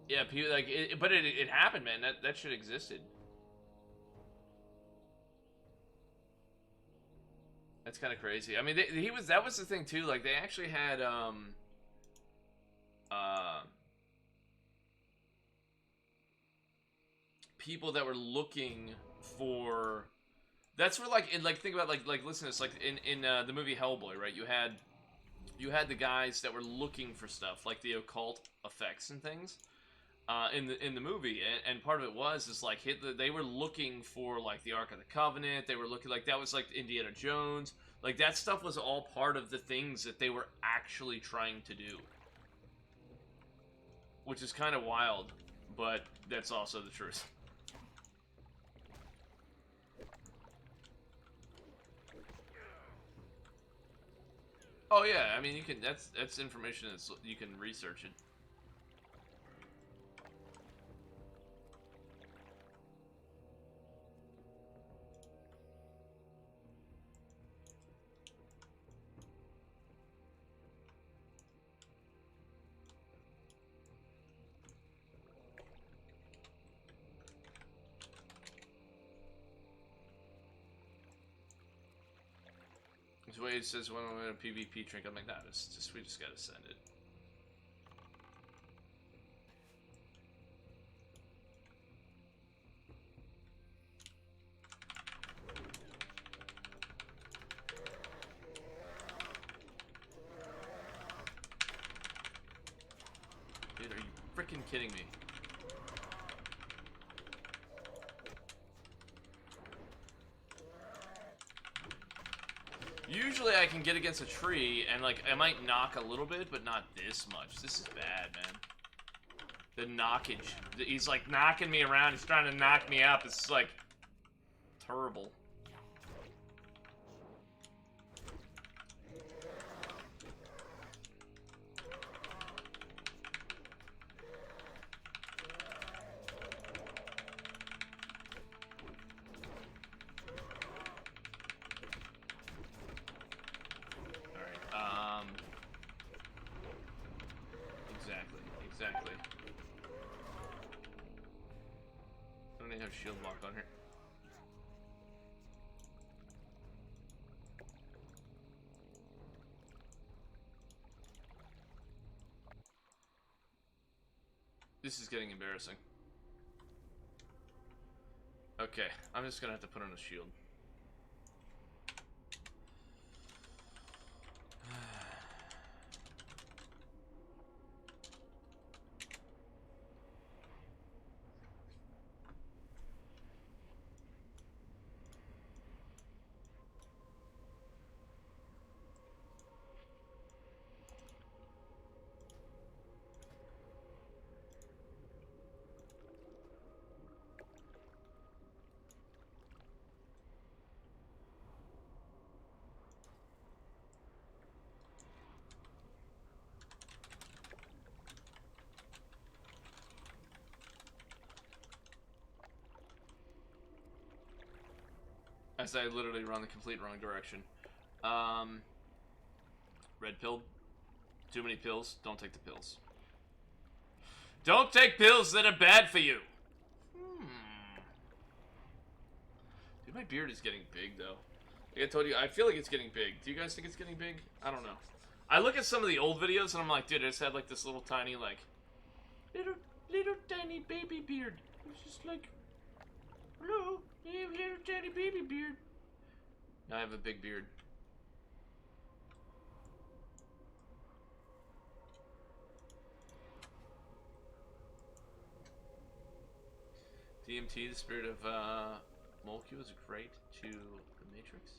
yeah, people like it, but it happened, man. That shit existed. That's kind of crazy. I mean, that was the thing too. Like they actually had people that were looking for. That's where like think about like listen to this, like in the movie Hellboy, right? You had the guys that were looking for stuff like the occult effects and things in the movie, and part of it is like they were looking for like the Ark of the Covenant. They were looking like that was like Indiana Jones. Like that stuff was all part of the things that they were actually trying to do, which is kind of wild, but that's also the truth. Oh yeah, I mean you can. That's information that's you can research it. This way it says when I'm in a PvP drink. I'm like, nah, it's just we just gotta send it. Dude, are you freaking kidding me? Usually I can get against a tree and like I might knock a little bit, but not this much. This is bad, man. The knockage. He's like knocking me around. He's trying to knock me up. It's like terrible. Exactly. I don't even have shield lock on here. This is getting embarrassing. Okay, I'm just gonna have to put on a shield. As I literally run the complete wrong direction. Red pill. Too many pills. Don't take the pills. Don't take pills that are bad for you. Dude, my beard is getting big, though. Like I told you, I feel like it's getting big. Do you guys think it's getting big? I don't know. I look at some of the old videos, and I'm like, dude, I just had, like, this little tiny, like... Little tiny baby beard. It's just like... Hello, you have a little tiny baby beard. Now I have a big beard. DMT, the spirit of molecule, is great to the Matrix.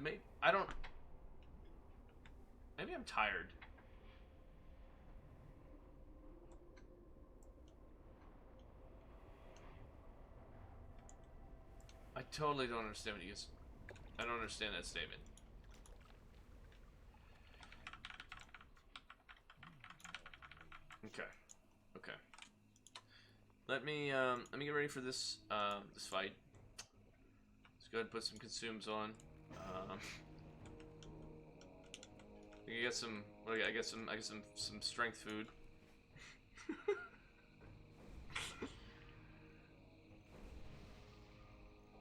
What? I don't. Maybe I'm tired. I totally don't understand what you guys. I don't understand that statement. Okay. Okay. Let me get ready for this this fight. Let's go ahead and put some consumes on. I get some. What do I get? I get some strength food.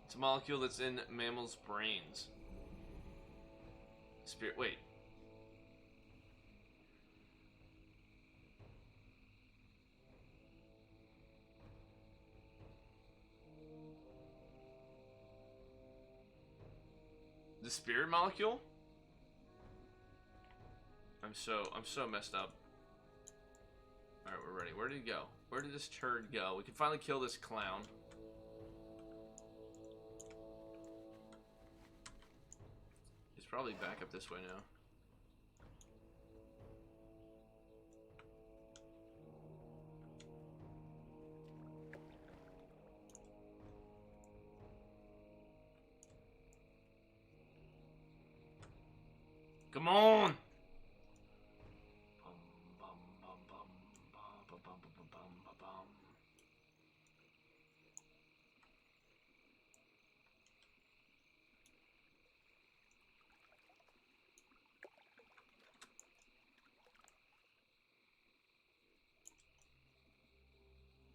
It's a molecule that's in mammals' brains. Spirit. Wait. The spirit molecule? I'm so messed up. Alright, we're ready. Where did he go? Where did this turd go? We can finally kill this clown. He's probably back up this way now. Come on!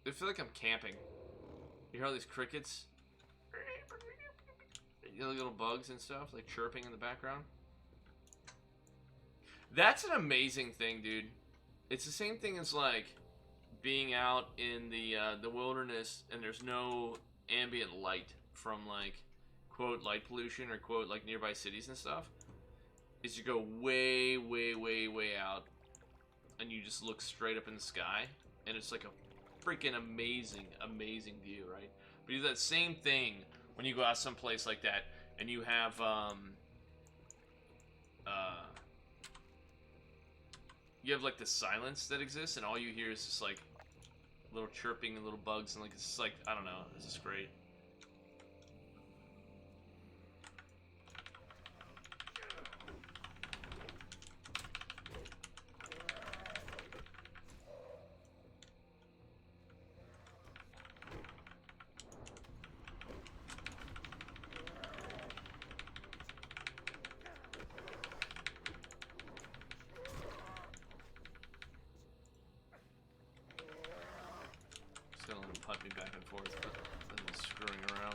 I feel like I'm camping. You hear all these crickets? You know, little bugs and stuff, like chirping in the background? That's an amazing thing, dude. It's the same thing as, like, being out in the wilderness and there's no ambient light from, like, quote, light pollution or, quote, like, nearby cities and stuff. Is you go way, way, way, way out and you just look straight up in the sky and it's like a freaking amazing, amazing view, right? But you do that same thing when you go out someplace like that and you have, you have, like, the silence that exists, and all you hear is just, like, little chirping and little bugs, and, like, it's just, like, I don't know, it's just great. Gonna let him punt me back and forth, but then he's screwing around.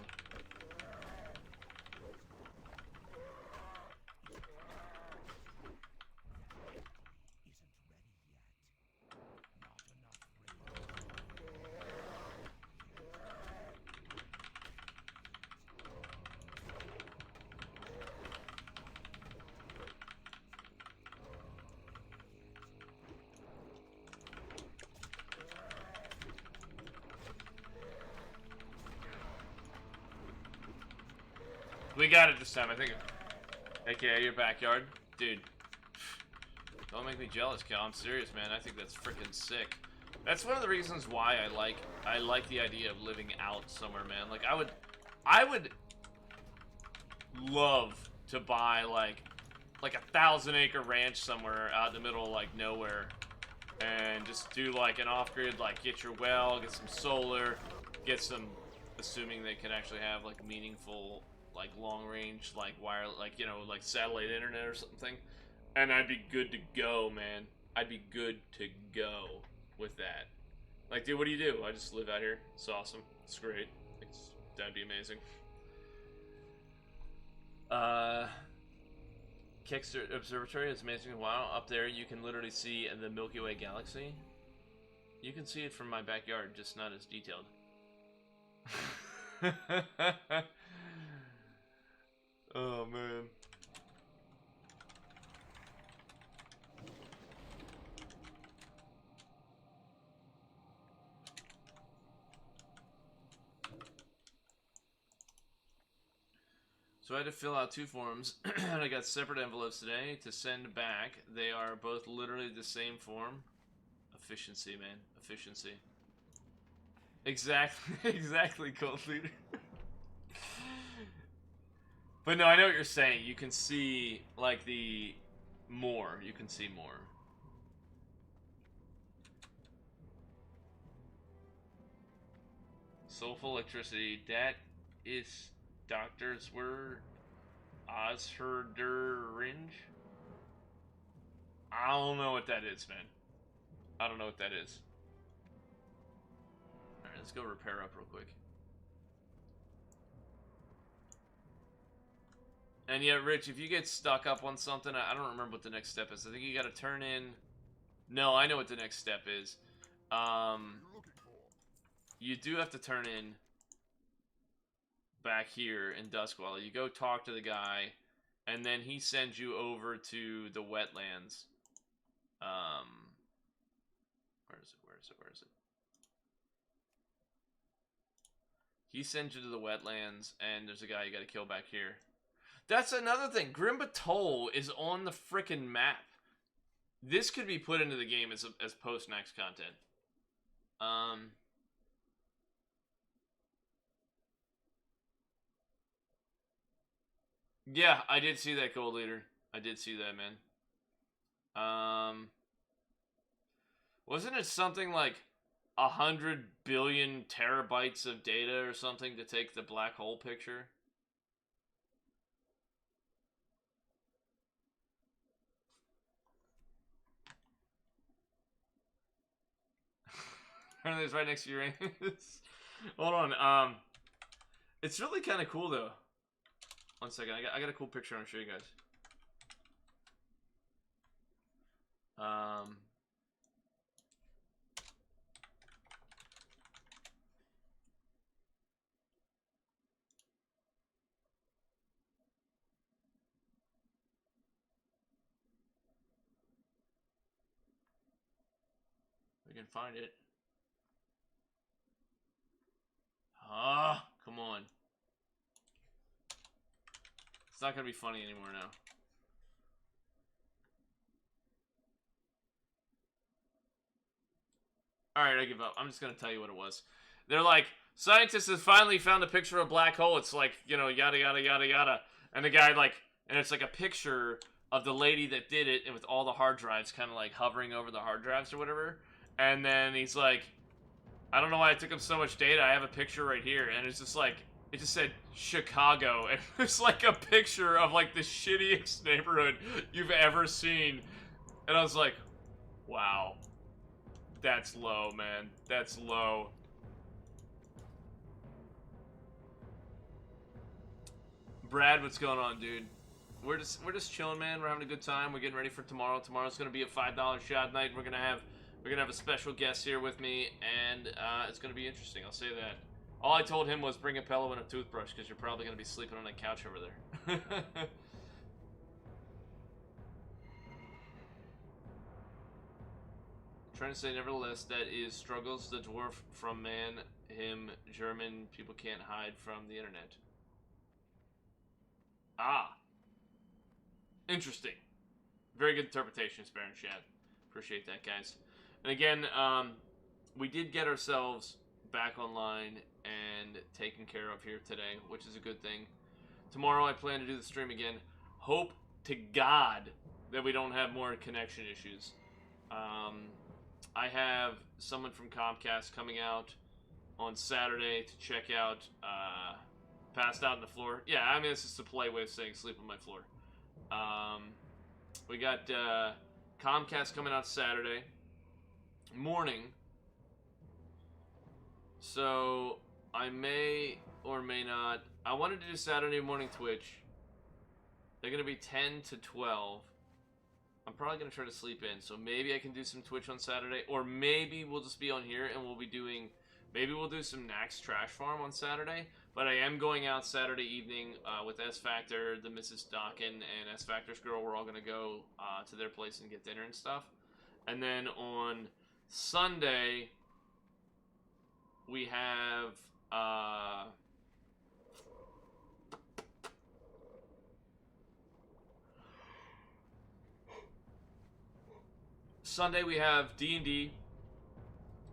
We got it this time, I think. AKA your backyard. Dude. Don't make me jealous, Cal. I'm serious, man. I think that's freaking sick. That's one of the reasons why I like the idea of living out somewhere, man. Like, I would love to buy, like a 1,000-acre ranch somewhere out in the middle of, like, nowhere. And just do, like, an off-grid, like, get your well, get some solar, get some, assuming they can actually have, like, meaningful, like, long-range, like, wire, like, you know, like, satellite internet or something, and I'd be good to go, man. I'd be good to go with that. Like, dude, what do you do? I just live out here. It's awesome. It's great. That'd be amazing. Keckster Observatory is amazing. Wow, up there you can literally see the Milky Way galaxy. You can see it from my backyard, just not as detailed. Oh, man. So I had to fill out 2 forms, and I got separate envelopes today to send back. They are both literally the same form. Efficiency, man. Efficiency. Exactly, exactly, Cold Leader. But no, I know what you're saying. You can see, like, the more. You can see more. Soulful electricity. That is doctor's word. Ozherderinge? I don't know what that is, man. I don't know what that is. Alright, let's go repair up real quick. And yeah, Rich, if you get stuck up on something, I don't remember what the next step is. I think you gotta turn in... No, I know what the next step is. You do have to turn in back here in Duskwall. You go talk to the guy, and then he sends you over to the wetlands. Where is it? Where is it? Where is it? He sends you to the wetlands, and there's a guy you gotta kill back here. That's another thing. Grimbatol is on the frickin' map. This could be put into the game as post-next content. Yeah, I did see that, Gold Leader. I did see that, man. Wasn't it something like 100 billion terabytes of data or something to take the black hole picture? It's right next to Uranus. Hold on. It's really kind of cool though. One second, I got a cool picture I want to show you guys. We can find it. Ah, come on. It's not gonna be funny anymore now. Alright, I give up. I'm just gonna tell you what it was. They're like, scientists have finally found a picture of a black hole. It's like, you know, yada yada yada yada. And the guy like, and it's like a picture of the lady that did it, and with all the hard drives kind of like hovering over the hard drives or whatever. And then he's like, I don't know why it took him so much data. I have a picture right here. And it's just like, it just said Chicago. And it's like a picture of like the shittiest neighborhood you've ever seen. And I was like, wow. That's low, man. That's low. Brad, what's going on, dude? We're just chilling, man. We're having a good time. We're getting ready for tomorrow. Tomorrow's gonna be a $5 shot night. We're gonna have a special guest here with me, and it's gonna be interesting. I'll say that. All I told him was bring a pillow and a toothbrush because you're probably gonna be sleeping on that couch over there. Trying to say, nevertheless, that is struggles the dwarf from man, him, German people can't hide from the internet. Ah. Interesting. Very good interpretation, Spare and Shad. Appreciate that, guys. And again, we did get ourselves back online and taken care of here today, which is a good thing. Tomorrow I plan to do the stream again. Hope to God that we don't have more connection issues. I have someone from Comcast coming out on Saturday to check out Passed Out on the Floor. Yeah, I mean, it's just a polite way of saying sleep on my floor. We got Comcast coming out Saturday morning. So I may or may not. I wanted to do Saturday morning Twitch. They're going to be 10 to 12. I'm probably going to try to sleep in, so maybe I can do some Twitch on Saturday, or maybe we'll just be on here and we'll be doing, maybe we'll do some Nax Trash Farm on Saturday, but I am going out Saturday evening with S Factor, the Mrs. Docken, and S Factor's girl. We're all going to go to their place and get dinner and stuff. And then on Sunday, we have, Sunday we have D&D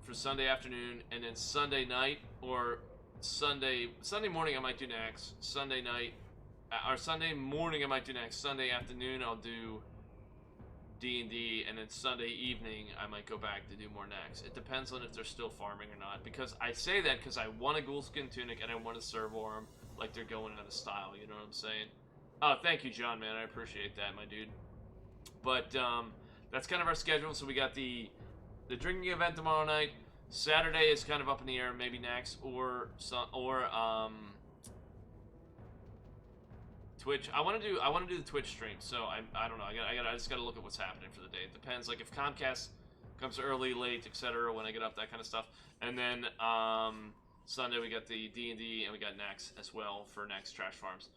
for Sunday afternoon, and then Sunday night or Sunday morning I might do Nax. Sunday night or Sunday morning I might do Nax. Sunday afternoon I'll do D&D, and then Sunday evening I might go back to do more Nax. It depends on if they're still farming or not, because I say that because I want a Ghoulskin Tunic and I want a Servo Arm like they're going out of style, you know what I'm saying? Oh, thank you, John, man. I appreciate that, my dude. But that's kind of our schedule. So we got the drinking event tomorrow night. Saturday is kind of up in the air, maybe Nax or Twitch. I want to do the Twitch stream. So I don't know. I just gotta look at what's happening for the day. It depends. Like if Comcast comes early, late, etc. When I get up, that kind of stuff. And then Sunday we got the D&D and we got Nax as well for Nax Trash Farms.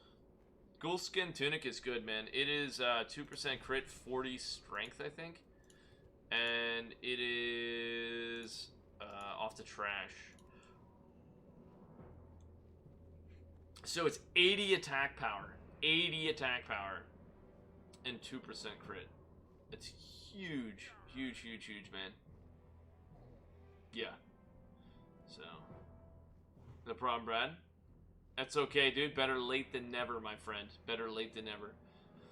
Ghoulskin Tunic is good, man. It is 2% crit, 40 strength, I think. And it is off the trash. So it's 80 attack power. 80 attack power. And 2% crit. It's huge. Huge, huge, huge, man. Yeah. So. No problem, Brad. That's okay, dude. Better late than never, my friend. Better late than never.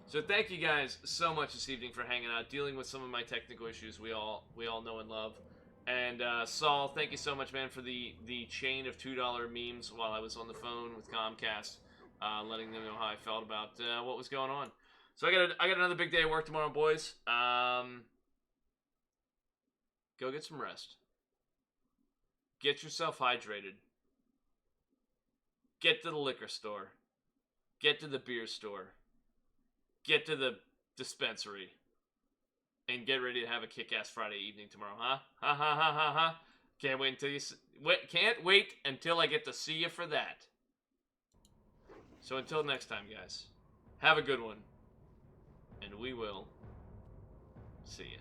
So thank you guys so much this evening for hanging out, dealing with some of my technical issues we all know and love. And Saul, thank you so much, man, for the chain of $2 memes while I was on the phone with Comcast, letting them know how I felt about what was going on. So I got another big day of work tomorrow, boys. Go get some rest. Get yourself hydrated. Get to the liquor store. Get to the beer store. Get to the dispensary. And get ready to have a kick-ass Friday evening tomorrow, huh? Ha ha ha ha ha. Can't wait until I get to see you for that. So until next time, guys. Have a good one. And we will see you.